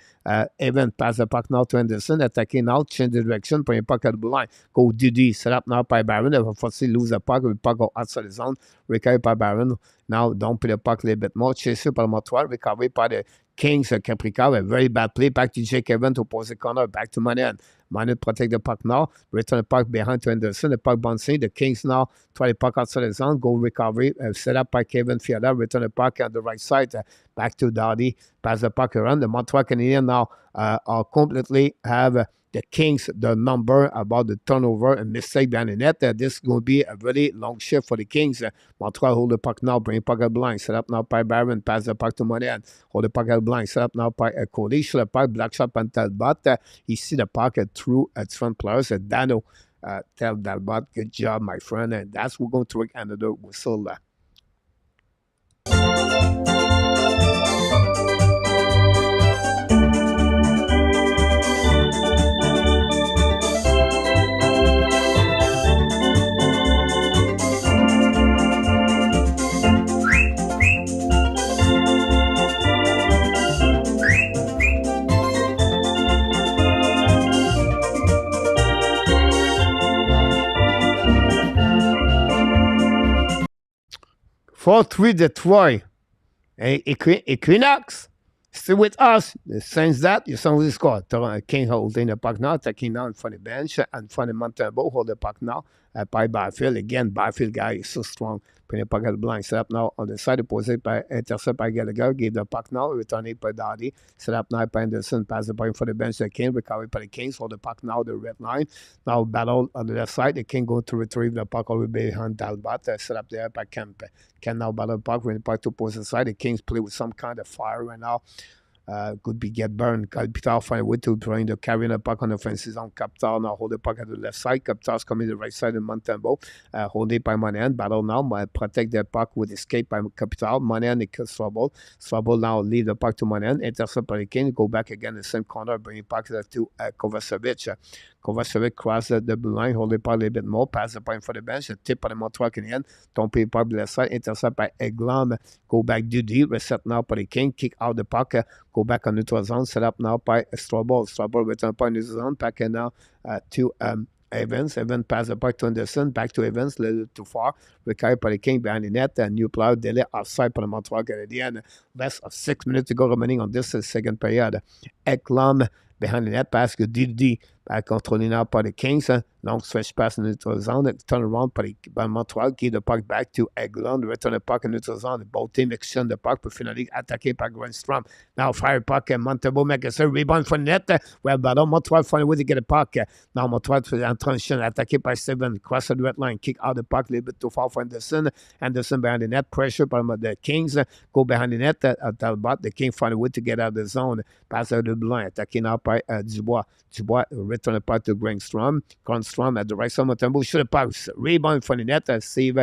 Evan. Pass the puck now to Anderson. Attacking now. Change the direction. Bring the puck at the blue line. Go Didi. Set up now by Barron. Unfortunately, lose the puck. The puck go outside the zone. Recovery by Barron. Now, don't play the puck a little bit more. Chasé par Montreal. Recovery by the Kings. Caprica. A very bad play. Back to Jake Evans to opposite corner. Back to Manet. Manet protect the puck now. Return the puck behind to Anderson. The puck bouncing. The Kings now try the puck outside the zone. Go recovery. Set up by Kevin Fiala. Return the puck on the right side. Back to Dardy. Pass the puck around. The Montreal Canadiens now are completely have the Kings, the number about the turnover and mistake behind the net. This is going to be a really long shift for the Kings. Montreal hold the puck now, bring the puck out blind. Set up now by Barron, pass the puck to Monet. Hold the puck out blind. Set up now by Cody. Shoot the puck, black shot by Talbot. He see the puck through its front players. Dano tell Talbot, good job, my friend. And that's we're going to take another whistle. For 3 Detroit. Equinox still with us. Since that, you saw the score. King holding the puck now, taking now in front of the bench, and front of Montembeault, hold the puck now by Barfield. Again, Barfield guy is so strong. Putting the puck at the blind. Set up now on the side, opposite by intercept by Gallagher. Give the puck now, returning by Dardy. Set up now by Anderson. Pass the puck for the bench. The King recovery by the Kings. Hold the puck now, the red line. Now battle on the left side. The King going to retrieve the puck all the way behind Talbot. Set up there by Kemp. Can now battle the puck. Bring the puck to opposite side. The Kings play with some kind of fire right now. could be get burned. Kopitar find a way to trying to carry the puck on the offensive zone. Kopitar now hold the puck at the left side. Kopitar's coming to the right side of Montembeault. Hold it by Monahan. Battle now. Protect the puck with escape by Kopitar. Monahan and Strobel. Strobel now leave the puck to Monahan. Intercept by the King. Go back again the same corner. Bring it back to Kovacevic. Kovacevic cross the blue line. Hold it puck a little bit more. Pass the point for the bench. A tip by the Montreal Canadiens. Don't pay puck left side. Intercept by Eglon. Go back Dudy. Reset now by the King. Kick out the puck. Go back on neutral zone. Set up now by Strobel. Strobel return point neutral zone. Back in now to Evans. Evans pass the puck to Anderson. Back to Evans. A little too far. Recovered by the King behind the net. New player delay offside for the Montreal Canadiens. Less of 6 minutes to go remaining on this second period. Eklund behind the net pass que Didi contrôlé now par the Kings. Long stretch pass in neutral zone. Turn around by Montreal. Give the puck back to Eglund. Return the puck in neutral zone. Both teams exchange the puck pour finally attaqué par Grandstrom. Now fire puck. Montembeault make a rebound for the net. Well, ballon. Montreal find a way to get a puck. Now Montreal en transition attaqué by Steven. Cross the red line. Kick out the puck a little bit too far for Anderson. Anderson behind the net. Pressure by the Kings. Go behind the net. Talbot. The King find a way to get out of the zone. Pass out the blue line. Attaqué now by Dubois. Dubois return the puck to Grandstrom. Grandstrom at the right side. Montembeault shoot the puck. Rebound for the net. Save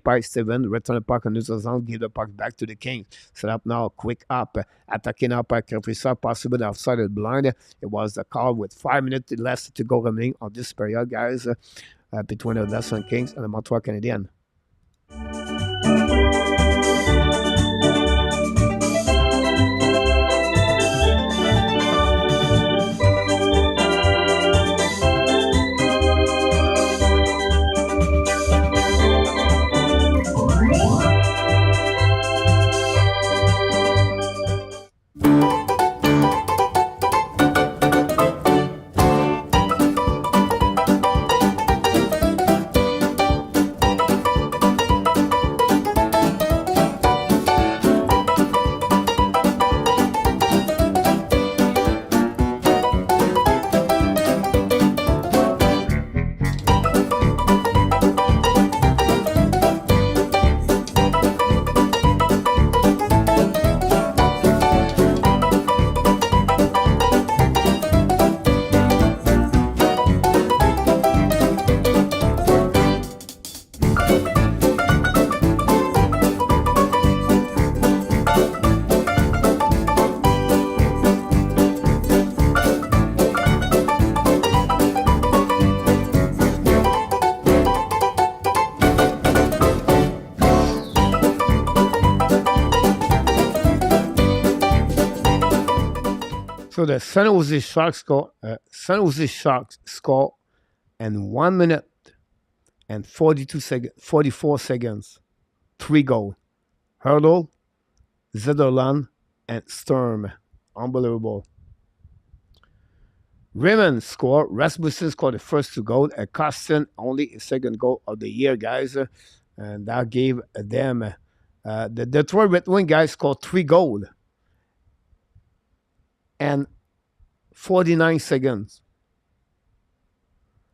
by Steven. Return the puck in neutral zone. Give the puck back to the Kings. Set up now. Quick up. Attacking up by Kaprizov. Possibly outside of the blind. It was the call with 5 minutes less to go remaining on this period, guys, between the Lesson Kings and the Montreal Canadiens. So the San Jose Sharks score in 1 minute and 44 seconds. 3 goals. Hurdle, Zederland, and Sturm. Unbelievable. Raymond scored. Rasmussen scored the first 2 goals. Costin only a second goal of the year, guys. And that gave them the Detroit Red Wings guys scored 3 goals. And 49 seconds.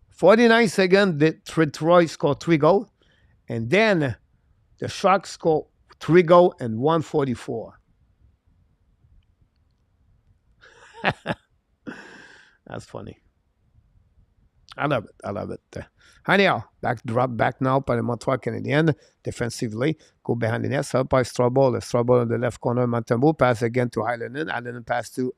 49 seconds, Detroit scored 3 goals. And then the Sharks scored 3 goals and 144. That's funny. I love it. Anyhow, drop back now by the Montreal Canadiens defensively. Go behind the net. Set up by Strobel. Strobel in the left corner. Montembeault pass again to Islanen. Islanen pass to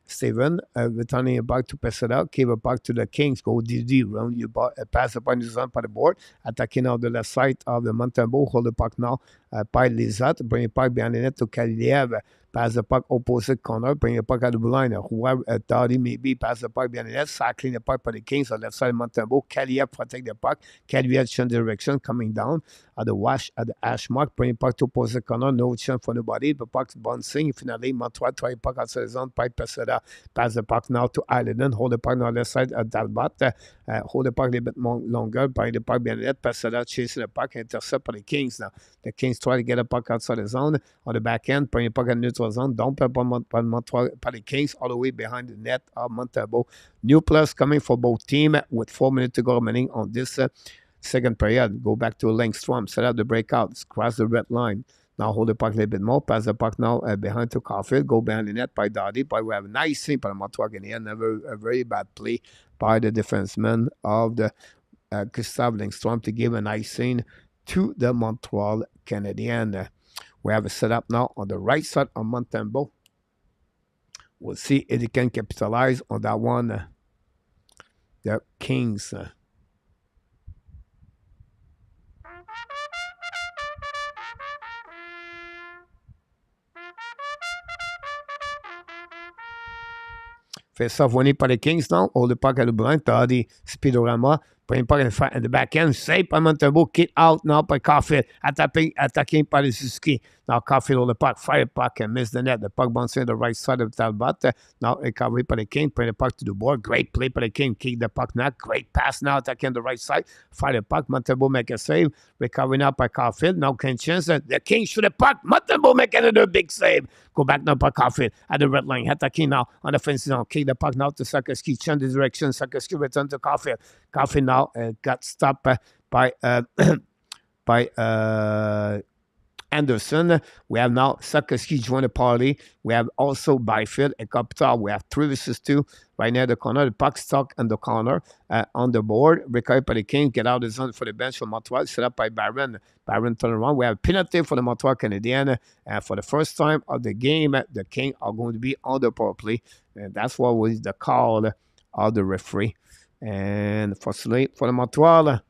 Steven. Returning it back to Pesada. Give it back to the Kings. Go DD. Round you pass up on the zone by the board. Attacking out the left side of the Montembeault. Hold the puck now by Lizat. Bring it back behind the net to Kaliev. Pass the puck opposite corner. Bring the puck out of the line. Whoever Dowdy maybe pass the puck behind the net. Cycling the puck by the Kings on the left side of Montembeault. Kaliev protect the puck. Kaliev change direction coming down at the hash mark. Bring the puck to opposite corner. No chance for nobody. The puck's bouncing. Finally, Montreal try the puck outside the zone. By Pesada. Pass the puck now to Islanen. Hold the puck on the left side at Talbot. Hold the puck a little bit more longer. Bring the puck behind the net. Pesada chasing the puck. Intercept by the Kings now. The Kings try to get the puck outside the zone. On the back end. Bring the puck in neutral zone. Dump up on Montreal by the Kings all the way behind the net of Montembeault. New plus coming for both teams with 4 minutes to go remaining on this second period. Go back to Langstrom. Set up the breakout. Cross the red line. Now hold the puck a little bit more. Pass the puck now behind to Caulfield. Go behind the net by Dottie. But we have a nice thing by the Montreal Canadiens. Never a very bad play by the defenseman of the Gustav Lindstrom to give an icing to the Montreal Canadiens. We have a setup now on the right side of Montembeault. We'll see if they can capitalize on that one. The Kings. Face-off winning par les Kings, non? Hold the puck à Leblanc. T'as des speedorama. Premier puck in the backhand. Save par Montembeault. Kick out now by Caulfield. Attacking par les Suzuki. Now Caulfield hold the puck. Fire the puck and miss the net. The puck bouncing on the right side of Talbot. Now recovery by the King. Bring the puck to the board. Great play by the King. Kick the puck now. Great pass now. Attacking the right side. Fire the puck. Montembeault make a save. Recovery now by Caulfield. Now can chance. The King shoot the puck. Montembeault make another big save. Go back now by Caulfield at the red line. Attacking now on the fence now. Kick the puck now to Sakoski. Change the direction. Sakoski return to Caulfield. Caulfield now got stopped by Anderson. We have now Sakoski join the party. We have also Byfield and Kopitar. We have 3 versus 2 right near the corner. The puck stuck in the corner on the board. Recovered by the King. Get out the zone for the bench for Montreal. Set up by Byron. Byron turn around. We have a penalty for the Montreal Canadiens. And for the first time of the game, the King are going to be on the power play. And that's what was the call of the referee. And fortunately for the Montreal,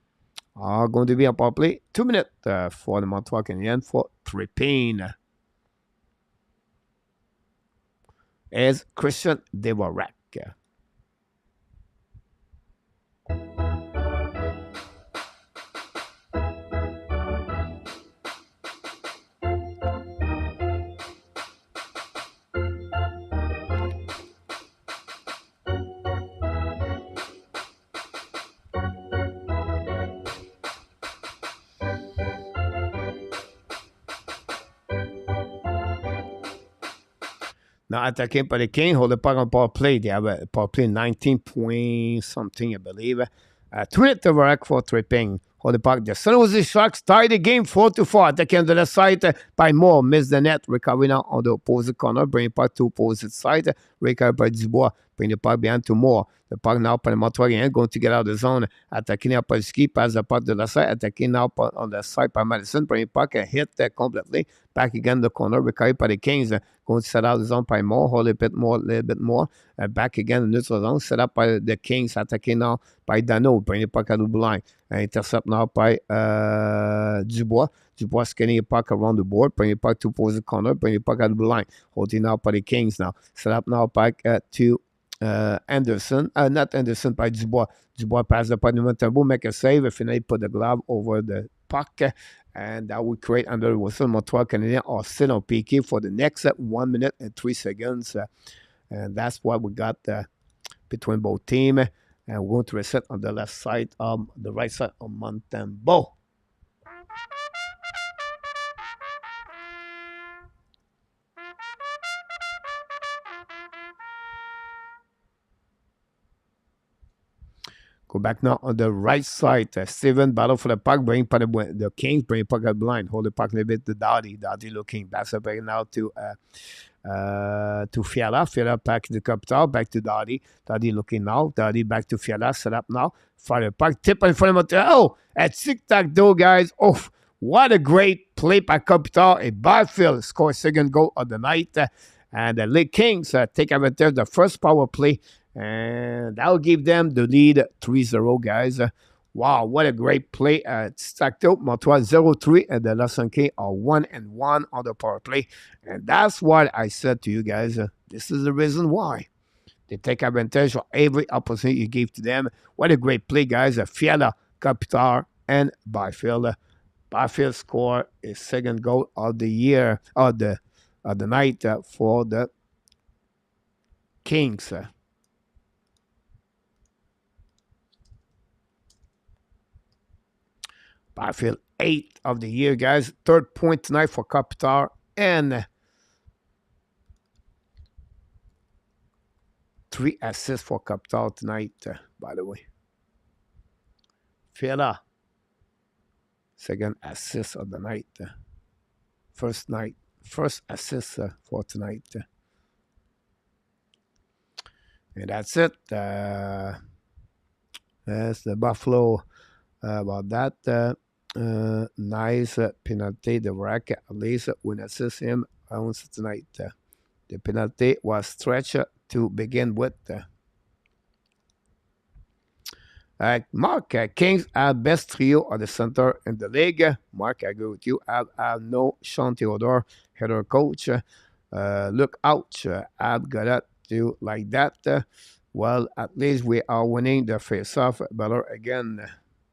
are going to be on power play. 2 minutes for the Montreal Canadiens for Trippin. As Christian Devorak. Now attacking by the King, hold the puck on power play. They have a power play 19 point something, I believe. 2 minutes of work for Tripping. Hold the puck. The San Jose Sharks tie the game 4-4. Attacking to the side by Moore. Miss the net. Recovery now on the opposite corner. Bring the puck to opposite side. Recovery by Dubois. Bring the puck behind to Moore. The puck now by the Montreal Canadiens going to get out of the zone. Attacking now by Ski. Pass the puck to the side. Attacking now on the side by Madison. Bring the puck and hit completely. Back again the corner. Recovery by the Kings. Going to set out the zone by Moore. Hold a little bit more. Back again the neutral zone. Set up by the Kings. Attacking now by Dano. Bring the puck out of the line. Intercept now by Dubois. Dubois scanning the puck around the board. Bring the puck to opposite corner. Bring the puck out of the line. Holding now by the Kings now. Set up now back to Anderson. Not Anderson, by Dubois. Dubois pass the puck to Montembeault. Make a save. Finally put the glove over the puck. And that would create under the whistle. Montreal Canadiens are still on PK for the next 1 minute and 3 seconds. And that's what we got between both teams. And we're going to reset on the left side, the right side of Montembeault. Go back now on the right side. Steven battle for the puck. Bring the Kings. Bring the puck out blind. Hold the puck a little bit to Dottie. Dottie looking. That's up now to Fiala. Fiala back to the Kopitar. Back to Dottie. Dottie looking now. Dottie back to Fiala. Set up now. Fire the puck. Tip in front of Montreal. Oh, at tic-tac-toe, guys. Oh, what a great play by Kopitar. A Byfield scores second goal of the night. And the Lake Kings take advantage of the first power play. And that will give them the lead 3-0, guys. Wow, what a great play. Stacked up. Montreal 0-3, and the Lasanke are 1-1 on the power play. And that's what I said to you guys. This is the reason why. They take advantage of every opportunity you give to them. What a great play, guys. Fiala, Kopitar, and Byfield. Byfield scored his second goal of the year, of the night for the Kings. Byfield 8th of the year, guys. 3rd point tonight for Kopitar. And 3 assists for Kopitar tonight, by the way. Fiala, 2nd assist of the night first assist for tonight. And that's it. That's the Buffalo about that. Nice penalty. The rack at least will assist him owns tonight. The penalty was stretched to begin with. Mark, Kings have best trio at the center in the league. Mark, I agree with you. Have no Sean Theodore, header coach. Look out. I've got it to like that. Well, at least we are winning the face-off battle again.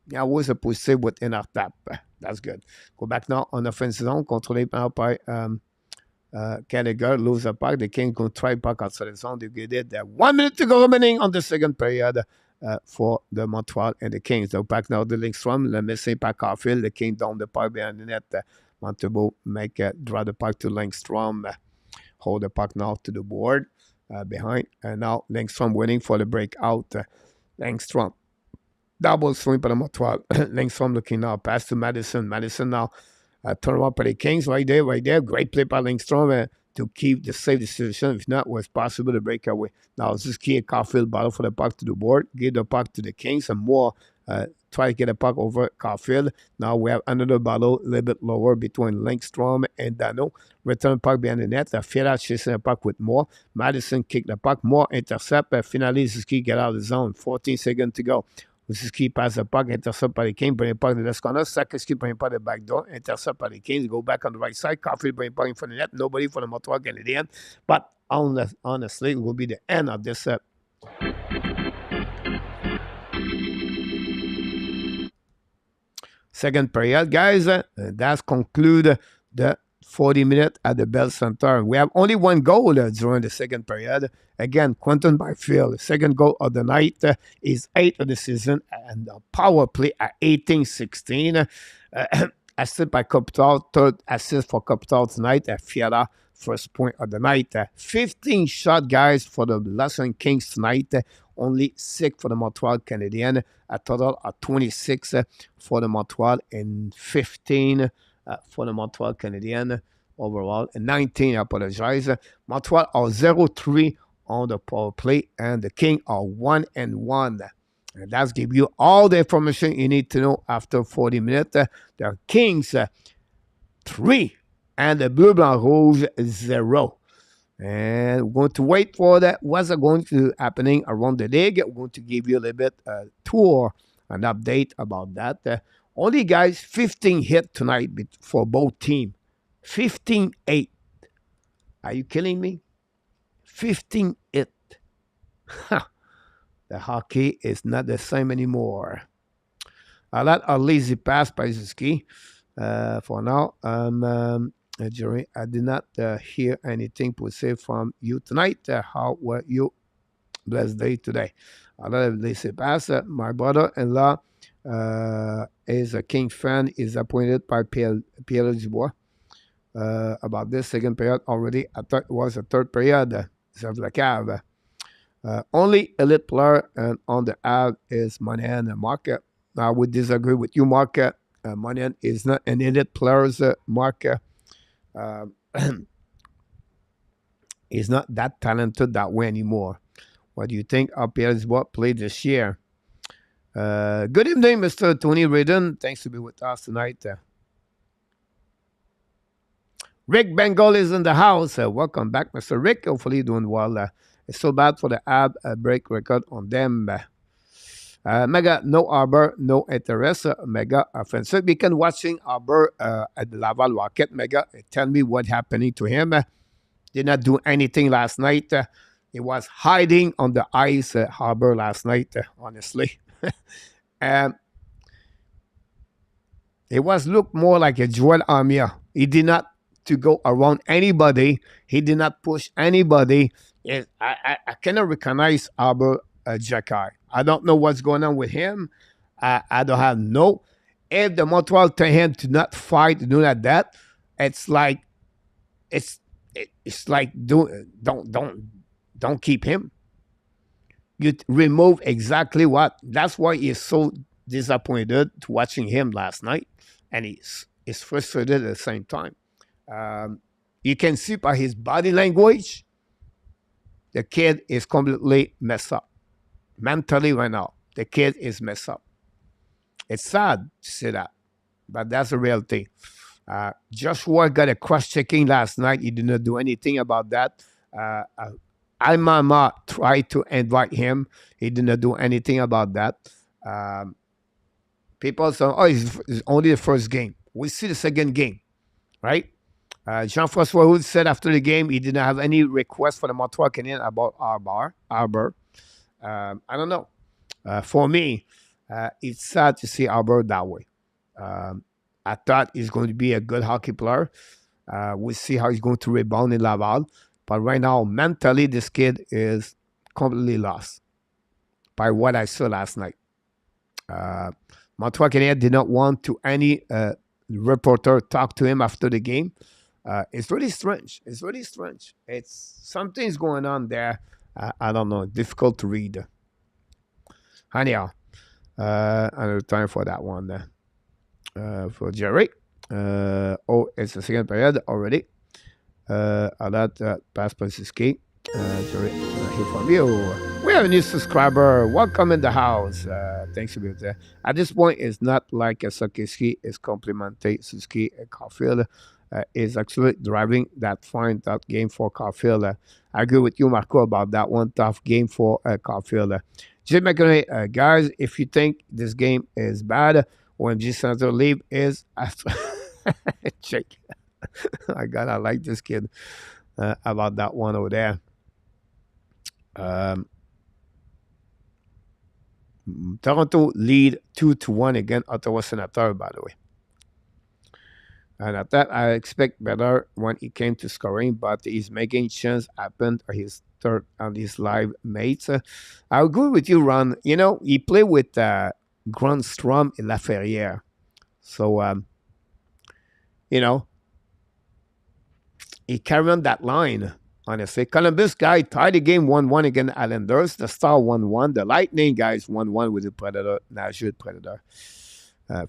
Yeah, was a positive within our tap. That's good. Go back now on offensive zone, controlé par Gallagher, lose the puck. The Kings go try puck outside the zone. They get it. 1 minute to go remaining on the second period for the Montreal and the Kings. The puck now the Lindstrom, le missing par Caulfield. The Kings down the puck behind the net. Montembeault make draw the puck to Lindstrom. Hold the puck now to the board behind. And now Lindstrom waiting for the breakout. Lindstrom. Double swing for the Montreal. Lindstrom looking now. Pass to Madison. Madison now. Turn around for the Kings right there. Great play by Lindstrom to keep the save the situation. If not, was possible to break away. Now, this key Caulfield battle for the puck to the board. Give the puck to the Kings and more. Try to get a puck over Caulfield. Now we have another battle a little bit lower between Lindstrom and Dano. Return puck behind the net. Fiala chasing the puck with more. Madison kick the puck. More intercept. Finally, Suzuki get out of the zone. 14 seconds to go. Suzuki pass the puck, intercept by the Kings, bring the puck to the left corner. Sakowski bring the puck to the back door, intercept by the Kings, go back on the right side. Caulfield bring the puck in front of the net. Nobody for the Montreal Canadiens. But honestly, it will be the end of this second period, guys. That's conclude the 40 minutes at the Bell Center. We have only one goal during the second period. Again, Quentin Byfield, second goal of the night is 8th of the season, and the power play at 18-16. Assist by Kopitar, third assist for Kopitar tonight. Fiala, first point of the night. 15 shot, guys, for the Lassonde Kings tonight. Only 6 for the Montreal Canadiens. A total of 26 for the Montreal and 15 for the Montreal Canadiens overall. And 19, I apologize. Montreal are 0-3 on the power play, and the Kings are 1-1. And that's give you all the information you need to know after 40 minutes. The Kings 3 and the Bleu Blanc Rouge 0. And we're going to wait for that. What's going to happening around the league? We're going to give you a little bit tour, an update about that. Only, guys, 15 hit tonight for both teams. 15-8. Are you kidding me? 15 hit. The hockey is not the same anymore. A lot of lazy pass by Suzuki. For now, Jerry, I did not hear anything per se from you tonight. How were you? Blessed day today. A lot of lazy pass. My brother-in-law is a Kings fan. Is appointed by Pierre Dubois. About this second period already. I thought it was a third period. Only elite player and on the ad is Monahan and Mark. I would disagree with you, Mark. Monahan is not an elite player, Mark. He's not that talented that way anymore. What do you think of Pierre Dubois played this year? Good evening, Mr. Tony Redden. Thanks to be with us tonight. Rick Bengal is in the house. Welcome back, Mr. Rick. Hopefully you're doing well. It's so bad for the ab break record on them. Mega, no Arbor, no interest. Mega offensive. We can watching Arbor at the Laval Rocket. Mega, tell me what happening to him. Did not do anything last night. He was hiding on the ice, Arbor, last night, honestly. It was look more like a Joel Armia. He did not to go around anybody. He did not push anybody. I cannot recognize Arbor Jacky. I don't know what's going on with him. I don't have no. If the Montreal tell him to not fight, to do like that, it's like it's like don't keep him. You remove exactly what. That's why he's so disappointed to watching him last night, and he's frustrated at the same time. Um, you can see by his body language, the kid is completely messed up. Mentally right now, the kid is messed up. It's sad to say that, but that's the reality. Joshua got a cross-checking last night. He did not do anything about that. Almama tried to invite him. He did not do anything about that. Um, People say, oh, it's only the first game. We see the second game, right? Jean-François Hood said after the game he did not have any request for the Montreal Canadiens about Arbor. I don't know. For me, it's sad to see Arbor that way. I thought he's going to be a good hockey player. We'll see how he's going to rebound in Laval. But right now, mentally, this kid is completely lost by what I saw last night. Montreal Canadiens did not want to any reporter talk to him after the game. It's really strange. It's really strange. It's something's going on there. I don't know. Difficult to read. Anyhow, another time for that one. For Jerry. It's the second period already. A lot pass Siski. Jerry, hear from you. We have a new subscriber. Welcome in the house. Thanks for being there. At this point, it's not like a Sakiski is complimenting Suzuki and Caulfield. Is actually driving that fine tough game for Caulfield. I agree with you, Marco, about that one. Tough game for Caulfield. Jim McConaughey, guys, if you think this game is bad, OMG Senator Leave is after. Check. I like this kid about that one over there. Toronto lead 2-1 against Ottawa Senator, by the way. And at that, I expect better when it came to scoring, but he's making chance happen on his third on his live mates. I agree with you, Ron. You know, he played with Grandstrom and Laferriere. So, you know, he carried on that line, honestly. Columbus guy tied the game 1-1 against Islanders. The Star 1-1. The Lightning guys 1-1 with the Predator, Nashville Predator.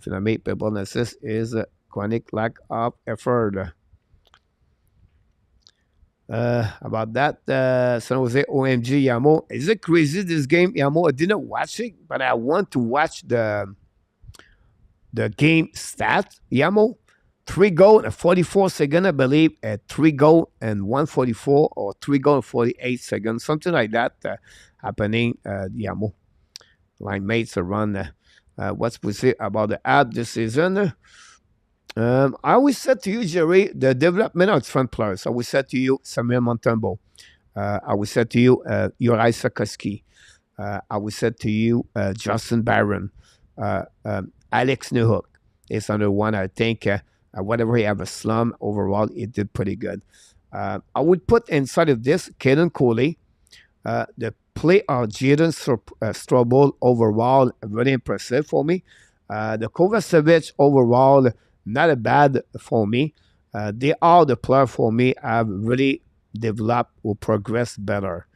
Finalement, people assist is chronic lack of effort. About that, San Jose OMG Yamo. Is it crazy this game, Yamo? I didn't watch it, but I want to watch the game stat, Yamo. 3 goal and 44 seconds, I believe. 3 goal and 144 or 3 goal and 48 seconds, something like that happening. Yamo. Line mates run. What's we say about the app this season? I always said to you, Jerry, the development of front players. I always said to you, Samuel Montembeault. I always said to you, Juraj Sikorsky. I always said to you, Justin Barron. Alex Newhook is another one. I think whatever he have a slump, overall, he did pretty good. I would put inside of this, Kaden Coley. The play of Jaden Strobel overall, very impressive for me. The Kovacevic overall, not a bad for me. They are the player for me have really developed or progressed better.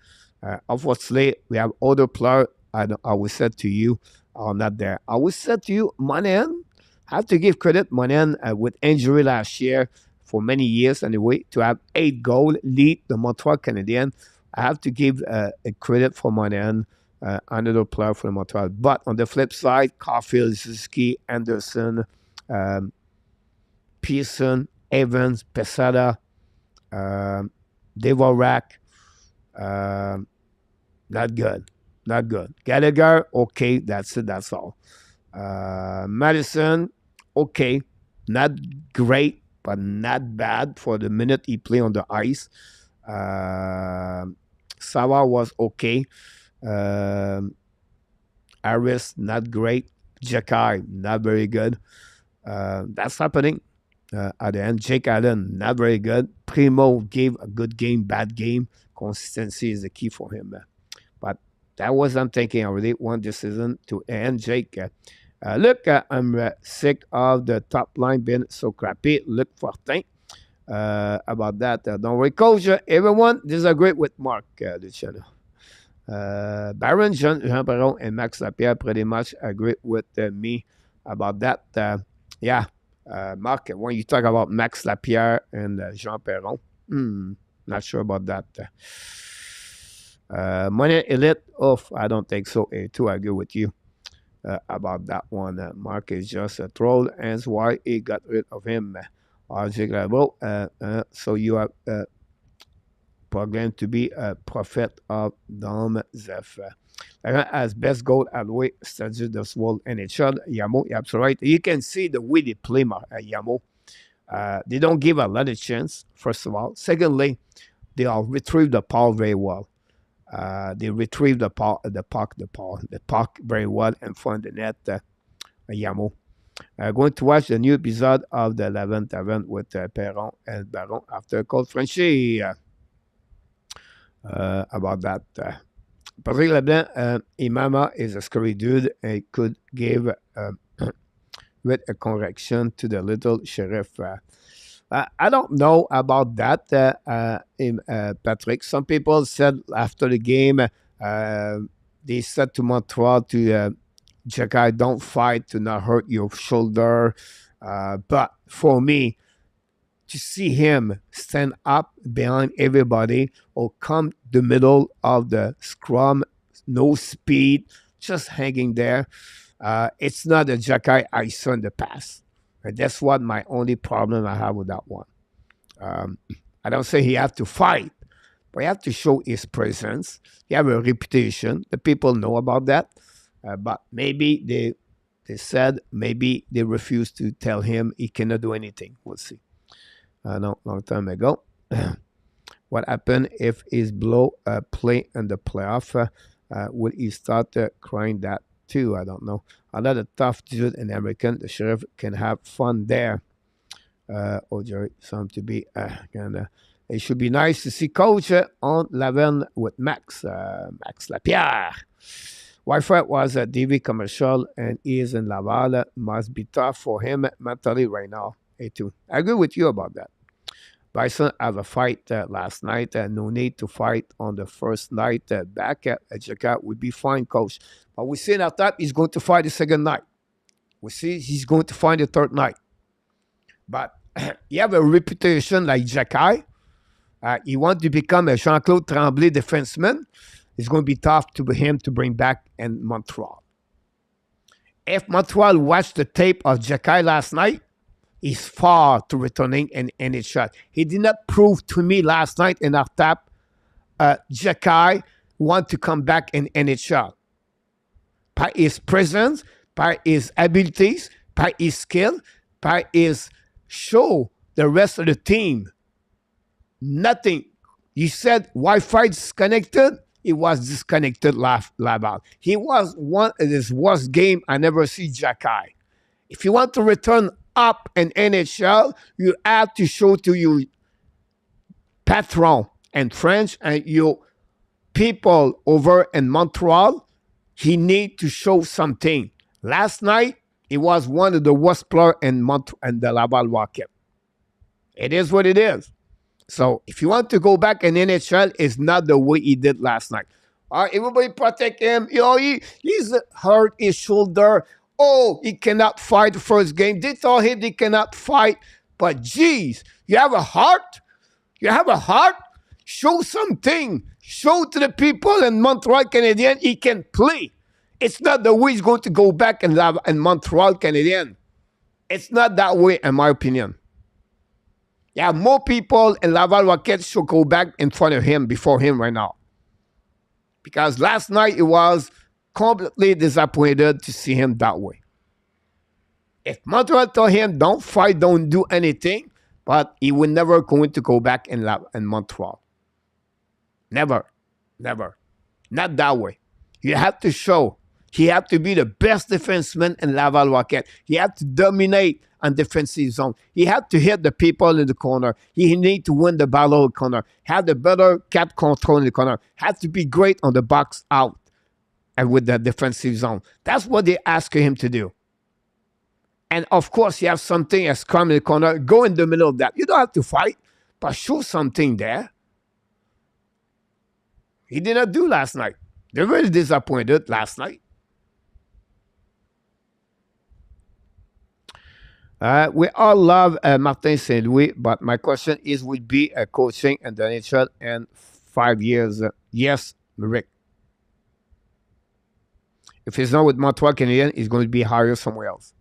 Obviously, we have other players, I will say to you, are not there. I will say to you, Monahan, I have to give credit Monahan with injury last year for many years anyway, to have 8 goals, lead the Montreal Canadiens. I have to give a credit for Monahan, another player for the Montreal. But on the flip side, Caulfield, Suzuki, Anderson, Pearson, Evans, Pesada, Dvorak, not good. Not good. Gallagher, okay, that's it, that's all. Madison, okay, not great, but not bad for the minute he played on the ice. Sava was okay. Harris, not great. Jakai, not very good. That's happening at the end. Jake Allen, not very good. Primo gave a good game, bad game. Consistency is the key for him. But that was I'm thinking. I really want this season to end. Jake, look, I'm sick of the top line being so crappy. Look Fortin. About that, don't worry, coach. Everyone disagree with Mark, the channel. Baron, Jean Perron, and Max Lapierre pretty much agree with me about that. Yeah, Mark, when you talk about Max Lapierre and Jean Perron, not sure about that. Money Elite, I don't think so. To agree with you about that one. Mark is just a troll, and that's why he got rid of him. So you are programmed to be a prophet of Dom Zeph. As best goal alloué, c'est-à-dire de Swall NHL, Yamo, you're absolutely right. You can see the way they play Yamo. They don't give a lot of chance, first of all. Secondly, they all retrieve the ball very well. They retrieve the puck very well in front of the net, Yamo. Going to watch the new episode of the 11th event with Perron and Baron after Cold Frenchy about that. Patrick Leblanc, Imama is a scary dude and could give with a correction to the little sheriff. I don't know about that, Patrick. Some people said after the game, they said to Montreal to Jacky, don't fight to not hurt your shoulder. But for me, to see him stand up behind everybody or come the middle of the scrum, no speed, just hanging there, it's not a Jacky I saw in the past. And that's what my only problem I have with that one. I don't say he have to fight, but he have to show his presence. He have a reputation. The people know about that. But maybe they said, maybe they refused to tell him he cannot do anything. We'll see. No, long time ago. What happened if his blow play in the playoff? Will he start crying that too? I don't know. Another tough dude in American. The sheriff can have fun there. Jerry, some to be it should be nice to see Coach on Laven with Max Lapierre. Wi-Fi was a DV commercial and he is in Laval. Must be tough for him mentally right now. A2. I agree with you about that. Bison have a fight last night. No need to fight on the first night. Back at Jacka would be fine, coach. But we see that time he's going to fight the second night. We see he's going to fight the third night. But he have a reputation like Jacki. He wants to become a Jean-Claude Tremblay defenseman. It's going to be tough to him to bring back in Montreal. If Montreal watched the tape of Jacki last night, he's far to returning in any shot. He did not prove to me last night in our tap Jacki want to come back in NHL. By his presence, by his abilities, by his skill, by his show the rest of the team. Nothing. You said Wi-Fi disconnected. He was disconnected last out. He was one of his worst game I never see Jacki. If you want to return up in NHL, you have to show to your patron in French and your people over in Montreal, he need to show something. Last night, he was one of the worst players in the Laval Rocket. It is what it is. So if you want to go back in NHL, it's not the way he did last night. Everybody protect him. You know, he's hurt his shoulder. Oh, he cannot fight the first game. They told him he cannot fight. But geez, you have a heart? You have a heart? Show something. Show to the people in Montreal Canadiens he can play. It's not the way he's going to go back in Montreal Canadiens. It's not that way, in my opinion. Yeah, more people in Laval Rockets should go back in front of him, before him right now. Because last night it was completely disappointed to see him that way. If Montreal told him, don't fight, don't do anything, but he would never going to go back in Montreal. Never. Never. Not that way. You have to show. He had to be the best defenseman in Laval Rocket. He had to dominate on defensive zone. He had to hit the people in the corner. He need to win the battle in the corner. Have the better cap control in the corner. Had to be great on the box out and with the defensive zone. That's what they ask him to do. And of course, you have something as scrum in the corner. Go in the middle of that. You don't have to fight, but show something there. He did not do last night. They were really disappointed last night. We all love Martin Saint Louis, but my question is: would be coaching in the NHL in 5 years? Yes, Rick. If he's not with Montreal Canadiens, he's going to be hired somewhere else.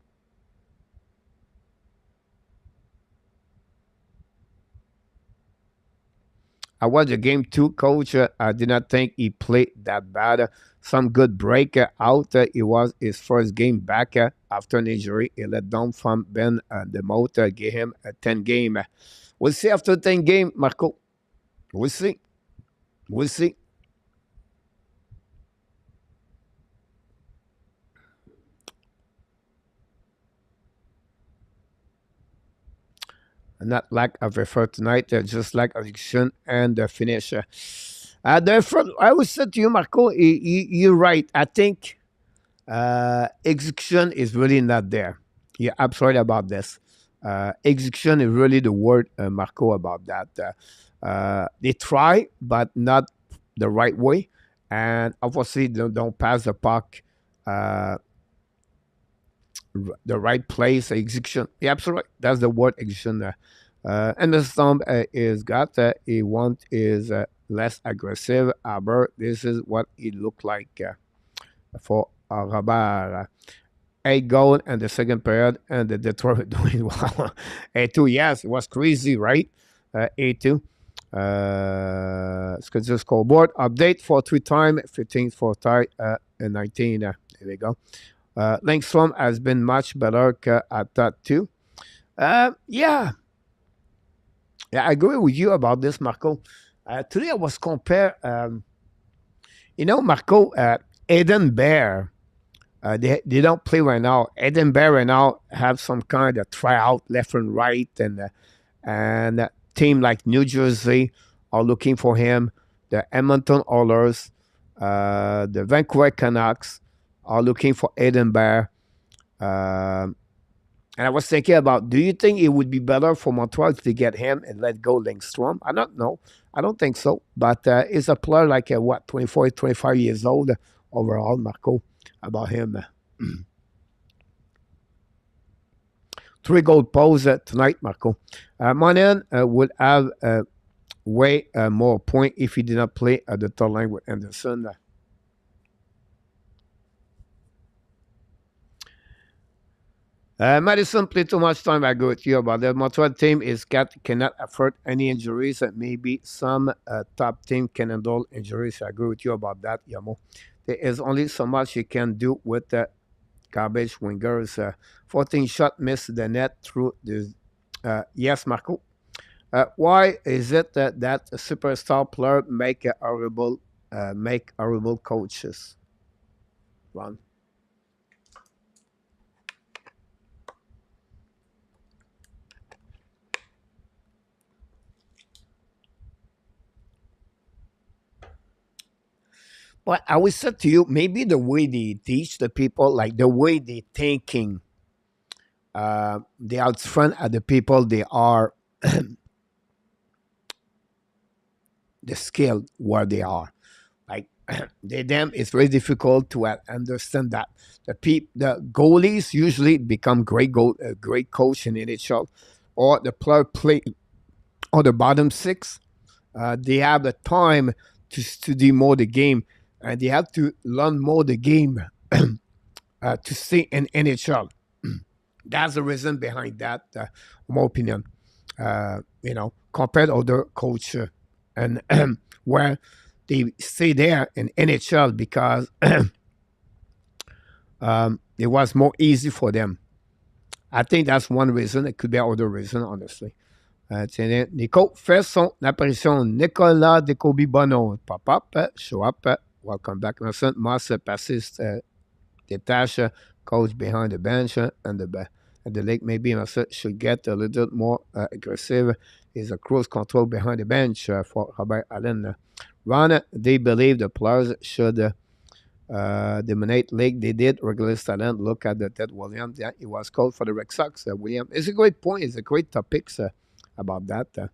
I watched the game too, coach. I did not think he played that bad. Some good break out. It was his first game back after an injury. He let down from Ben the motor, gave him a 10 game. We'll see after 10 game, Marco. We'll see. We'll see. Not lack of effort tonight, just lack of action and the finish. The effort, I would say to you, Marco, you're right. I think execution is really not there. You're absolutely about this. Execution is really the word, Marco, about that. They try, but not the right way. And obviously, don't pass the puck uh, the right place, execution. Yeah, absolutely. That's the word execution. And the storm is got he want is less aggressive. Aber this is what it looked like for Robert. 8 goal in the second period, and the Detroit doing well. 8-2, yes, it was crazy, right? 8-2. Schedule scoreboard update for 3 time, 15 for tie, and 19. There we go. Langstrom has been much better at that too. Yeah, I agree with you about this, Marco. Today I was compare, Marco, Eden Bear. They don't play right now. Eden Bear right now have some kind of tryout left and right, and a team like New Jersey are looking for him. The Edmonton Oilers, the Vancouver Canucks are looking for Eden Bear. Um, and I was thinking about, do you think it would be better for Montreal to get him and let go Lindstrom? I don't know. I don't think so. But he's a player like, 24, 25 years old overall, Marco, about him. 3 goal pose tonight, Marco. Monahan would have way more point if he did not play at the third line with Anderson. Madison played too much time. I agree with you about that. Montreal team cannot afford any injuries. Maybe some top team can handle injuries. I agree with you about that, Yamo. There is only so much you can do with the garbage wingers. 14 shot missed the net through the. Yes, Marco. Why is it that a superstar player make horrible coaches? Ron. But I would say to you, maybe the way they teach the people, like the way they thinking, they out front at the people, they are the skill where they are. Like them, it's very difficult to understand that the goalies usually become great coach in NHL, or the player play on the bottom six. They have the time to study more the game, and they have to learn more the game to stay in NHL. That's the reason behind that, in my opinion. Compared to other coach, and where they stay there in NHL because it was more easy for them. I think that's one reason. It could be another reason, honestly. Tiens, Nico, fais son apparition. Nicolas de Kobe Bono. Pop up, show up. Welcome back. Vincent Moss persist, détache, coach behind the bench, and the league maybe should get a little more aggressive. Is a close control behind the bench for Robert Allen. Ron, they believe the players should dominate league. They did. Regular talent. Look at the Ted Williams. Yeah, it was called for the Red Sox. William, it's a great point. It's a great topic about that.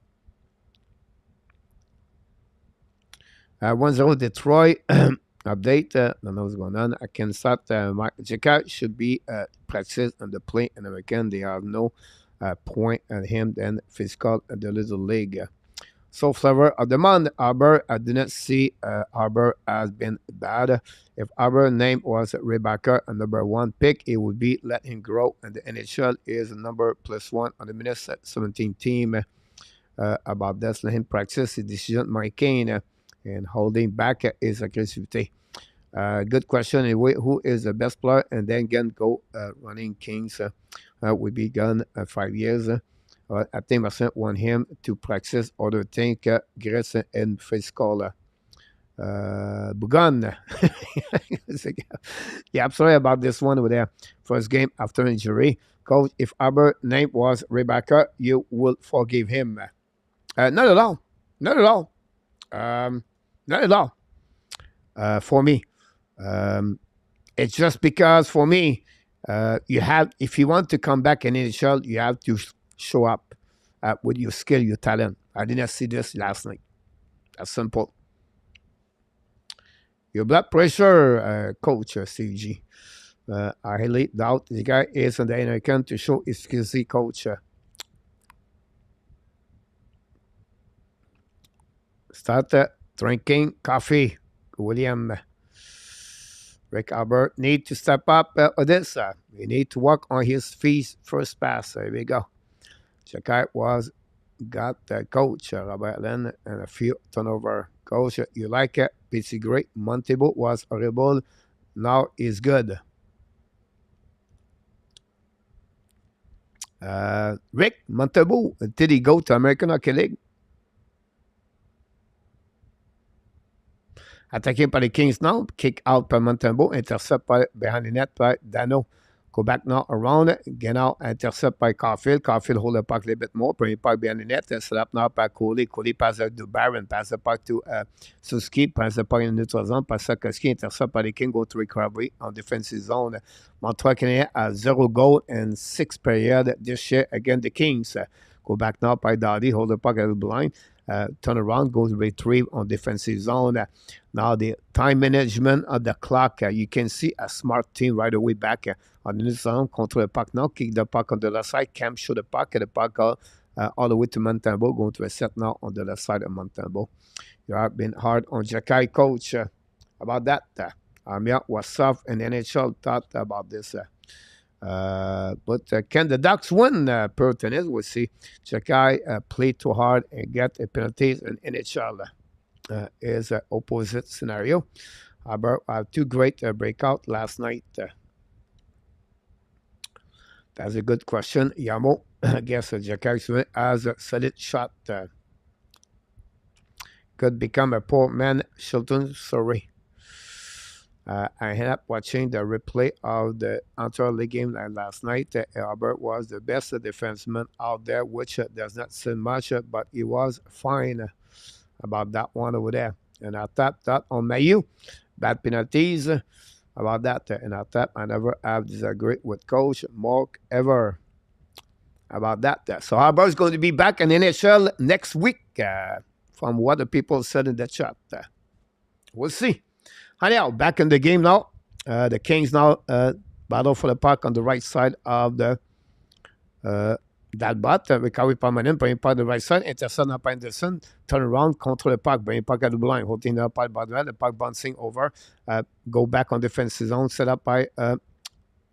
1-0 Detroit. Update. Don't know what's going on. I can start. Mike Jacka should be practice on the play in American. They have no point at him than physical at the little league. So flavor of the month, Arbor. I did not see Arbor has been bad. If Arbor name was Rebecca, a number one pick, it would be let him grow. And the NHL is a number +1 on the minus 17 team. About this, let him practice his decision making and holding back his aggressivity. Good question. Anyway, who is the best player? And then again, go running Kings would be gone 5 years. I think I want him to practice other things, Gretz and physical. Bugan. Yeah, I'm sorry about this one over there. First game after injury. Coach, if our name was Rebecca, you will forgive him. Not at all. Not at all. Not at all. For me. It's just because for me, you have, if you want to come back in NHL, you have to show up with your skill, your talent. I didn't see this last night. That's simple. Your blood pressure, coach, CG. I highly doubt the guy is on the American to show his skills, coach. Start drinking coffee, William. Rick Albert need to step up Odessa. We need to work on his feet first pass. There we go. Jakai was got the coach, Robert Len, and a few turnover. Coach, you like it? PC great. Montebo was horrible. Now he's good. Rick Montebo, did he go to American Hockey League? Attaqué par les Kings, non. Kick out par Montembeau. Intercept par behind the net by Dano. Go back now around. Get out. Intercept by Caulfield. Caulfield hold the puck a little bit more. Bring it back behind the net. Set up now by Coley. Coley passe to Barron. Passe the puck to Suski. Passe the puck in the neutral zone. Passe to Koski. Intercept by the King. Go to recovery on defensive zone. Montreal Canadiens a 0 goal in 6 period this year against the Kings. Go back now by Dowdy. Hold the puck at the blind. Turn around, go to retrieve on defensive zone. Now the time management of the clock, you can see a smart team right away back on the zone, control the puck now, kick the puck on the left side, Cam show the puck, and the puck all the way to Montembeau, going to a set now on the left side of Montembeau. You have been hard on Jakai, coach, about that. Yeah, what's up in NHL thought about this. But can the Ducks win per tennis? We'll see. Jakai play too hard and get a penalties in NHL is an opposite scenario. Albert have two great breakout last night. That's a good question. Yamo, I guess Jakai has a solid shot. Could become a poor man. Shilton, sorry. I ended up watching the replay of the Montreal League game last night. Albert was the best defenseman out there, which does not seem much, but he was fine about that one over there. And I tapped that on Mayu. Bad penalties about that. And I tapped, I never have disagreed with Coach Mark ever about that. So Albert's going to be back in NHL next week from what the people said in the chat. We'll see. Anyhow, back in the game now. The Kings now battle for the puck on the right side of the that bot. Recovery permanent, bring puck on the right side. Intercept now by Anderson. Turn around, control the puck, bring puck at the blind. Holding the puck by the puck bouncing over. Go back on defensive zone. Set up by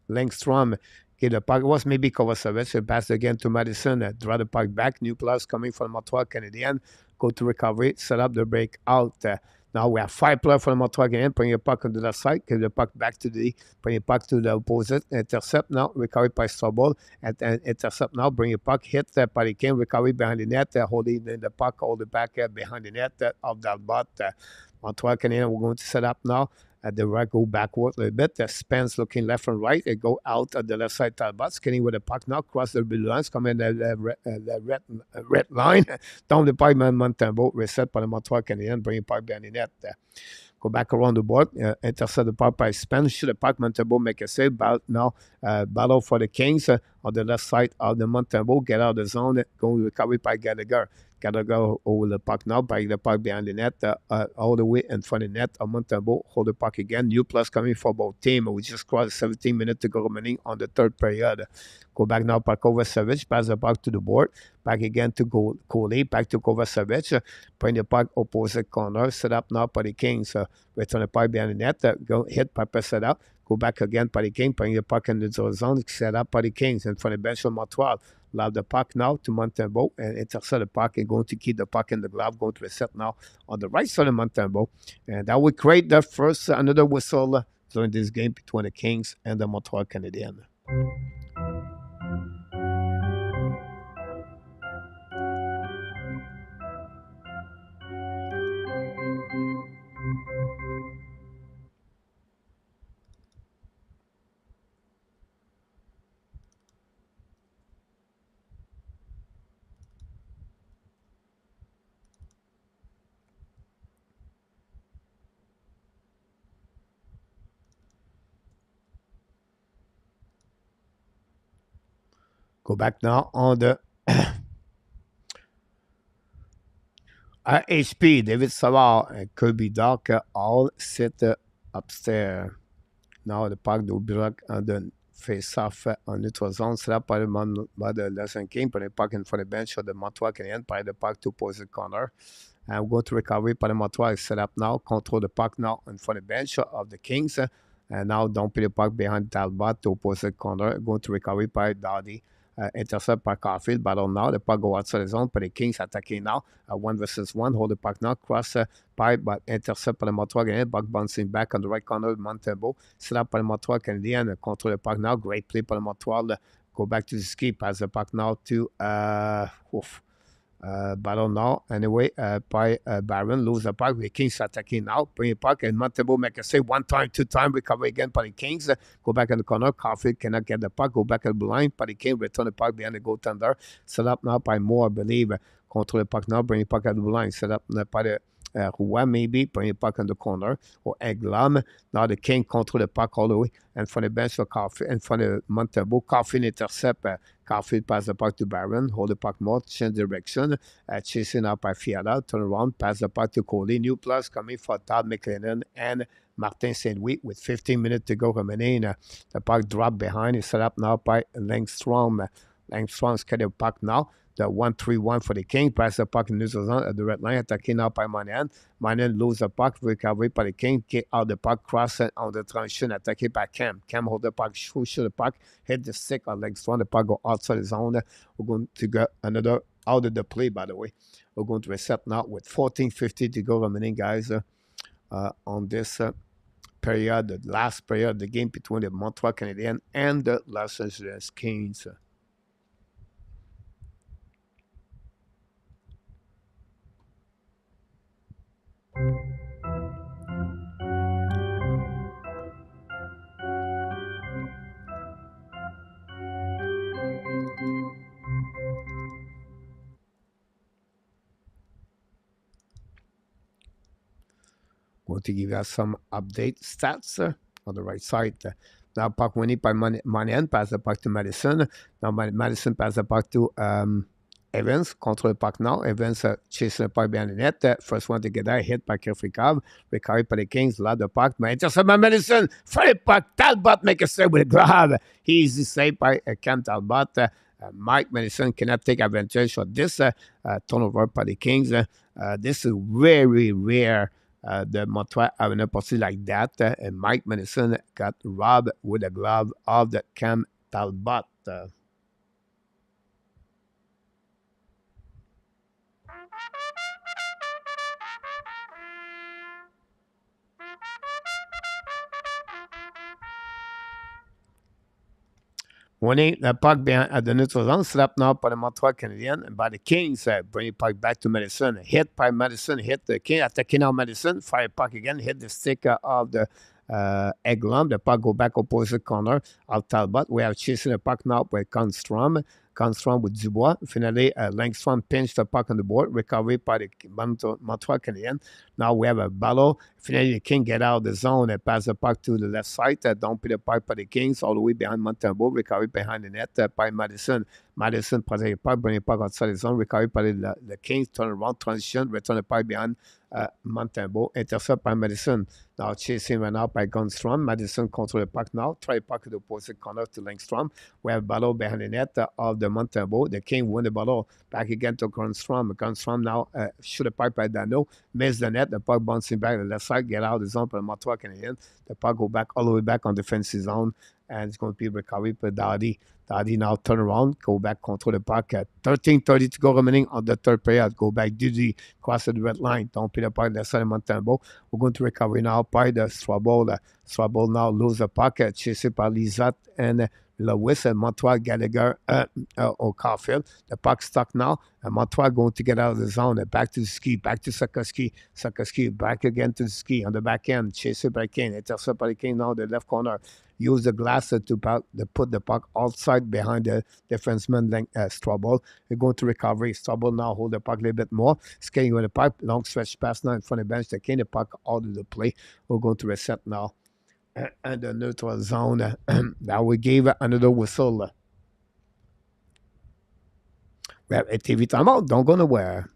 Langstrom. Get the puck. It was maybe Kovacevic. Pass again to Madison. Draw the puck back. New plus coming from Montreal Canadiens. Go to recovery. Set up the break out. Now we have 5 players from the Montreal Canadiens. Bring the puck on the left side. Give the puck back to bring the puck to the opposite. Intercept now. Recovery by Strobel. And intercept now. Bring the puck. Hit by the King. Recovery behind the net. Holding the puck. Hold it back behind the net of that bot. Montreal Canadiens, we're going to set up now. The right go backward a little bit. Spence looking left and right. They go out at the left side Talbot. Skinning with the puck now. Cross the blue lines. Come in the red line. Down the pipe, Montembeau. Reset by the Montreal Canadiens. Bring the puck behind the net. Go back around the board. Intercept the puck by Spence. Shoot the puck. Montembeau make a save. Now battle for the Kings on the left side of the Montembeau. Get out of the zone. Go recovery by Gallagher. Gotta go over the puck now, break the puck behind the net, all the way in front of the net. Montembeau hold the puck again. New plus coming for both teams. We just crossed 17 minutes to go remaining on the third period. Go back now, Kovacevic, pass the puck to the board. Back again to Coley, back to Kovacevic. Bring the puck opposite corner. Set up now for the Kings. Return the puck behind the net. Go hit, Papa set up. Go back again for the Kings. Bring the puck in the zone. Set up for the Kings in front of the bench of Montreal. Love the puck now to Montembeau and intercept the puck and going to keep the puck in the glove. Going to reset now on the right side of Montembeau. And that would create the first another whistle during this game between the Kings and the Montreal Canadiens. Go back now on the HP. David Savard and Kirby Doc all sit upstairs. Now the puck do block on the face-off on neutral zone. Set up by the Lesson King. Put the puck in front of the bench of the Montreal Canadiens. By the puck to opposite corner. And we're going to recovery by the Montreal. Set up now. Control the puck now in front of the bench of the Kings. And now don't put the puck behind Talbot to opposite corner. Going to recovery by Dowdy. Intercept by Caulfield. Battle now. The puck go outside the zone. But the Kings attacking now. 1 versus 1. Hold the puck now. Cross pipe, but intercept by the Montreal Canadiens. Puck bouncing back on the right corner. Montembeau. Set up by the Montreal Canadiens. Control the puck now. Great play by the Montreal. Go back to the ski. Pass the puck now to battle now. Anyway, by Barron. Lose the puck. The Kings attacking now. Bring the puck. And Montembeau make a save. 1 time, 2 time. Recover again by the Kings. Go back in the corner. Caulfield cannot get the puck. Go back at the blue line. By the Kings. Return the puck behind the goaltender. Set up now by Moore, I believe. Control the puck now. Bring the puck at the blue line. Set up by the Roy maybe. Bring the puck in the corner. Or Eglam. Now the King control the puck all the way. In front of the bench for Caulfield. In front of Montembeau. Caulfield intercept. Caulfield pass the puck to Barron. Hold the puck more. Change direction. Chasing out by Fiala. Turn around. Pass the puck to Coley. New plus coming for Todd McLennan and Martin Saint-Louis with 15 minutes to go remaining. The puck dropped behind. It's set up now by Langstrom. Langstrom's got the puck now. The 1-3-1 for the Kings. Pass the puck in neutral zone at the red line. Attacking now by Monahan. Monahan lose the puck. Recovery by the Kings. Kick out the puck. Cross on the transition. Attacked by Cam. Cam hold the puck. Shoot the puck. Hit the stick on Langstrom. The puck go outside the zone. We're going to get another out of the play, by the way. We're going to reset now with 14:50 to go remaining, guys, on this period, the last period of the game between the Montreal Canadiens and the Los Angeles Kings. Going to give us some update stats on the right side. Now puck winning by Monahan, pass the puck to Madison. Now Madison pass the puck to Evans, control the puck now. Evans chasing the puck behind the net. First one to get there, hit by Kerfrikov. Recovery by the Kings, loud the puck. Intercept by Madison. Free puck. Talbot make a save with a glove. Easy save by Cam Talbot. Mike Madison cannot take advantage of this turnover by the Kings. This is very rare. The Montreal having a opportunity like that. And Mike Madison got robbed with a glove of the Cam Talbot. Winning the puck behind at the neutral zone, slapped now by the Montreal Canadiens and by the Kings. Bring the puck back to Madison. Hit by Madison, hit the King, attacking now Madison. Fire puck again, hit the stick of the Eglon. The puck go back opposite corner of Talbot. We are chasing the puck now by Constrom. Constrom with Dubois. Finally, Langstrom pinched the puck on the board. Recovery by the Montreal Canadiens. Now we have a battle. Finally, the King get out of the zone and pass the puck to the left side. Don't put the puck by the Kings all the way behind Montembeau. Recovery behind the net by Madison. Madison, protect the puck, bring the puck outside the zone, recovery by the Kings, turn around, transition, return the puck behind Montembeault, intercept by Madison. Now chasing right now by Gunstrom. Madison control the puck now. Try the puck to the opposite corner to Langstrom. We have battle behind the net of the Montembeault. The King win the battle. Back again to Gunstrom. Gunstrom now shoot the puck by Dano. Miss the net. The puck bouncing back to the left side. Get out of the zone for the Montreal Canadiens. The puck go back all the way back on defensive zone. And it's going to be recovered by Dadi. Dadi now turn around, go back, control the puck. 13:30 to go remaining on the third period. Go back, Didi, cross the red line. Don't pay the puck, left side of Montembeault. We're going to recover now by the Strabo. Strabo now lose the puck, chased by Lizat and Lewis and Montreal Gallagher or Caulfield. The puck stuck now. And Montreal going to get out of the zone. Back to the ski, back to Sakaski. Sakaski back again to the ski on the back end. Chased by Kane. Intercept by Kane now, the left corner. Use the glass to put the puck outside behind the defenseman Strabo. We're going to recovery. Strabo now hold the puck a little bit more. Skating with the puck. Long stretch pass now in front of the bench. They came the puck out of the play. We're going to reset now. And the neutral zone. Now we gave another whistle. We have a TV timeout. Don't go nowhere.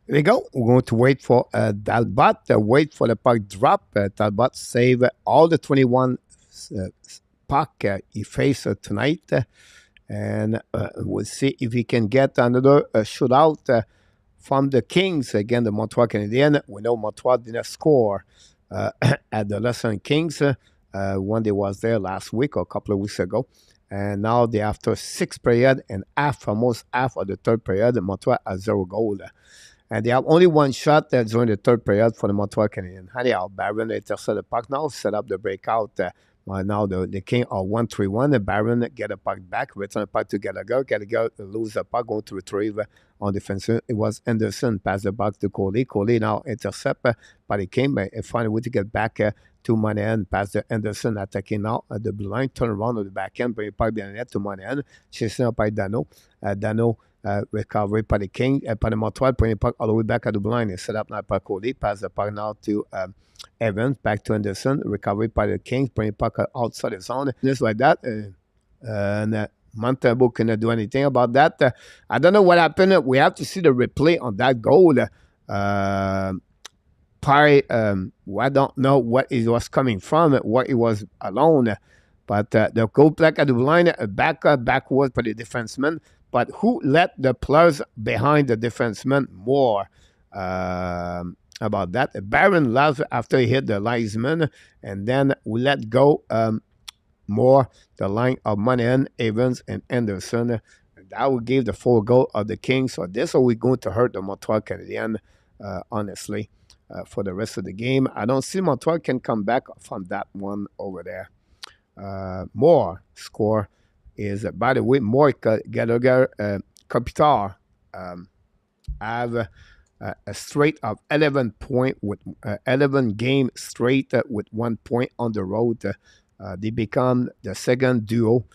Here we go. We're going to wait for Talbot. Wait for the puck drop. Talbot save all the 21 puck he faced tonight. And we'll see if he can get another shootout from the Kings. Again, the Montreal Canadiens. We know Montreal didn't score at the Lesson Kings when they was there last week or a couple of weeks ago. And now they after 6 period and almost half of the third period, Montreal has 0 goal. And they have only one shot during the third period for the Montreal Canadiens. Anyhow, Barron intercept the puck now, set up the breakout. Now the King are 1-3-1. The Barron get the puck back, return the puck to Gallagher. Gallagher lose the puck, going to retrieve on defensive. It was Anderson, pass the puck to Coley. Coley now intercept by the King, but find a way to get back to Monahan, pass the Anderson, attacking now at the blue line, turn around on the back end, bring the puck behind the net to Monahan, chasing up by Dano. Dano recovery by the King, by the Montreal, bring the puck all the way back at the blue line. Set up now by Cody, pass the puck now to Evans, back to Anderson, recovery by the Kings, bring the puck outside the zone. Just like that. And Montembeault cannot do anything about that. I don't know what happened. We have to see the replay on that goal. I don't know what it was coming from, what it was alone. But the goal back at the line, backward for the defenseman. But who let the players behind the defenseman more? About that. Barron left after he hit the linesman, and then we let go more the line of Monahan, Evans, and Anderson. That would give the 4 goal of the Kings. So this is going to hurt the Montreal Canadiens, honestly. for the rest of the game. I don't see Montreal can come back from that one over there. More score is, by the way, more Gallagher Kopitar have a straight of 11 point with 11 game straight with 1 point on the road. They become the second duo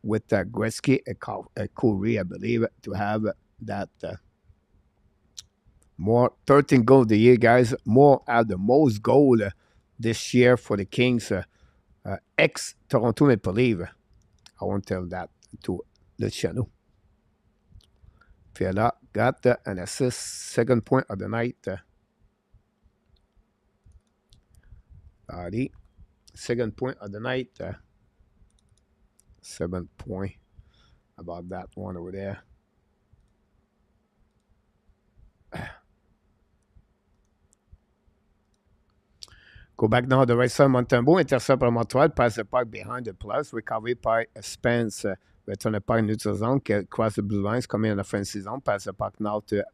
with Gretzky and Corey, I believe, to have that more 13 goals the year, guys. More have the most goal this year for the Kings. Ex Toronto Maple Leaf. I won't tell that to the channel. Fiala got an assist, second point of the night. Adi, second point of the night. 7 point. About that one over there. Go back now, the right side, Montembeault, intercept par Montreal, pass the puck behind the plus, recovery by Spence, return the puck neutral zone, cross the blue lines, come in the offensive zone, pass the puck now to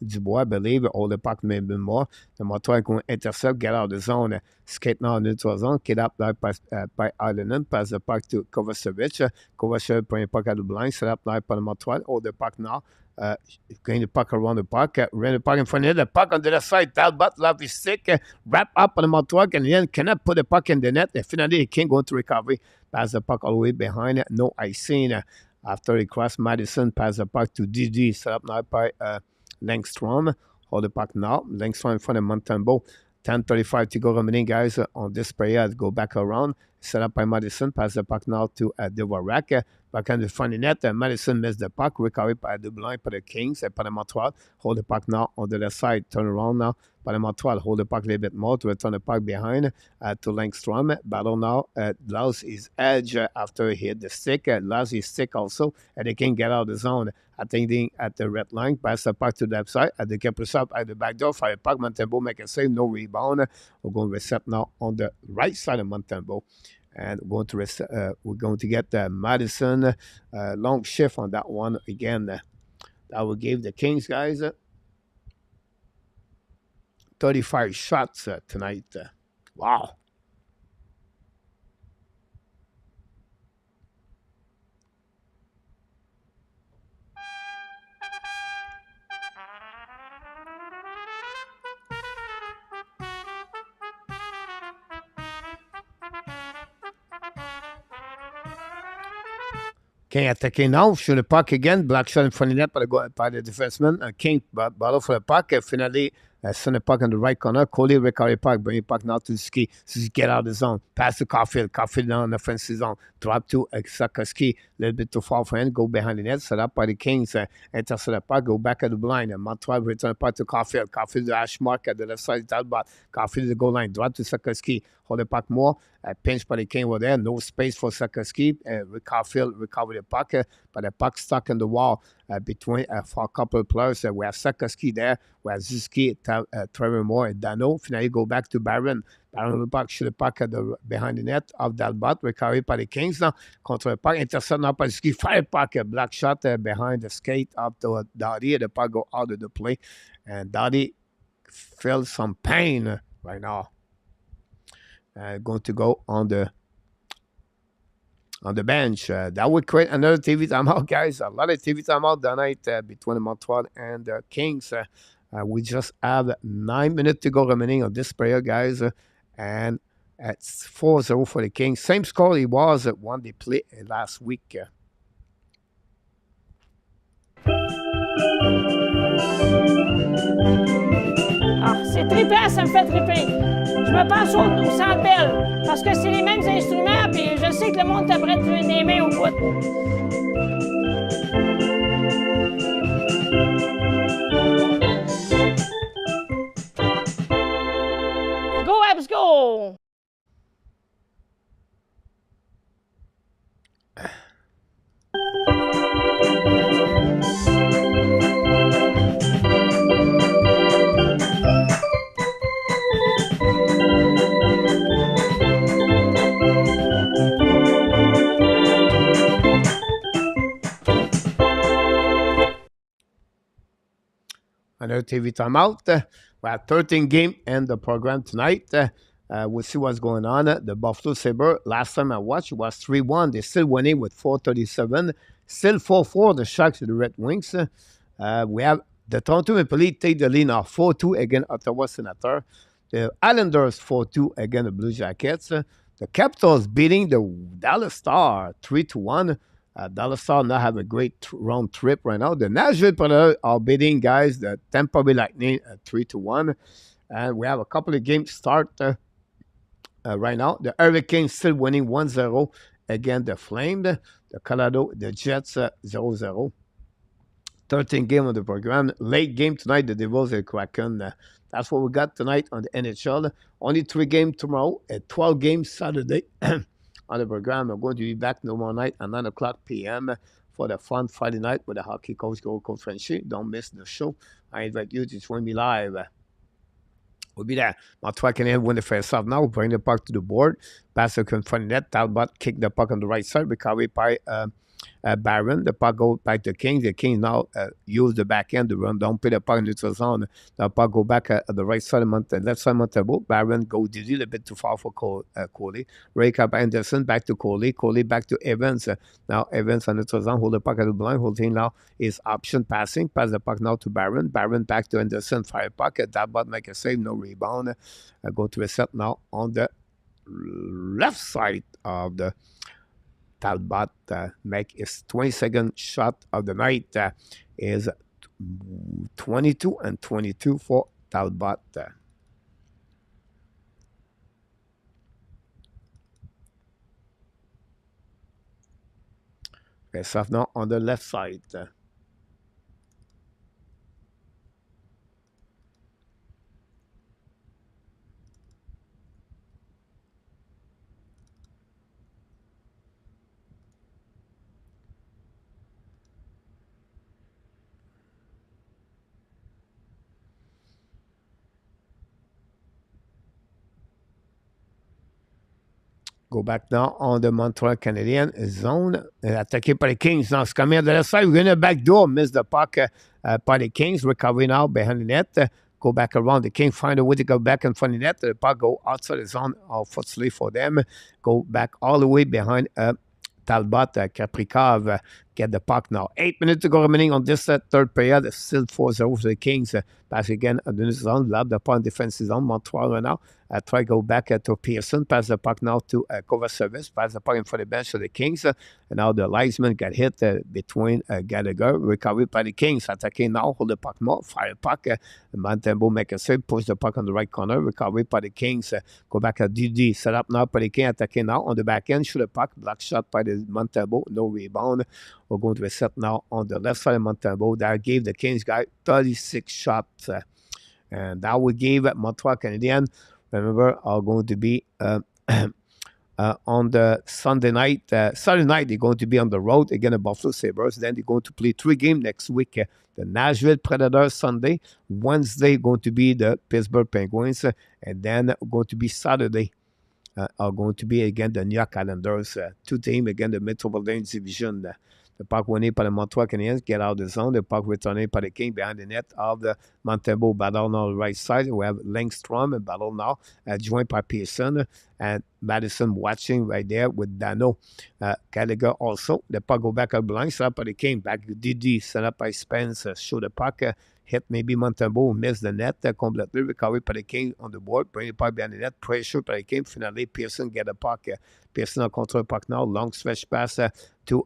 Dubois, I believe, hold the puck maybe more. The Montreal going to intercept, get out of the zone, skate now neutral zone, get up there by Ireland, pass the puck to Kovacevic, Kovacevic bring the puck at the blue line, set up now by the Montreal, hold the puck now. Going the puck around the puck, ran the puck in front of the puck on the other side. Talbot love his stick, wrap up on the Montreal, and then cannot put the puck in the net. And finally, he can't go into recovery. Pass the puck all the way behind. No icing. After he crossed Madison, pass the puck to DD. Set up now by Langstrom. Hold the puck now. Langstrom in front of Montembeault. 10:35 to go remaining, guys, on this period. Go back around. Set up by Madison. Pass the puck now to Dvorak. Back in the front of net. Madison missed the puck. Recovery by the blind by the Kings. By the Montreal. Hold the puck now on the left side. Turn around now. By the Montreal. Hold the puck a little bit more to return the puck behind to Langstrom. Battle now. Lost his edge after he hit the stick. Lost his stick also. And they can get out of the zone. Attending at the red line. Pass the puck to the left side. At the keeper up at the back door. Fire puck. Montembeault make a save. No rebound. We're going to reset now on the right side of Montembeault. And we're going to get Madison long shift on that one again. That will give the Kings, guys, 35 shots tonight. Wow. King attacking now, shoot the puck again, black shot in front of the net by the defenseman. King battle for the puck, finally send the puck in the right corner. Coley recovery puck, bring the puck now to Ski. Get out of the zone, pass to Caulfield. Caulfield now in the offensive zone, drop to Sakaski, a little bit too far for him, go behind the net, set up by the Kings, intercept the puck, go back at the blind, and Montreal return the puck to Caulfield. Caulfield the hash mark at the left side, Talbot. Caulfield the goal line, drop to Sakaski, hold the puck more. Pinch by the King over there, no space for Sakaski. Caulfield recover the puck, but the puck stuck in the wall between for a couple of players. We have Sakaski there, we have Ziski, Trevor Moore, and Dano. Finally, go back to Barron. Barron the puck, shoot the puck at behind the net of Dalbot, recovered by the Kings now. Contre the puck, intercept now by Ziski, fire puck, a black shot behind the skate of the Dottie. The puck go out of the play, and Dottie felt some pain right now. Going to go on the bench. That would create another TV timeout, guys. A lot of TV timeout tonight between Montreal and the Kings. We just have 9 minutes to go remaining on this player, guys. And it's 4-0 for the Kings. Same score it was when they played last week. Ah, c'est trippant, ça me fait tripper. Je me pense au Centre Bell, parce que c'est les mêmes instruments, puis je sais que le monde est prêt de tuer des mains au bout. Go, Abs, go! Another TV timeout. We have 13 game in the program tonight. We'll see what's going on. The Buffalo Sabres, last time I watched, it was 3-1. They're still winning with 4:37. Still 4-4, the Sharks to the Red Wings. We have the Toronto Maple Leafs take the lead now 4-2 against Ottawa Senators. The Islanders 4-2 against the Blue Jackets. The Capitals beating the Dallas Stars 3-1. Dallas Stars now have a great round trip right now. The Nashville Predators are beating, guys, the Tampa Bay Lightning 3-1. And we have a couple of games start right now. The Hurricanes still winning 1-0 against the Flames. The Colorado, the Jets 0-0. 13 game on the program. Late game tonight, the Devils and Kraken. That's what we got tonight on the NHL. Only 3 games tomorrow, 12 games Saturday on the program. I'm going to be back tomorrow night at 9 o'clock p.m. for the fun Friday night with the hockey coach, Coach Frenchy. Don't miss the show. I invite you to join me live. We'll be there. Montreal Canadiens win the first half now. Bring the puck to the board. Pass the confronting net. Talbot kick the puck on the right side. Recovery by Barron. The puck goes back to Kings. The Kings now use the back end to run down, put the puck in the neutral zone. The puck go back at the right side of left side of Montreal. Barron goes a little bit too far for Coley. Rake up Anderson back to Coley. Coley back to Evans. Now Evans on the neutral zone. Hold the puck at the blind. Holding now is option passing. Pass the puck now to Barron. Barron back to Anderson. Fire puck. Talbot make a save. No rebound. Go to a set now on the left side of the Talbot. Make his 22nd shot of the night. Is 22 for Talbot. Okay, so now on the left side. Go back now on the Montreal Canadiens zone. Attaqué par les Kings. Now, c'est coming on the left side. We're going to back door. Miss the puck by the Kings. Recovery now behind the net. Go back around. The Kings find a way to go back in front of the net. The puck go outside the zone. Unfortunately for them. Go back all the way behind Talbot. Capricov get the puck now. 8 minutes to go remaining on this third period. It's still 4-0 for the Kings. Pass again at the zone. Love the puck in defensive zone. Montreal right now. Try to go back to Pearson. Pass the puck now to cover service. Pass the puck in front of the bench for the Kings. And now the linesman got hit between Gallagher. Recovery by the Kings. Attacking now. Hold the puck more. Fire puck. Montembeault make a save. Push the puck on the right corner. Recovery by the Kings. Go back at DD. Set up now by the Kings. Attacking now on the back end. Shoot the puck. Block shot by the Montembeault. No rebound. We're going to a set now on the left side of Montembeault. That gave the Kings guy 36 shots. And that would give Montreal Canadiens, remember, are going to be on the Sunday night. Saturday night, they're going to be on the road against the Buffalo Sabres. Then they're going to play 3 games next week. The Nashville Predators Sunday. Wednesday, going to be the Pittsburgh Penguins. And then going to be Saturday. Are going to be again the New York Islanders. 2 teams again the Metropolitan Division. The puck winning by the Montreal Canadiens, get out of the zone. The puck returning by the King behind the net of the Montembeault. Battle now on the right side. We have Langstrom and battle now joined by Pearson and Madison watching right there with Dano. Gallagher also. The puck go back up blind. Set up by the King. Back to DD. Set up by Spence. Show the puck. Hit maybe Montembeault. Miss the net. Completely recovered by the King on the board. Bring the puck behind the net. Pressure by the King. Finally, Pearson get the puck. Pearson on control the puck now. Long stretch pass to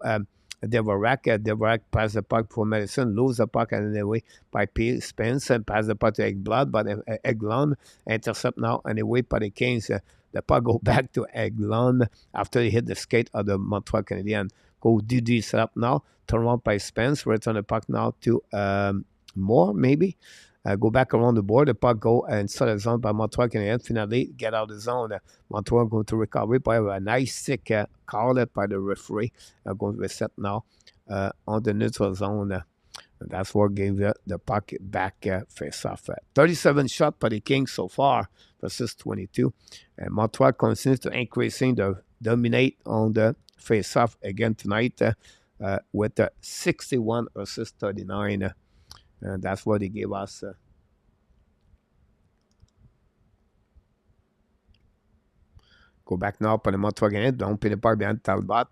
Devorak pass the puck for Madison, lose the puck anyway by Spence, and pass the puck to Ekblad, but Eglon intercept now anyway by the Kings. The puck go back to Eglon after he hit the skate of the Montreal Canadiens. Go DD set up now, turn around by Spence, return the puck now to Moore maybe. Go back around the board. The puck go inside the zone by Montreal Canadiens. Finally, get out of the zone. Montreal going to recover by a nice sick call by the referee. Going to reset now on the neutral zone. And that's what gave the puck back face-off. 37 shots by the Kings so far versus 22. And Montreal continues to increasing the dominate on the face-off again tonight with 61 versus 39. And that's what they gave us. Go back now pour le Montreal Canadiens. Donc, puis le puck behind Talbot.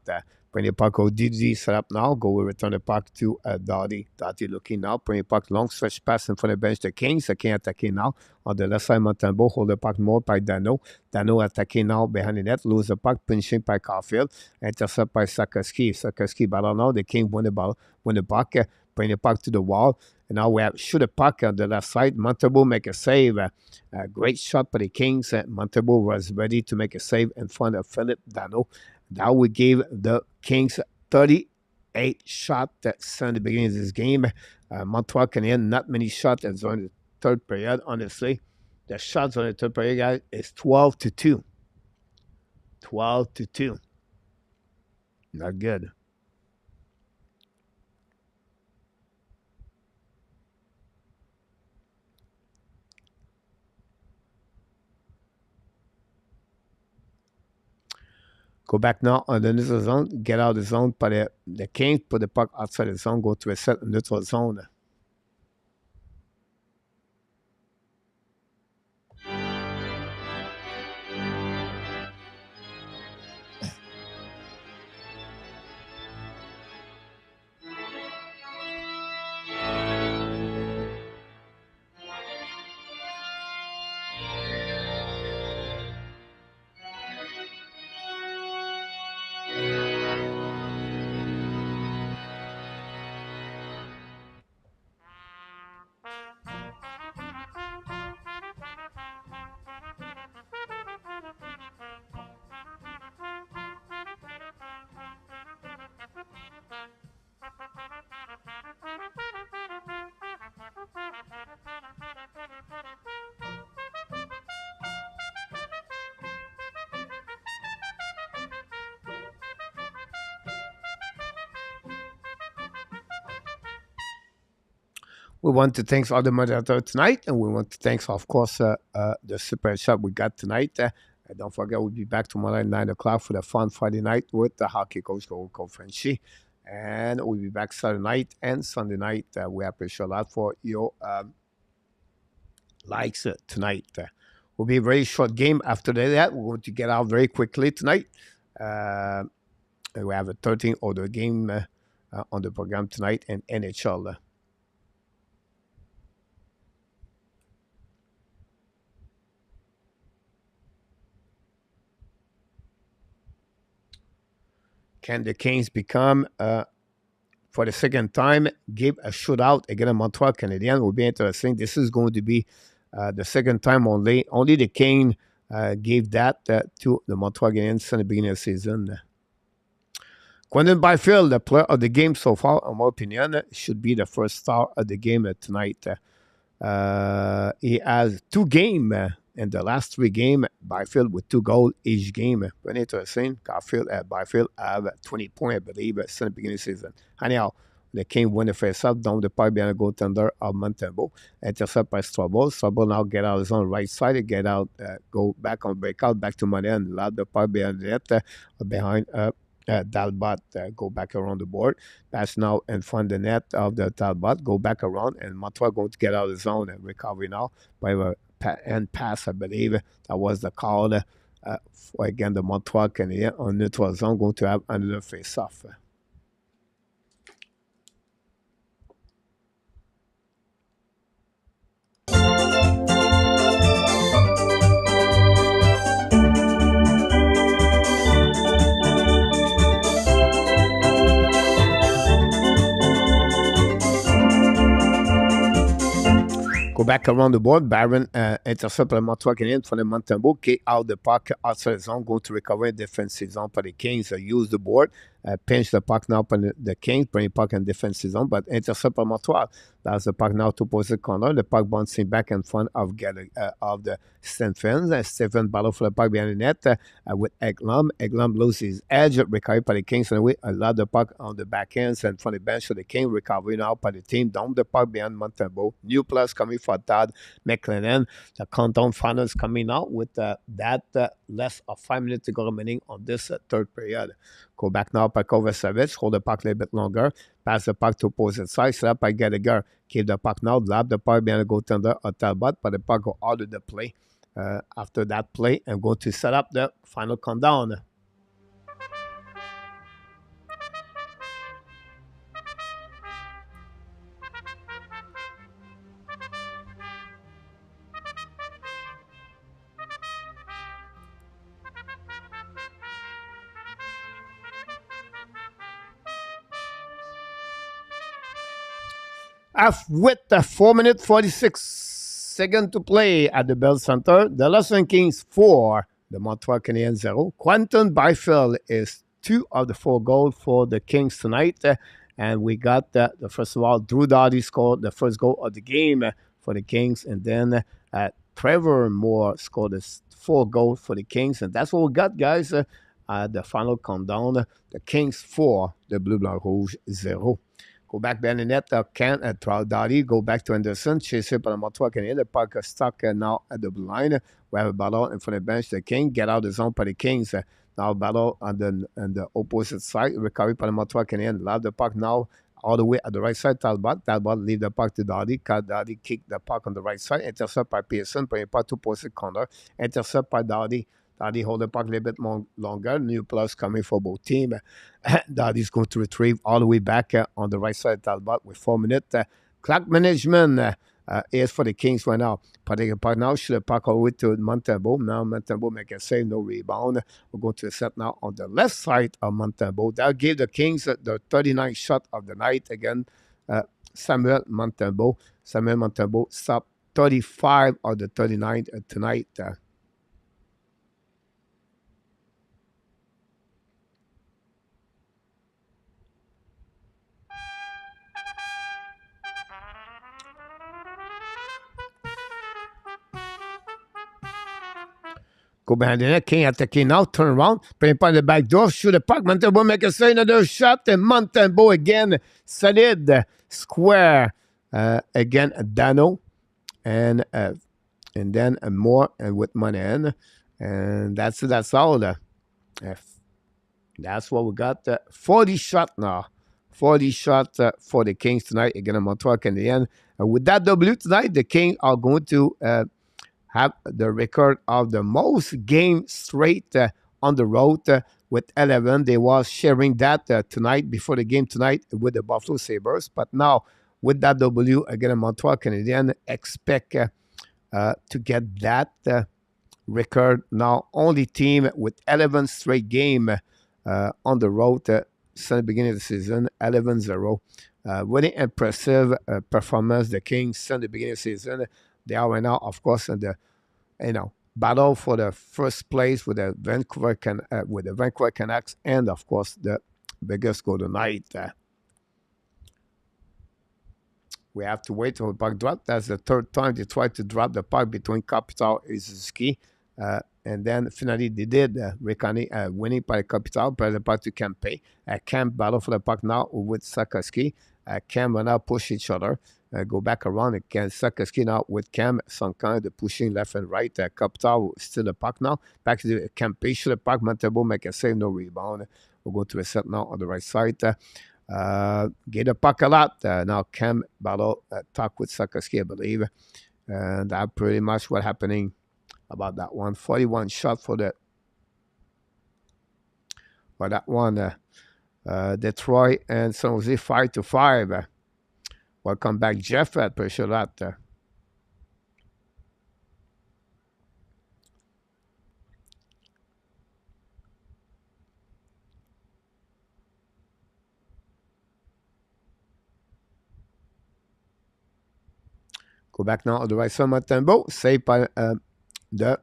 Premier puck au DD set up now. Go return the puck to Doughty. Doughty looking now. Premier puck long stretch pass in front of the bench to Kings. The King attacking now. On the left side, Montembeault hold the puck more by Dano. Dano attacking now behind the net. Lose the puck. Pinching by Caulfield. Intercept by Sakoski. Sakoski battle now. The King win the puck. Bring the puck to the wall. And now we have shoot a puck on the left side. Montembeault make a save. A great shot by the Kings. Montembeault was ready to make a save in front of Philip Dano. Now we gave the Kings 38 shots since the beginning of this game. Montreal Canadiens, not many shots during the third period, honestly. The shots on the third period, guys, is 12-2. 12-2. Not good. Go back now on the neutral zone, get out of the zone, but the Kings put the puck outside the zone, go to a set neutral zone. We want to thank all the moderators tonight, and we want to thank, of course, the super chat we got tonight. Don't forget, we'll be back tomorrow at 9 o'clock for the fun Friday night with the hockey coach, Coach Frenchy. And we'll be back Saturday night and Sunday night. We appreciate a lot for your likes tonight. Will be a very short game after that. We're going to get out very quickly tonight. And we have a 13 other game on the program tonight in NHL. Can the Kings become, for the second time, give a shootout against Montreal Canadiens? Will be interesting. This is going to be the second time only. Only the Kings gave that to the Montreal Canadiens in the beginning of the season. Quentin Byfield, the player of the game so far, in my opinion, should be the first star of the game tonight. He has 2 games in the last 3 games. Byfield with 2 goals each game. Very interesting. Byfield have 20 points, I believe, since the beginning of the season. Anyhow, the Kings win the face-off down the pipe behind the goaltender of Montembeault. Intercept by Strobel. Strobel now get out his own right side. Get out, go back on breakout, back to money and loud the pipe behind the net, behind Talbot. Go back around the board. Pass now in front of the net of the Talbot. Go back around, and Montreal going to get out of the zone and recover now by a end pass, I believe. That was the call for, again, the Montreal Canadiens on neutral zone, going to have another face-off. Go back around the board. Barron intercept le Montreal Canadiens from the Montembeault. Kick out the puck outside the zone. Go to recover in defensive zone for the Kings. Use the board. Pinch the puck now for the Kings. Bring the puck in defensive zone. But intercept by Montreal. That's the puck now to opposite corner. The puck bouncing back in front of the Stephens. Stephen battle for the puck behind the net with Ekblom. Ekblom loses his edge. Recovered by the Kings. And we allow the puck on the back ends and from the bench for the Kings. Recovery now by the team. Down the puck behind Montembeault. New plus coming for Todd McLennan. The countdown finals coming out with that less of 5 minutes to go remaining on this third period. Go back now now by Kovacevic. Hold the puck a little bit longer. Pass the puck to opposite side. Set up by Gallagher. Keep the puck now. Lap the puck behind the goaltender or Talbot. But the puck go out of the play. After that play, I'm going to set up the final countdown. With the 4 minutes 46 seconds to play at the Bell Center, the Los Angeles Kings 4, the Montreal Canadiens 0. Quentin Byfield is 2 of the 4 goals for the Kings tonight. And we got, first of all, Drew Doughty scored the first goal of the game for the Kings. And then Trevor Moore scored his 4 goals for the Kings. And that's what we got, guys. The final countdown, the Kings 4, the Bleu Blanc Rouge 0. Go back behind the net, Doughty, go back to Anderson, chase it by the Montreal Canadiens. The puck is stuck now at the blue line. We have a battle in front of the bench. The King get out of the zone by the Kings. Now battle on the opposite side. Recovery by the Montreal Canadiens. Love the puck now all the way at the right side. Talbot leave the puck to Doughty. Doughty kick the puck on the right side. Intercept by Pearson. Bring it puck to opposite corner. Intercept by Doughty. Doughty hold the puck a little bit more longer. New plus coming for both teams. Doughty's going to retrieve all the way back on the right side of Talbot with 4 minutes. Clock management is for the Kings right now. Putting the puck now, shoot the puck all the way to Montembeault. Now Montembeault make a save, no rebound. We're going to the set now on the left side of Montembeault. That gave the Kings the 39th shot of the night. Again, Samuel Montembeault. Samuel Montembeault stopped 35 of the 39 tonight. Go behind the net. King at the King now. Turn around. Bring it by the back door. Shoot the puck. Montembeault make a save. Another shot. And Montembeault again. Solid. Square. Again, Dano. And then more and with Monahan. And that's all. That's what we got. 40 shot now. 40 shots for the Kings tonight against the Montreal Canadiens. With that W tonight, the Kings are going to have the record of the most games straight on the road with 11. They was sharing that tonight, before the game tonight, with the Buffalo Sabres. But now, with that W against the Montreal Canadiens, expect to get that record. Now, only team with 11 straight game on the road since the beginning of the season, 11-0. Really impressive performance, the Kings, since the beginning of the season. They are right now, of course, in the battle for the first place with the Vancouver Canucks, and of course the biggest goal tonight. We have to wait for the puck drop. That's the third time they tried to drop the puck between Kopitar and Suzuki. And then finally they did. Rekani winning by Kopitar, by the puck to Kempe. Kemp battle for the puck now with Sakoski. Cam will now push each other. Go back around again. Sakoski now with Cam. Some kind of pushing left and right. Kopitar still the puck now. Back to the Kempe. Shoot the puck. Montembeault make a save. No rebound. We'll go to a set now on the right side. Get the puck a lot. Now Cam battle talk with Sakoski, I believe. And that's pretty much what happening about that one. 41 shot for that one. Detroit and San Jose 5-5. Welcome back, Jeff. I appreciate that. Go back now on the right side, Montembeault. Saved by the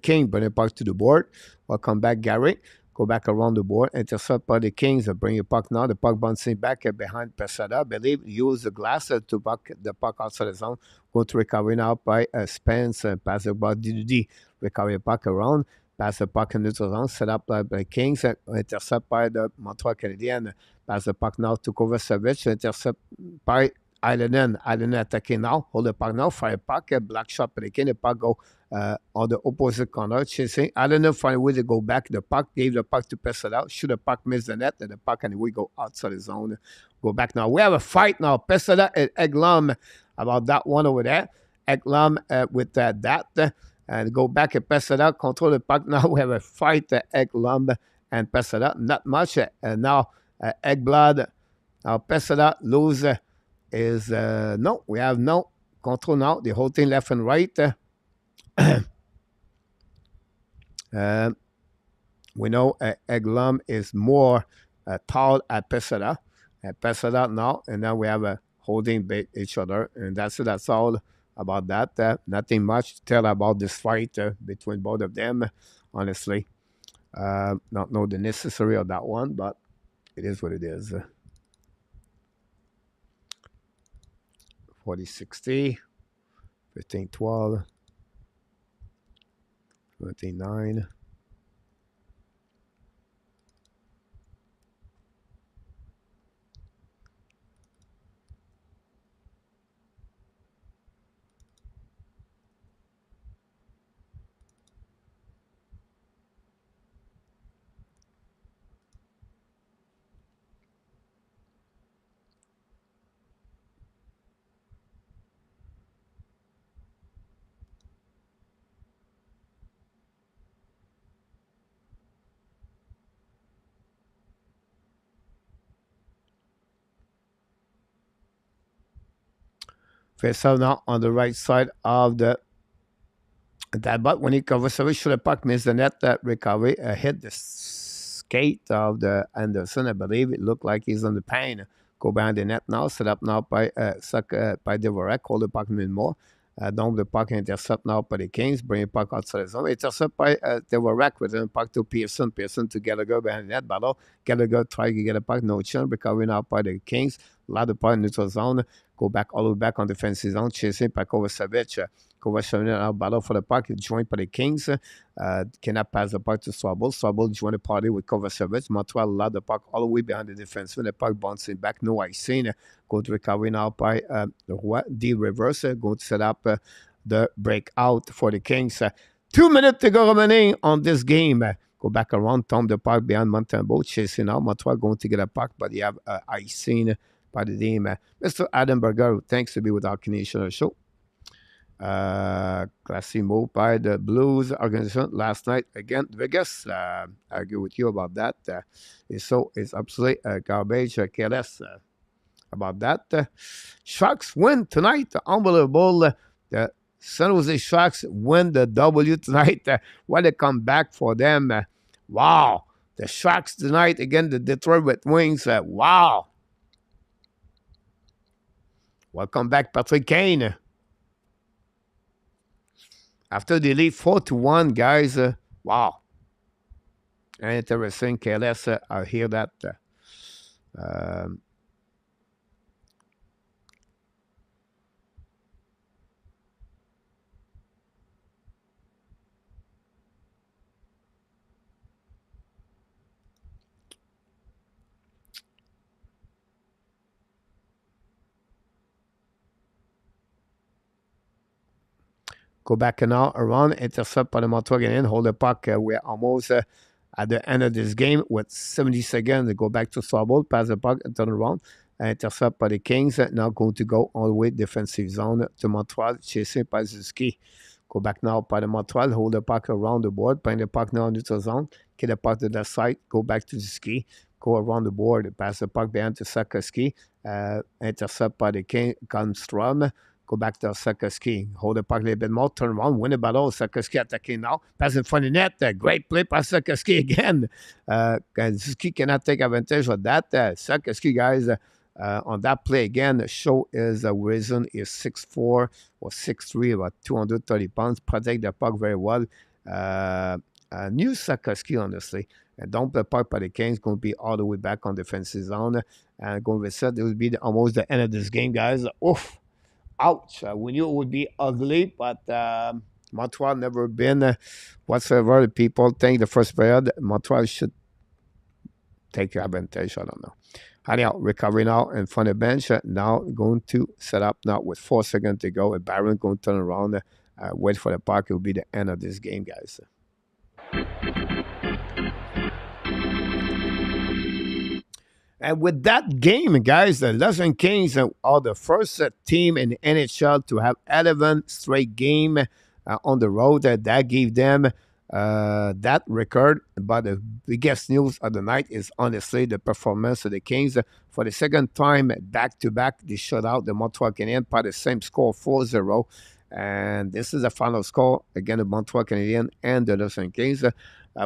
King, bring it puck to the board. Welcome back, Gary. Go back around the board. Intercept by the Kings. Bring your puck now. The puck bouncing back behind Pesada. I believe use the glass to back the puck outside the zone. Go to recovery now by Spence. Pass the ball DD. Recover the puck around. Pass the puck in neutral zone. Set up by the Kings. Intercept by the Montreal Canadiens. Pass the puck now to Kovacevic. Intercept by Islanders attacking now. Hold the puck now. Fire puck. Black shot for the King. The puck go on the opposite corner. Chasing. Islanders find a way to go back. The puck. Gave the puck to Pesada. Shoot the puck. Miss the net. And the puck and we go outside the zone. Go back now. We have a fight now. Pesada and Eglam about that one over there. Eglam with that. And go back at Pesada. Control the puck. Now we have a fight. Eglam and Pesada. Not much. And now Egblad. Now Pesada lose is no. We have no control now. The whole thing left and right. We know Eglam is more tall at Pesada. At Pesada now. And now we have a holding each other. And that's it. That's all about that. Nothing much to tell about this fight between both of them, honestly. Not know the necessary of that one, but it is what it is. 40-60, 15-12, 29. Face out now on the right side of that, but when he covers service, should the puck miss the net. That recovery hit the skate of the Anderson. I believe it looked like he's on the pane. Go behind the net now. Set up now by by Devorek. Hold the puck a minute more. Down the puck intercept now by the Kings. Bring the puck outside the zone. Intercept by Devorek with the puck to Pearson. Pearson to Gallagher behind the net battle. Gallagher try to get a puck. No chance. Recovery now by the Kings. A lot of puck in neutral zone. Go back all the way back on defensive zone. Chasing by Kovacevic. Kovacevic now battle for the puck. Joined by the Kings. Cannot pass the puck to Swabble. Swabble joined the party with Kovacevic. Montreal allowed the puck all the way behind the defense. When the puck bouncing back. No icing. Go to recovery now by the reverse. Going to set up the breakout for the Kings. 2 minutes to go remaining on this game. Go back around, Tom the puck behind Montembeau. Chasing now. Montreal going to get a puck, but you have icing by the team. Mr. Adam Berger, thanks to be with our Canadian show. Classy move by the Blues organization last night against Vegas. I agree with you about that. It's absolutely garbage. Careless about that. Sharks win tonight. Unbelievable. The San Jose Sharks win the W tonight. What a comeback for them. Wow. The Sharks tonight against the Detroit Red Wings. Wow. Welcome back, Patrick Kane. After the lead 4-1, guys, wow. Interesting. Careless, I hear that. Go back now around, intercept by the Montreal Canadiens, hold the puck. We're almost at the end of this game with 70 seconds. Go back to Swabble, pass the puck, and turn around. Intercept by the Kings. Now going to go all the way defensive zone to Montreal, chasing by Zuski. Go back now by the Montreal, hold the puck around the board, bring the puck now in neutral zone, get the puck to the side, go back to Zuski, go around the board, pass the puck behind to Sakoski. Intercept by the King, Constrom. Go back to Sakoski. Hold the puck a little bit more. Turn around. Win the battle. Sakoski attacking now. Pass in front of the net. Great play by Sakoski again. Zuski cannot take advantage of that. Sakoski, guys, on that play again, show is reason is 6'4" or 6'3", about 230 pounds. Protect the puck very well. New Sakoski, honestly. And don't play puck by the Kings. Going to be all the way back on defensive zone. And going to set. It will be almost the end of this game, guys. Oof. Ouch. We knew it would be ugly, but Montreal never been whatsoever. The people think the first period, Montreal should take advantage. I don't know. Anyhow, recovery now in front of the bench. Now going to set up now with 4 seconds to go. And Byron going to turn around, wait for the puck. It will be the end of this game, guys. And with that game, guys, the Los Kings are the first team in the NHL to have 11 straight game on the road. That gave them that record. But the biggest news of the night is honestly the performance of the Kings. For the second time back-to-back, they shut out the Montreal Canadiens by the same score, 4-0. And this is the final score, again, the Montreal Canadiens and the Los Kings.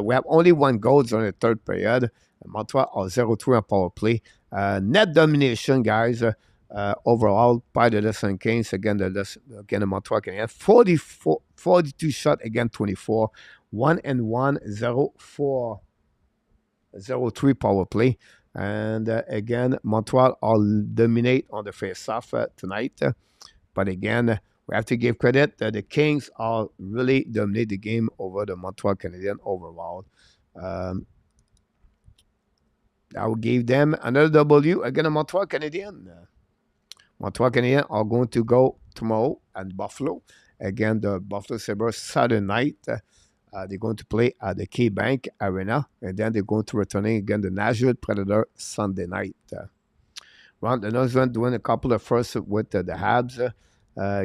We have only one goal during the third period. Montreal are 0-3 on power play. Net domination, guys, overall by the Los Kings. Again, the Montreal Canadiens. 42 shot, again, 24. 1-1, 0-4, 0-3 power play. And again, Montreal will dominate on the face-off tonight. But again, we have to give credit that the Kings are really dominate the game over the Montreal Canadiens overall. I will give them another W against the Montreal Canadiens. Montreal Canadiens are going to go tomorrow at Buffalo. Again, the Buffalo Sabres Saturday night. They're going to play at the KeyBank Arena. And then they're going to return again the Nashville Predator Sunday night. Ron Dennison doing a couple of firsts with the Habs.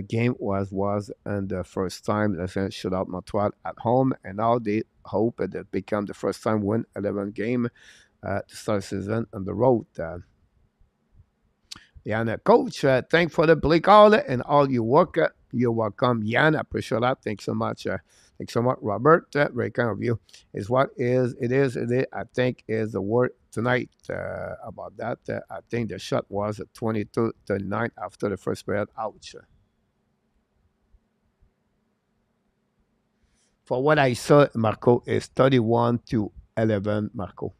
Game was and the first time shut out Montreal at home. And now they hope that it become the first time win 11 game to start the season on the road. Jan, coach, thanks for the play call and all your work. You're welcome, Jan. I appreciate that. Thanks so much. Thanks so much, Robert. Very kind of you. Is what is it is it? I think is the word tonight about that. I think the shot was 22-39 after the first period. Ouch. For what I saw, Marco is 31-11. Marco.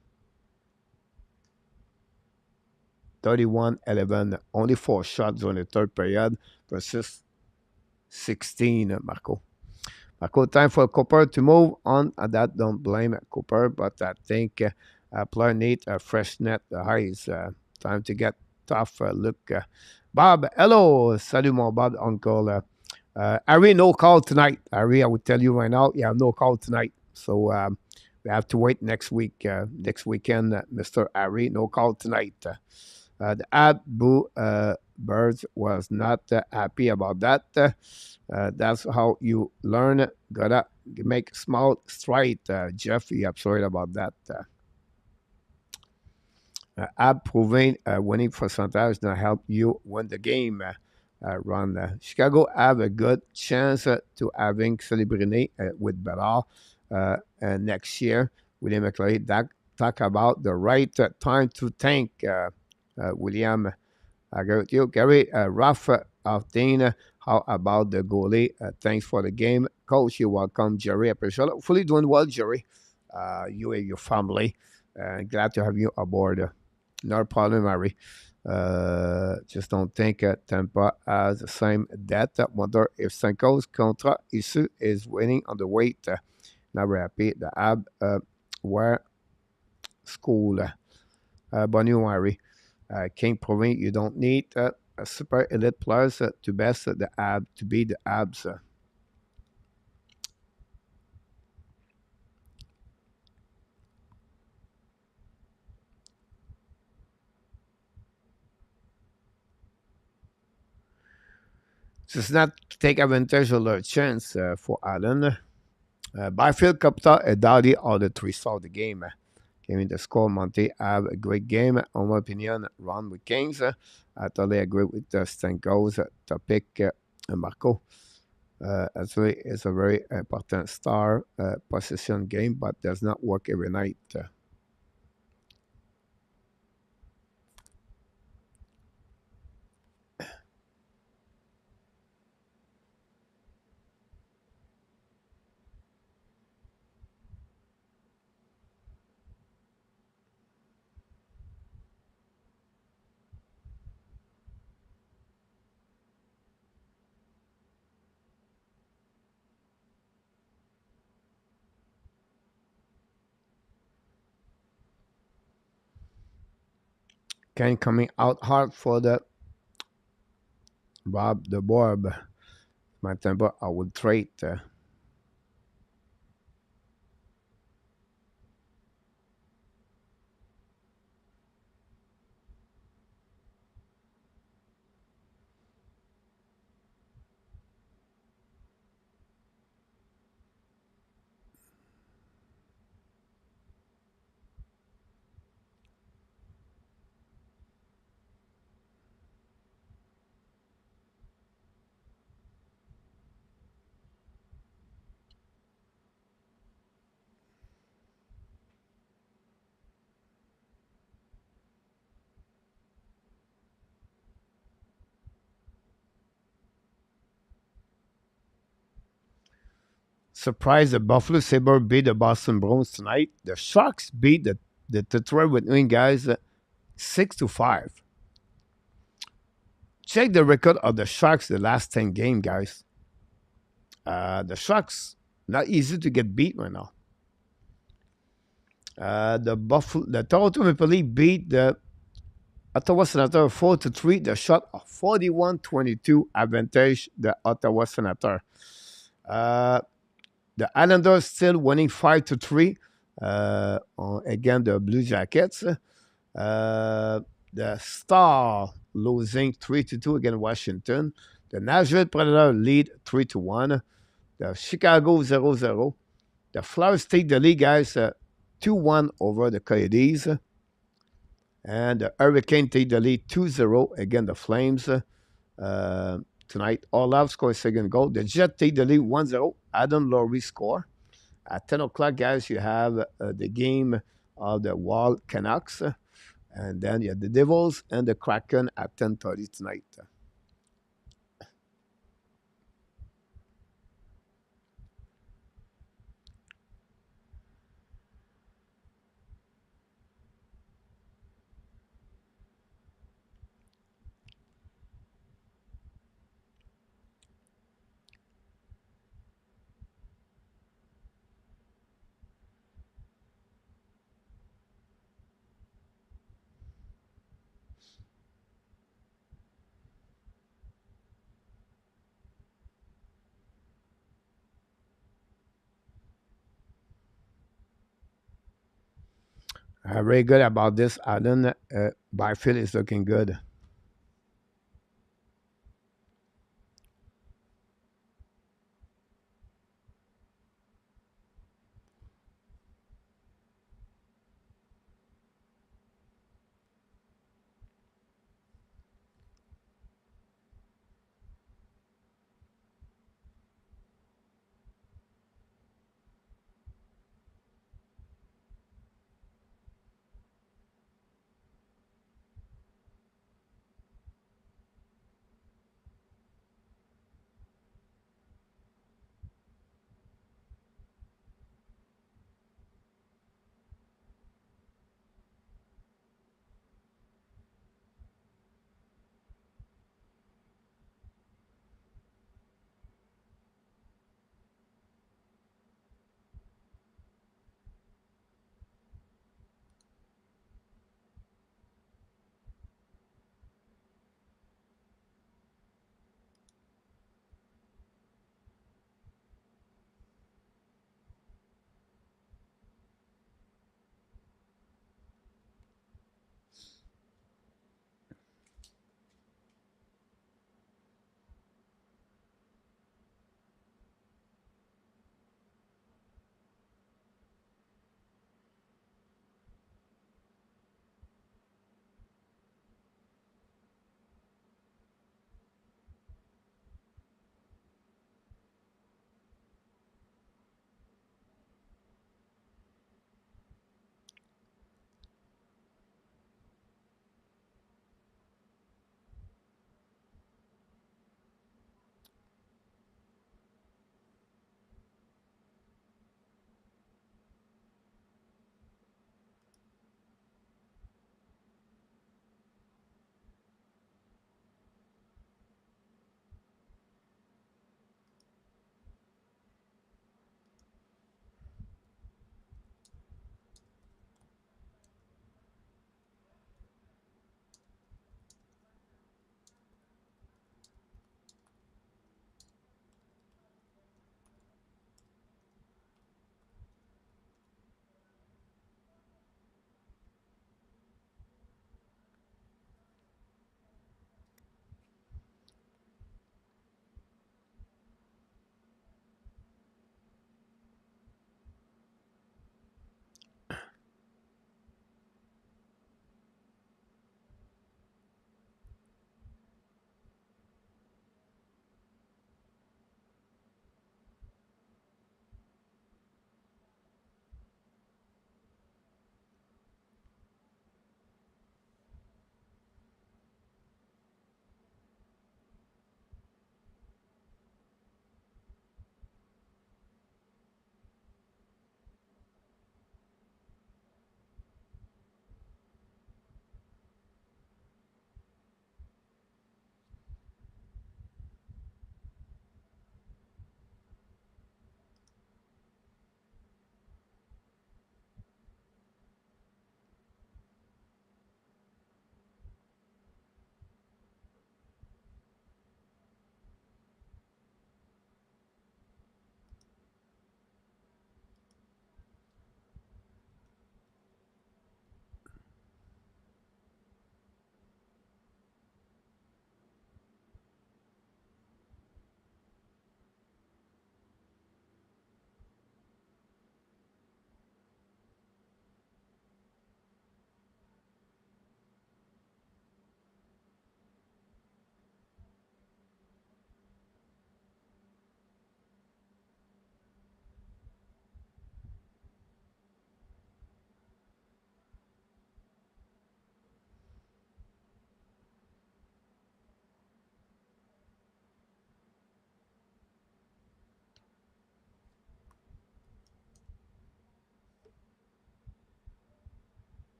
31-11, only 4 shots on the third period versus 16, Marco. Marco, time for Cooper to move on. That don't blame Cooper, but I think player need a fresh net eyes. Time to get tough look. Bob, hello. Salut, mon Bob, uncle. Harry, no call tonight. Harry, I will tell you right now, yeah, no call tonight. So we have to wait next week, next weekend, Mr. Harry, no call tonight. The Abu Birds was not happy about that. That's how you learn. Gotta make small stride. Jeff, you're absolutely about that. Ab proving winning percentage not help you win the game. Ron, Chicago have a good chance to having Celebrity with Ballard next year. William McClary talk about the right time to thank William. I agree with you. Gary, rough outing. How about the goalie? Thanks for the game. Coach, you're welcome. Jerry, I appreciate it. Hopefully doing well, Jerry. You and your family. Glad to have you aboard. Not a problem, Mary. Just don't think Tampa has the same debt. Wonder if Sanko's contract issue is winning on the weight. Not very happy. The Ab were school. Bonnie Mary. King proving you don't need a super elite players to best the ab to be the abs. Just not take advantage of their chance for Allen. Byfield, Kapta, and Dowdy are the 3 stars of the game. Giving the score, Monty have a great game. In my opinion, run with Kings. I totally agree with Stanko's topic, Marco. Actually, it's a very important star possession game, but does not work every night. Ken coming out hard for the Bob the Bob. My temper, I would trade. Surprise, the Buffalo Sabre beat the Boston Bruins tonight. The Sharks beat the Detroit Red Wings guys 6-5. Check the record of the Sharks the last 10 games, guys. The Sharks, not easy to get beat right now. The Toronto Maple Leafs beat the Ottawa Senators 4-3. The shot of 41-22 advantage the Ottawa Senators. The Islanders still winning 5-3 against the Blue Jackets. The Star losing 3-2 against Washington. The Nashville Predators lead 3-1. The Chicago 0-0. The Flyers take the lead, guys, 2-1 over the Coyotes. And the Hurricane take the lead 2-0 against the Flames. Tonight, Orlov scores second goal. The Jet take the lead 1-0. Adam Laurie score. At 10 o'clock, guys, you have the game of the Wild Canucks. And then you have the Devils and the Kraken at 10:30 tonight. Very good about this, Alan. Byfield is looking good.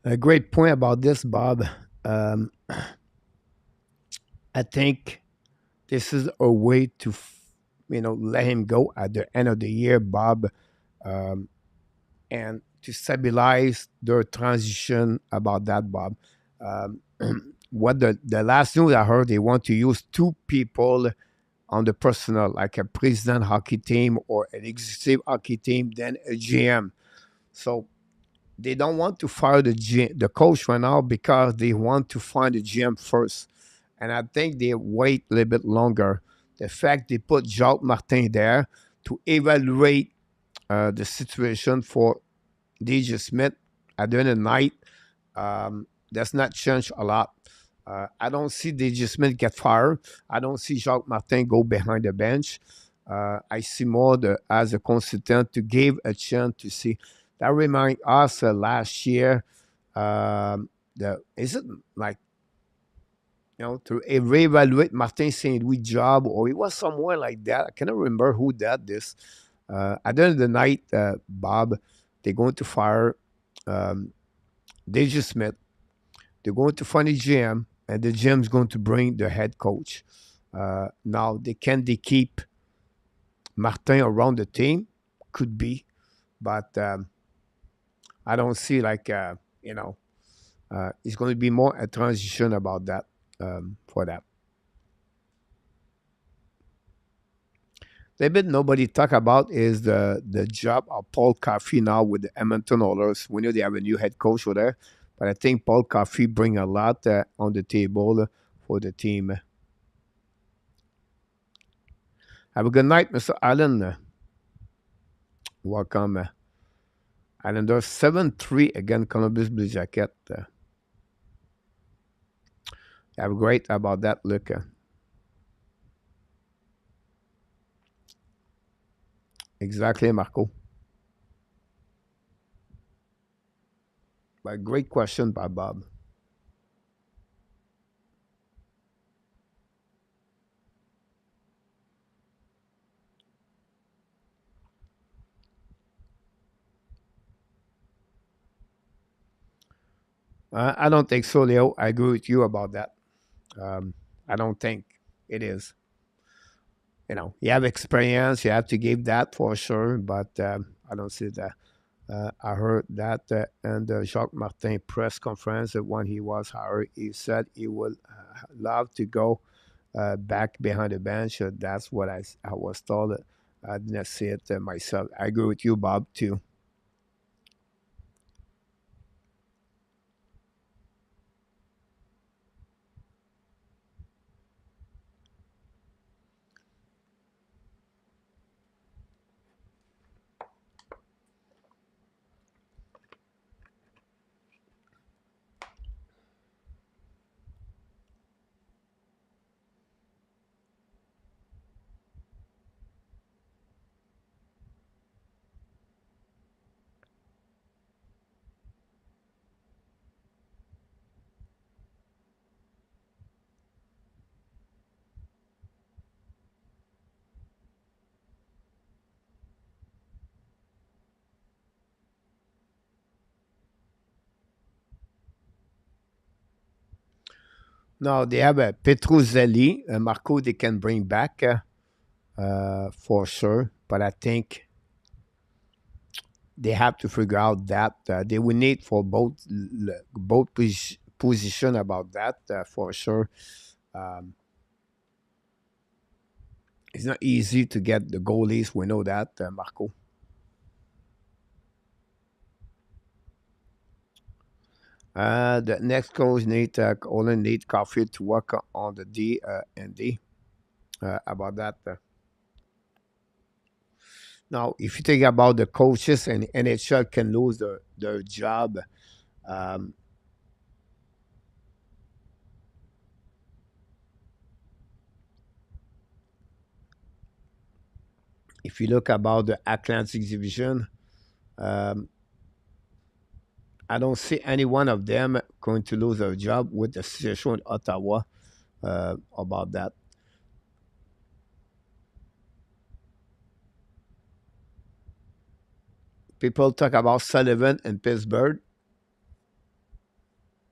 A great point about this, Bob. Um, I think this is a way to, let him go at the end of the year, Bob, um, and to stabilize their transition about that, Bob. Um, what the last news I heard, they want to use two people on the personnel, like a president hockey team or an executive hockey team, then a GM. So they don't want to fire the coach right now because they want to find the GM first. And I think they wait a little bit longer. The fact they put Jacques Martin there to evaluate the situation for DJ Smith at the end of the night, that's not changed a lot. I don't see DJ Smith get fired. I don't see Jacques Martin go behind the bench. I see more as a consultant to give a chance to see. That remind us last year. Is it like to reevaluate Martin Saint Louis job, or it was somewhere like that. I cannot remember who did this. At the end of the night, Bob, they're going to fire um, DJ Smith. They're going to find a GM, and the GM's going to bring the head coach. Now, they keep Martin around the team? Could be, but I don't see it's going to be more a transition about that for that. The bit nobody talk about is the job of Paul Coffey now with the Edmonton Oilers. We know they have a new head coach over there, but I think Paul Coffey bring a lot on the table for the team. Have a good night, Mr. Allen. Welcome. Islanders 7-3 again, Columbus Blue Jacket. Have a great about that, look. Exactly, Marco. But great question by Bob. I don't think so, Leo. I agree with you about that. Um, I don't think it is. You have experience, you have to give that for sure, but I don't see that. I heard that in the Jacques Martin press conference when he was hired, he said he would love to go back behind the bench. That's what I was told. I didn't see it myself. I agree with you, Bob, too. Now they have a Petruzzelli, Marco. They can bring back for sure, but I think they have to figure out that they will need for both position about that for sure. Um, it's not easy to get the goalies. We know that, Marco. The next coach need only need coffee to work on the D and D about that. Now, if you think about the coaches and NHL can lose their job, um, if you look about the Atlantic Division, um, I don't see any one of them going to lose their job with the situation in Ottawa about that. People talk about Sullivan and Pittsburgh.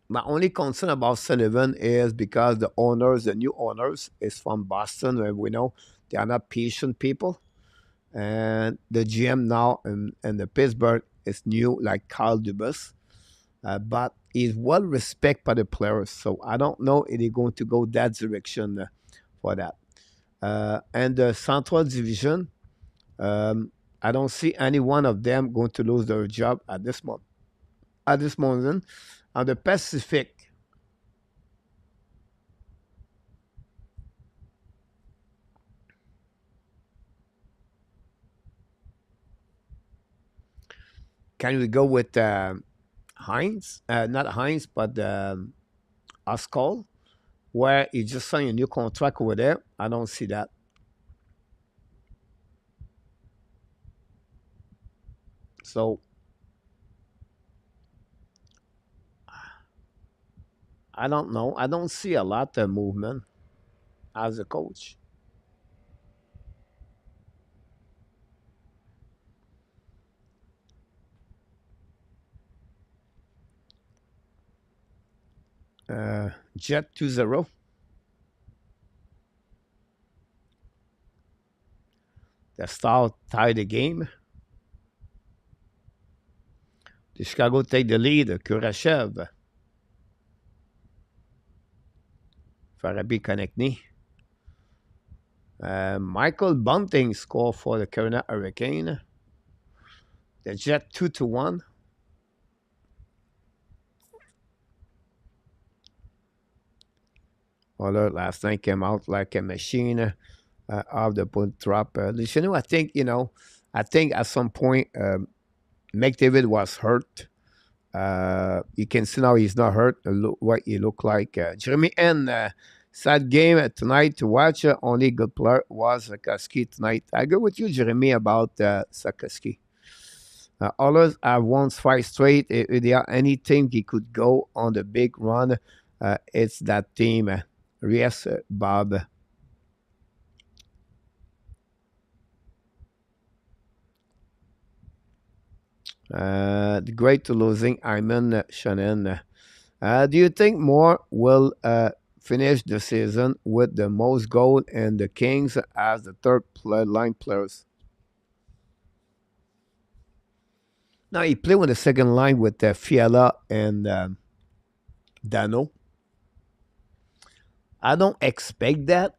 My only concern about Sullivan is because the owners, the new owners, is from Boston, where we know they are not patient people. And the GM now in the Pittsburgh is new, like Carl Dubas, but he's well respected by the players. So I don't know if they're going to go that direction for that. And the Central Division, I don't see any one of them going to lose their job at this moment. At this moment, on the Pacific, can we go with Heinz? Not Heinz, but Oscol, where he just signed a new contract over there. I don't see that. So I don't know. I don't see a lot of movement as a coach. Jet 2-0. The Star tied the game. The Chicago take the lead. Kurashev. Farabi Konechny. Michael Bunting scored for the Carolina Hurricane. The Jet 2-1. Although last night came out like a machine of the punt drop. I think, I think at some point McDavid was hurt. You can see now he's not hurt. Look what he looked like. Jeremy N. Sad game tonight to watch. Only good player was Sakaski tonight. I agree with you, Jeremy, about Sakaski. Others have won 5 straight. If there are any team he could go on the big run, it's that team. Yes, Bob. The great to losing Iman Shannon. Do you think Moore will finish the season with the most goal and the Kings as the third line players? Now he played with the second line with Fiala and Dano. I don't expect that.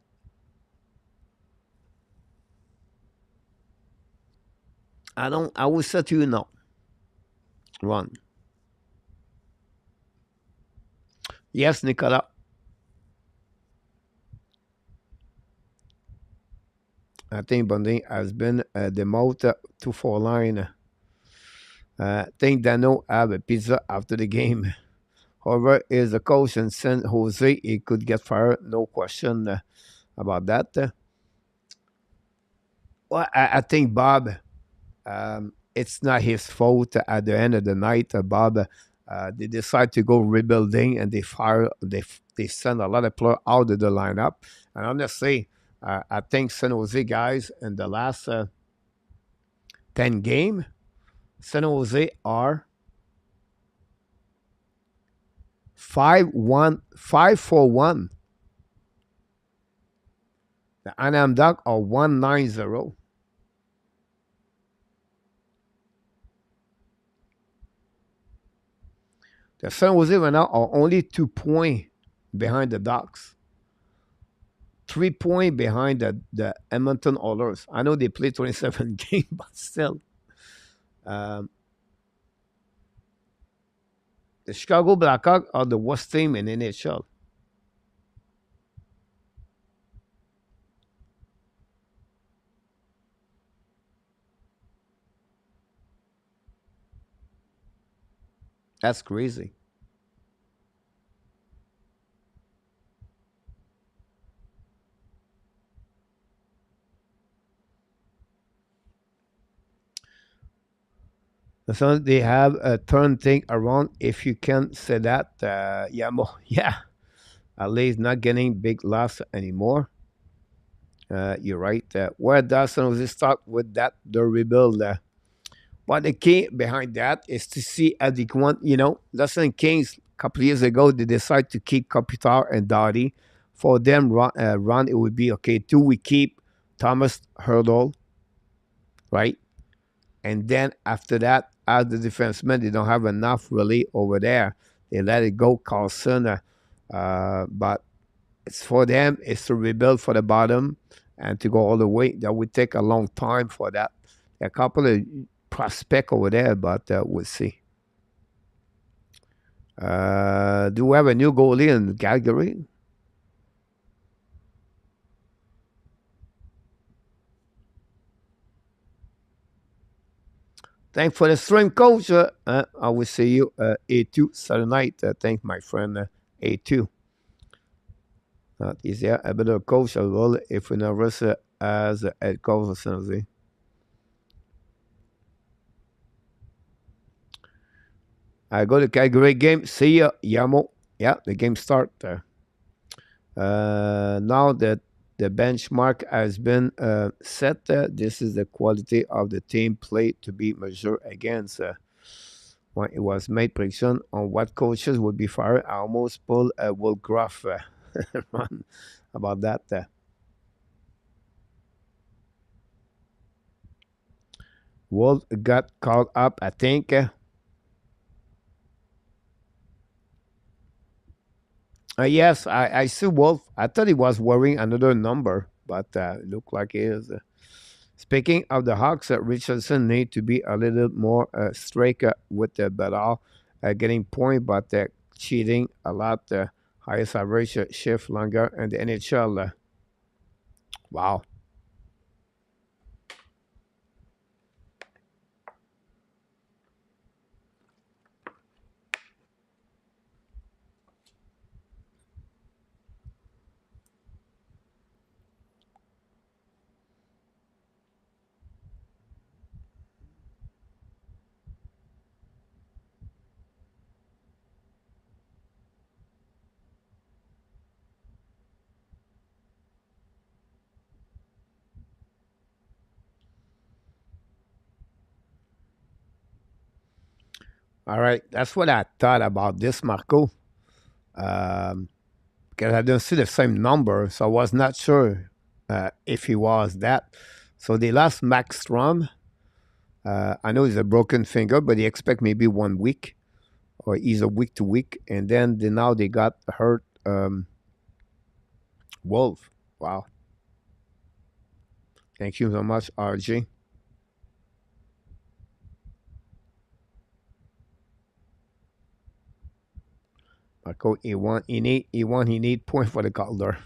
I will say to you no. Run. Yes, Nicolas. I think Bundy has been demoted to 4 line. I think Dano have a pizza after the game. However, is the coach in San Jose, he could get fired, no question about that. Well, I think Bob, it's not his fault at the end of the night. Bob, they decide to go rebuilding and they send a lot of players out of the lineup. And honestly, I think San Jose guys in the last 10 game, San Jose are 5-4-1. The Anaheim Ducks are 1-9-0. The San Jose right now are only 2 points behind the Ducks. 3 points behind the Edmonton Oilers. I know they play 27 games, but still. The Chicago Blackhawks are the worst team in NHL. That's crazy. So they have a turn thing around, if you can say that. Yeah. At least not getting big loss anymore. You're right. Where does San Jose start with that, the rebuild? But the key behind that is to see at the one, Listen, Kings couple of years ago, they decided to keep Kopitar and Dottie. For them, run, it would be okay. Do we keep Thomas Hurdle, right? And then after that, as the defenseman, they don't have enough really over there. They let it go, Carlson. But it's for them, it's to rebuild for the bottom and to go all the way. That would take a long time for that. A couple of prospect over there, but we'll see. Do we have a new goalie in Calgary? Thanks for the stream, coach. I will see you A2 Saturday night. Thanks, my friend A2. Is there a better coach as well if we never as a head coach or something? I go to Calgary game. See ya, Yamo. Yeah, the game start. Now that the benchmark has been set, this is the quality of the team play to be measured against. When it was made prediction on what coaches would be fired, I almost pulled a Woolgraph run about that. Wolf got called up, I think. Yes, I see Wolf. I thought he was wearing another number, but it looked like he is. Speaking of the Hawks, Richardson need to be a little more strict with the battle, getting point, but cheating a lot. Highest average shift longer in the NHL. Wow. All right, that's what I thought about this, Marco. Because I didn't see the same number, so I was not sure if he was that. So they lost Max Strom. I know he's a broken finger, but they expect maybe 1 week, or he's a week to week. And then now they got hurt Wolf. Wow. Thank you so much, RG. Marco, he need point for the Calder.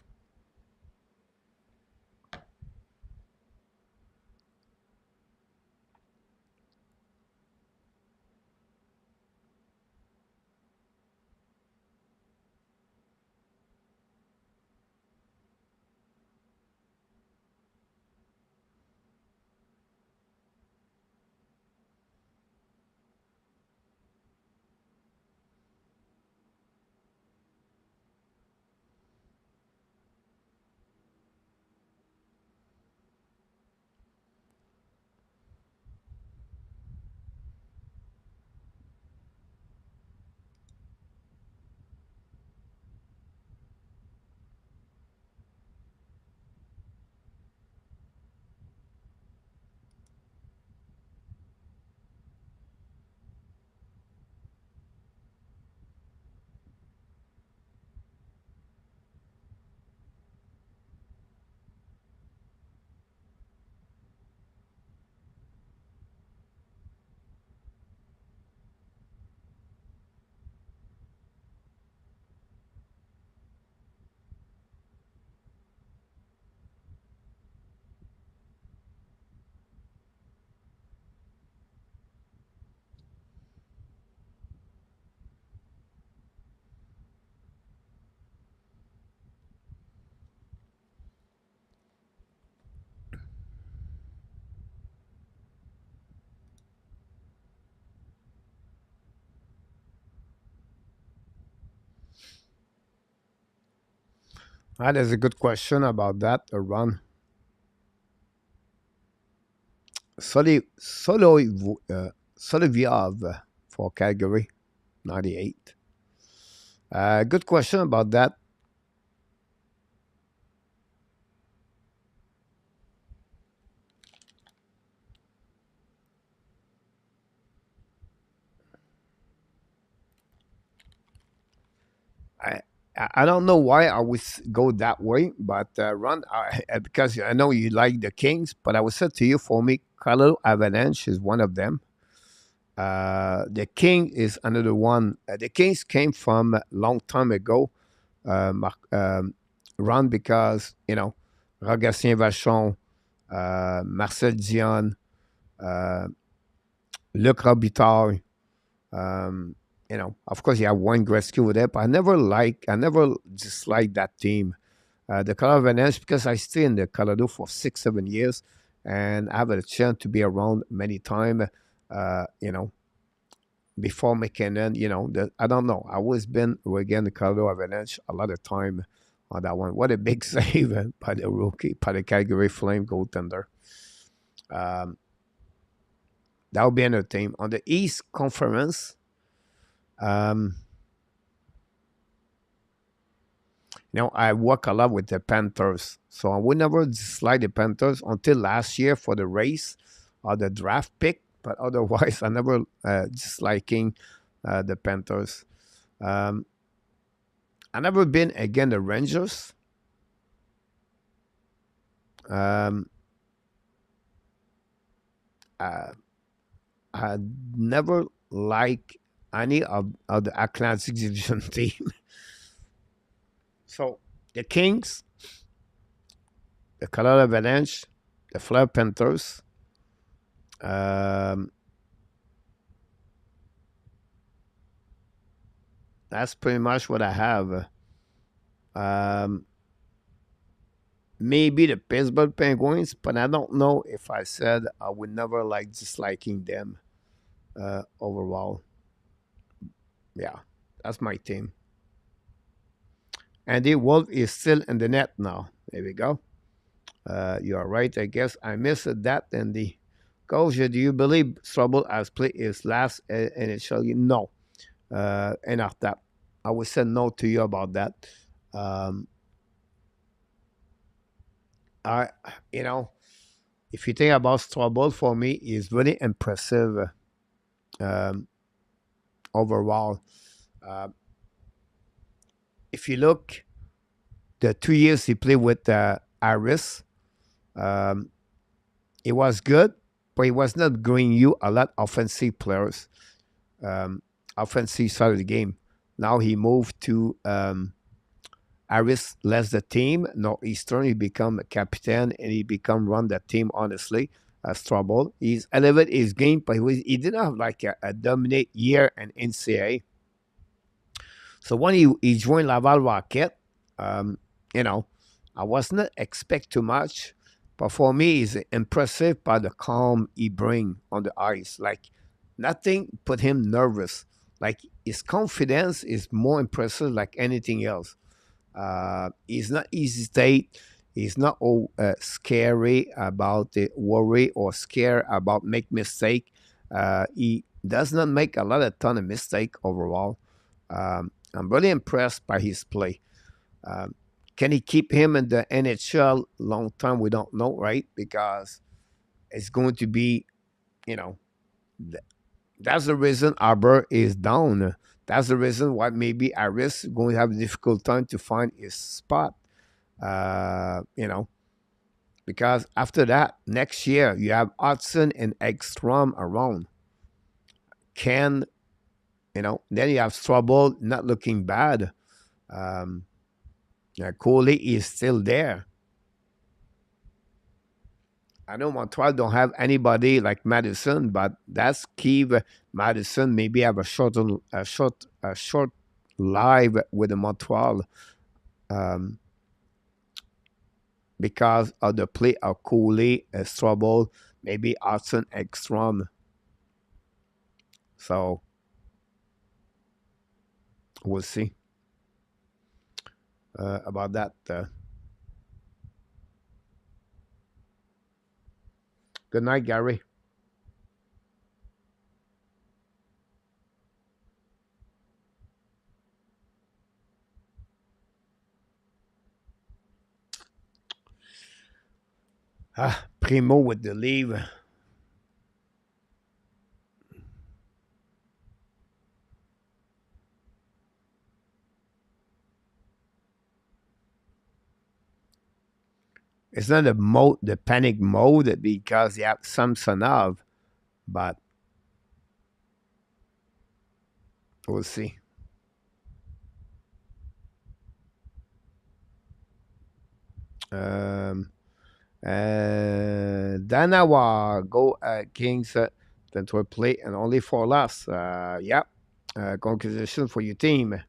That is a good question about that, run. Soloviev for Calgary, 98. Good question about that. I I don't know why I would go that way, but Ron, because I know you like the Kings, but I would say to you, for me, Colorado Avalanche is one of them. The King is another one. The Kings came from a long time ago, Ron, because Rogatien Vachon, Marcel Dion, uh, Luc Robitaille. Of course, you have Wayne Gretzky with it, but I never disliked that team. The Colorado Avalanche, because I stay in the Colorado for 6, 7 years, and I have a chance to be around many times. Uh, you know, Before McKinnon, I don't know. I always been again the Colorado Avalanche a lot of time on that one. What a big save by the rookie, by the Calgary Flame goaltender. Um, that would be another team on the East Conference. Um, I work a lot with the Panthers, so I would never dislike the Panthers until last year for the race or the draft pick. But otherwise, I never disliking the Panthers. Um, I never been against the Rangers. Um, I, I never like any of the Atlantic Division team. So the Kings, the Colorado Avalanche, the Florida Panthers. Um, that's pretty much what I have. Um, Maybe the Pittsburgh Penguins, but I don't know if I said I would never like disliking them overall. Yeah, that's my team. Andy Wolf is still in the net now. There we go. You are right, I guess. I missed that, Andy. Coach, do you believe Strubble has played his last NHL? No, enough that. I would say no to you about that. Um, I, you know, if you think about Strubble, for me, is really impressive um, overall. Uh, if you look, the 2 years he played with Iris, um, it was good, but it was not bringing you a lot offensive players, um, offensive side of the game. Now he moved to Iris left the team. Northeastern, he become a captain and he become run the team honestly as trouble. He's elevated his game, but he didn't have like a dominate year in NCAA. So when he joined Laval Rocket, um, you know, I was not expect too much, but for me, he's impressive by the calm he bring on the ice. Like nothing put him nervous. Like his confidence is more impressive like anything else. He's not hesitate. He's not scary about the worry or scared about make mistake. He does not make a lot of ton of mistake overall. I'm really impressed by his play. Um, can he keep him in the NHL long time? We don't know, right? Because it's going to be, you know, th- that's the reason Arbor is down. That's the reason why maybe Aris going to have a difficult time to find his spot. You know, because after that, next year you have Hudson and Ekstrom around. Can then you have Trouble not looking bad. Um, Coley is still there. I know Montreal don't have anybody like Madison, but that's key. Madison maybe have a short live with the Montreal um, because of the play of Cooley, Strobel, maybe Hudson Ekstrom. So we'll see about that. Good night, Gary. Primo with the leave. It's not the panic mode because you have Samsonov, but we'll see. Um, Danawa go Kings 20 play and only 4 loss. Yeah. Congratulations for your team.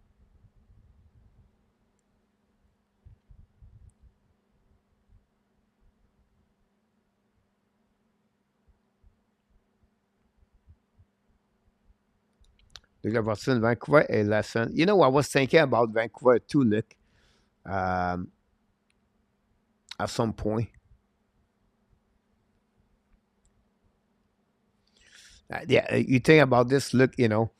Luc Robertson, Vancouver et Lassen. You know, I was thinking about Vancouver too, Luc, um, at some point. Yeah, you think about this, Luc, you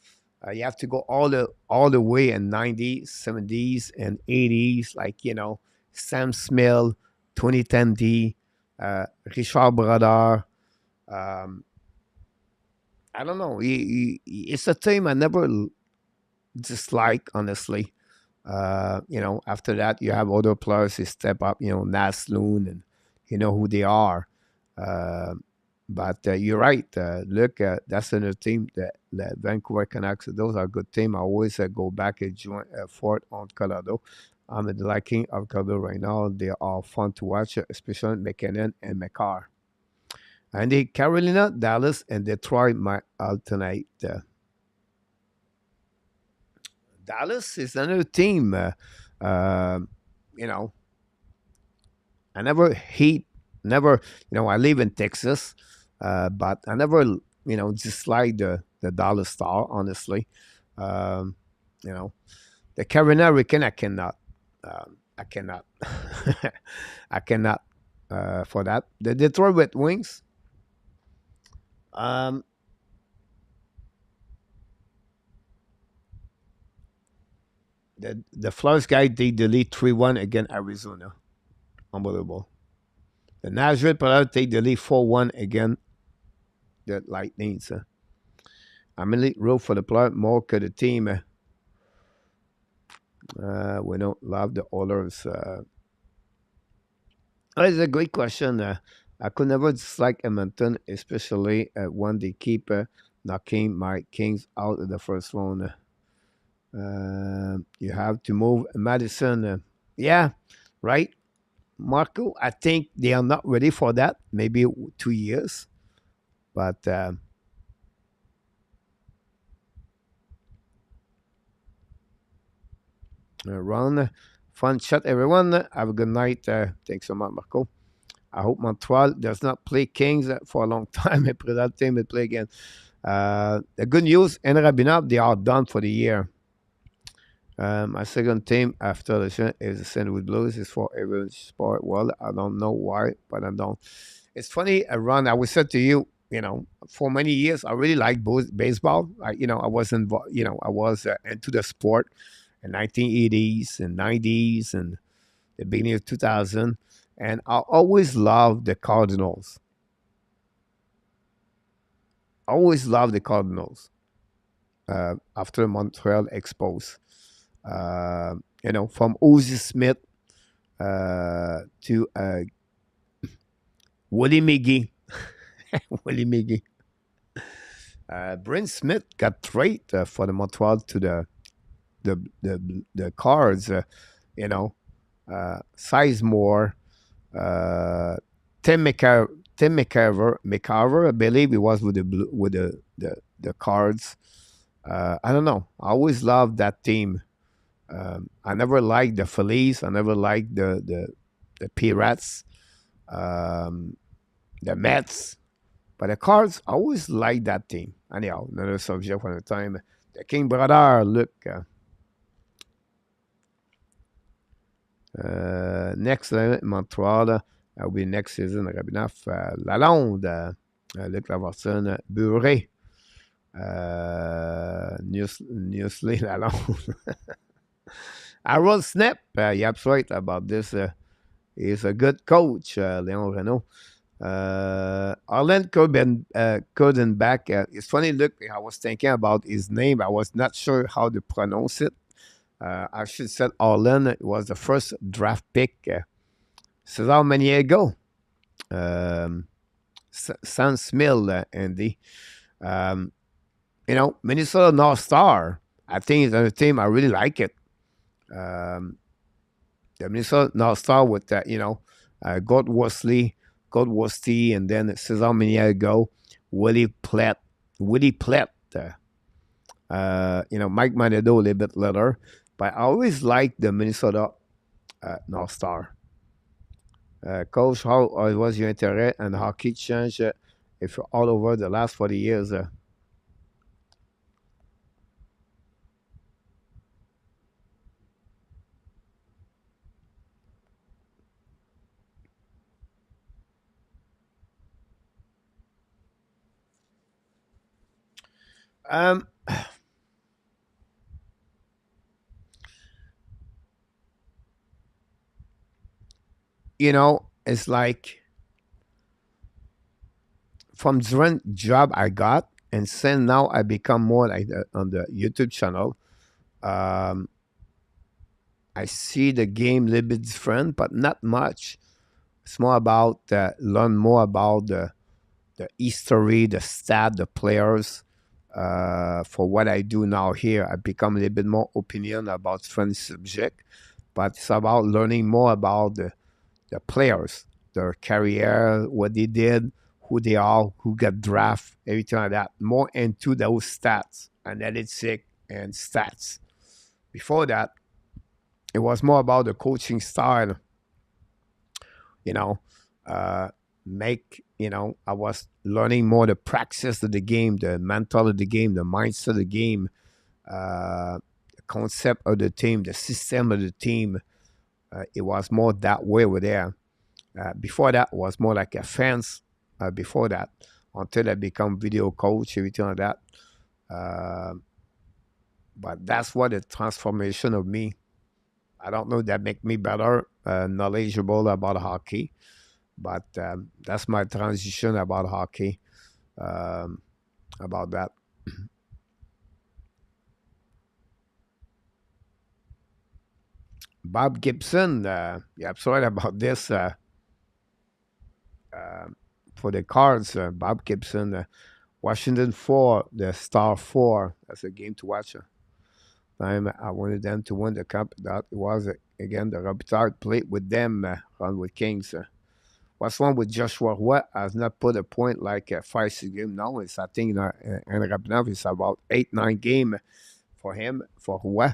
have to go all the way in 90s, 70s, and 80s, like, Sam Smith, 2010 D, Richard Brodeur. Um, I don't know. It's a team I never dislike, honestly. After that, you have other players who step up, Nasloon, and you know who they are. Uh, but you're right. Look, that's another team that Vancouver Canucks. Those are good team. I always go back and join Fort on Colorado. I'm liking of Colorado right now. They are fun to watch, especially McKinnon and McCarr. And the Carolina, Dallas, and Detroit might alternate. Dallas is another team. Uh, you know, I never hate, never. I live in Texas, but I never, dislike the Dallas Star. Honestly, um, you know, the Carolina Hurricane, I cannot, I cannot for that. The Detroit Red Wings. Um, the Flores guy they delete 3-1 against Arizona. Unbelievable. The Nashville Predators take the lead 4-1 against the Lightning. So I'm in row for the player more que the team. We don't love the Oilers. It's a great question. I could never dislike Edmonton, especially when they keep knocking my Kings out of the first round. You have to move Madison. Yeah, right, Marco. I think they are not ready for that. Maybe 2 years, but Ron, fun chat, everyone. Have a good night. Thanks so much, Marco. I hope Montreal does not play Kings for a long time. Après that team will play again. The good news, in Rabinab, they are done for the year. My second team after the show is the St. Louis Blues. It's for every sport. Well, I don't know why, but I don't. It's funny, Ron. I was said to you, for many years, I really liked baseball. I was involved. I was into the sport in 1980s and 90s and the beginning of 2000, and I always loved the Cardinals. Always loved the Cardinals after Montreal Expos. From Ozzie Smith to Willie McGee. Willie McGee. Brent Smith got traded for the Montreal to the Cards. Sizemore, Tim McCarver, I believe he was with the Cards. I don't know. I always loved that team. I never liked the Phillies. I never liked the Pirates, the Mets, but the Cards. I always liked that team. Anyhow, another subject for the time. The King brother, look. Next Montreal will be next season. Rabinoff, Lalonde, Luc Lavorson, Buré, Newsley, Lalonde. Harold Snap, you're absolutely right about this. He's a good coach, Leon Renault. Arlen Codenbach. It's funny, look, I was thinking about his name. I was not sure how to pronounce it. I should say Arlen was the first draft pick. This is how many years ago? Um, Sam Smith, Andy. Um, Minnesota North Star. I think it's a team. I really like it. Um, the Minnesota North Star with that, God Wesley, God Westy, and then it says how many years ago, Willie Platt, Mike Manado a little bit later. But I always liked the Minnesota North Star. Coach, how was your interest and hockey change if all over the last 40 years? Um, it's like from different job I got, and since now I become more like on the YouTube channel. Um, I see the game a little bit different, but not much. It's more about learn more about the history, the stat, the players. For what I do now here, I become a little bit more opinion about different subject, but it's about learning more about the players, their career, what they did, who they are, who got draft, everything like that. More into those stats, analytic and stats. Before that, it was more about the coaching style, you know, uh, I was learning more the practice of the game, the mental of the game, the mindset of the game, the concept of the team, the system of the team. It was more that way over there. Before that was more like a fans. Before that, until I become video coach, everything like that. Uh, but that's what the transformation of me. I don't know that make me better, knowledgeable about hockey, but that's my transition about hockey. Um, about that. Bob Gibson, yeah, I'm sorry about this. Uh, for the cards, Bob Gibson, Washington 4, the Star 4. That's a game to watch. Time I wanted them to win the cup. That was, again, the Robitaille played with them, run with Kings. What's wrong with Joshua Roy has not put a point like 5, 6 game now. It's, I think, and right now it's about 8, 9 game for him, for Roy.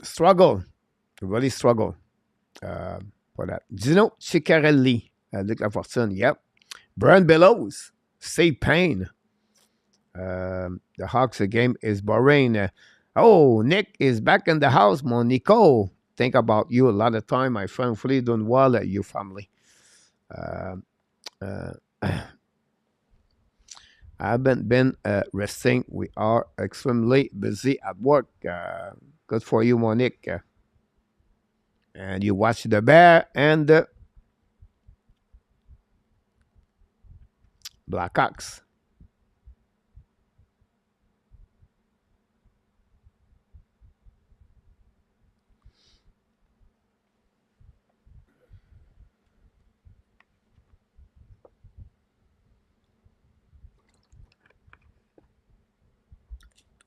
Struggle, really struggle for that. Gino Ciccarelli, Luc Lafortune, yep. Brian Bellows, Steve Payne. The Hawks game is boring. Oh, Nick is back in the house, Monico. Think about you a lot of time, my friend. Hopefully doing well at your family. Uh, uh, I haven't been resting. We are extremely busy at work. Good for you, Monique. And you watch the Bear and the Blackhawks.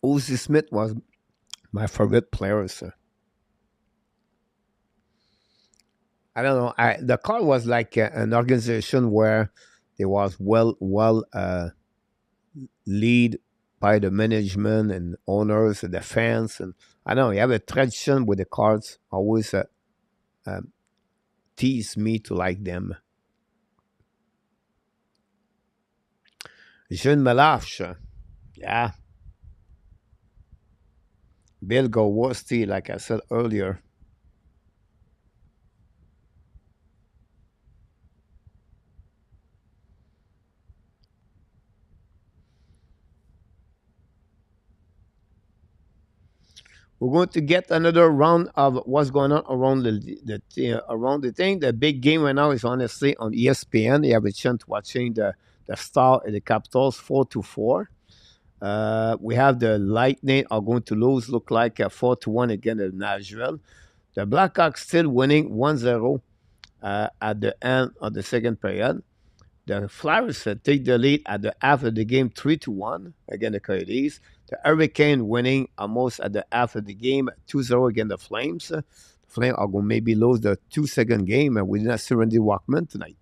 Ozzy Smith was my favorite player, sir. I don't know. The car was like an organization where it was well lead by the management and owners and the fans, and I don't know. You have a tradition with the cards. Always um, tease me to like them. Jean Melarche, yeah. Bill Gowosti, like I said earlier. We're going to get another round of what's going on around around the thing. The big game right now is honestly on ESPN. You have a chance watching the Star and the Capitals 4-4. We have the Lightning are going to lose, look like 4-1 against the Nashville. The Blackhawks still winning 1-0 at the end of the second period. The Flyers take the lead at the half of the game 3-1 against the Coyotes. The Hurricane winning almost at the half of the game 2-0 against the Flames. The Flames are going to maybe lose the 2-2 game. We did not see Randy Walkman tonight.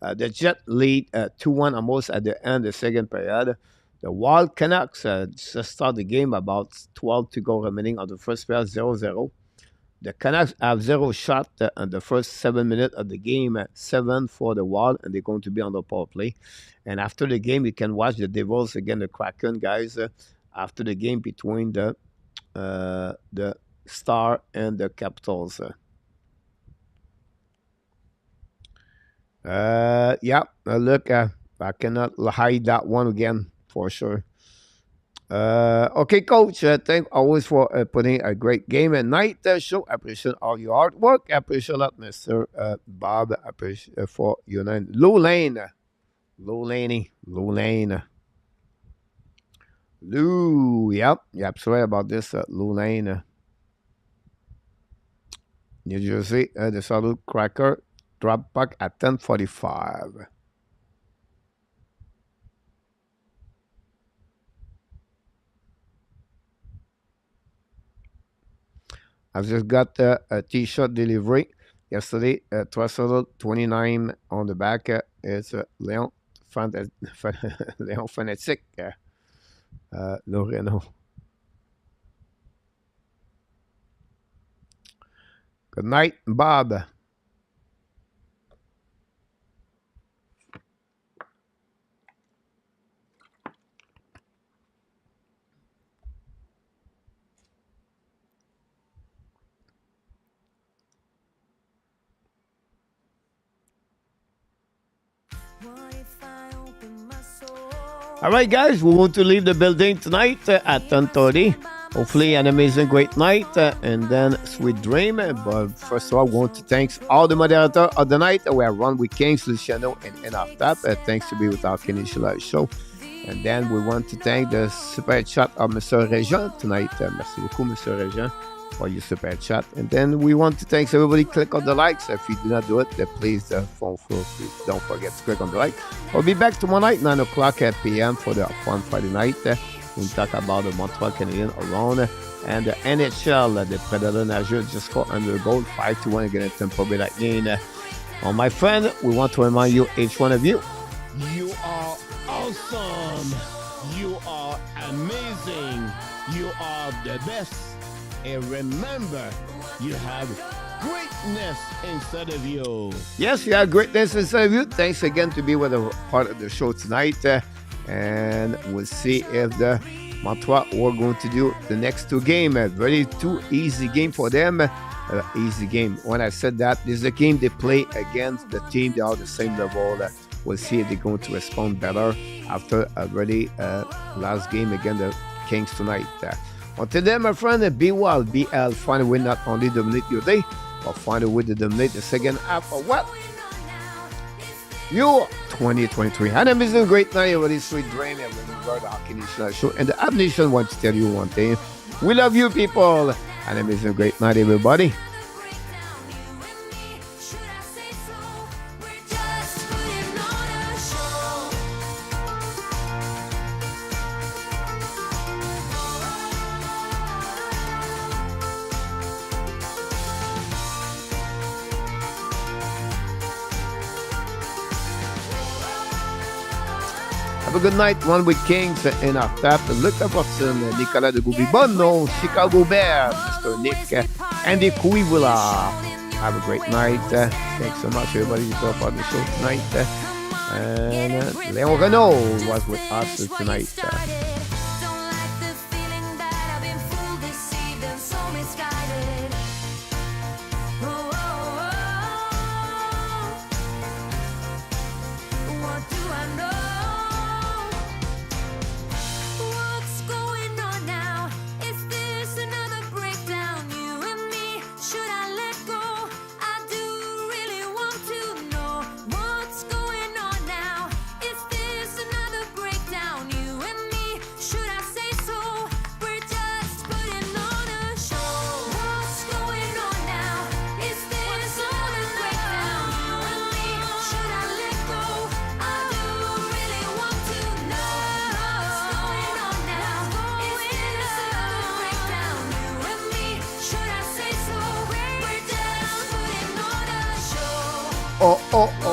The Jet lead 2-1 almost at the end of the second period. The Wild Canucks just start the game about 12 to go remaining on the first period 0-0. The Canucks have 0 shot in the first 7 minutes of the game, 7 for the Wild, and they're going to be on the power play. And after the game, you can watch the Devils against the Kraken, guys, after the game between the Star and the Capitals. Look, I cannot hide that one again, for sure. Okay, Coach. Thank always for putting a great game at night show. I appreciate all your hard work. I appreciate that, Mr. Bob. I appreciate for your name. Lou Lane. Lou, yep. You're absolutely right about this, Lou Lane. New Jersey, the Salute Cracker drop back at 10:45. I've just got a T-shirt delivery yesterday. $12.29 on the back. It's Leon Fanatic. Loreno. Good night, Bob. All right, guys, we want to leave the building tonight at 10:30. Hopefully, an amazing, great night, and then sweet dream. But first of all, we want to thank all the moderators of the night. We have Ron with Kings, Luciano, and Enaftab. Thanks to be with our Canadian Live show. And then we want to thank the super chat of Mr. Regent tonight. Merci beaucoup, Mr. Regent, for your super chat. And then we want to thank everybody. Click on the likes. If you do not do it, then please don't forget to click on the like. We'll be back tomorrow night, 9 o'clock p.m. for the fun Friday night. We'll talk about the Montreal Canadiens around and the NHL. The Predator Nashville just fought under the goal 5-1 against Tampa Bay Lightning. My friend, we want to remind you, each one of you, you are awesome. You are amazing. You are the best. And remember, you have greatness inside of you. Yes, you have greatness inside of you. Thanks again to be with a part of the show tonight. And we'll see if the Montreal are going to do the next two games. Very two easy game for them. Easy game. When I said that, this is a game they play against the team. They are the same level. We'll see if they're going to respond better after a really last game against the Kings tonight. Until then, my friend, be well, be healthy. Find a way not only dominate your day, but find a way to dominate the second half of what? Your 2023. And I'm a great night, everybody. Sweet dream. And remember the Hockey Nation show. And the Ab Nation wants to tell you one thing. We love you, people. And I'm a great night, everybody. Have a good night, one with Kings in our tap. Luc Watson, Nicolas de Goubibonno, Chicago Bears, Mr. Nick, Andy Kuiwula. Have a great night. Thanks so much, everybody, for part of the show tonight. And Léon Renaud was with us tonight. What's going on now? Is this another break oh, oh.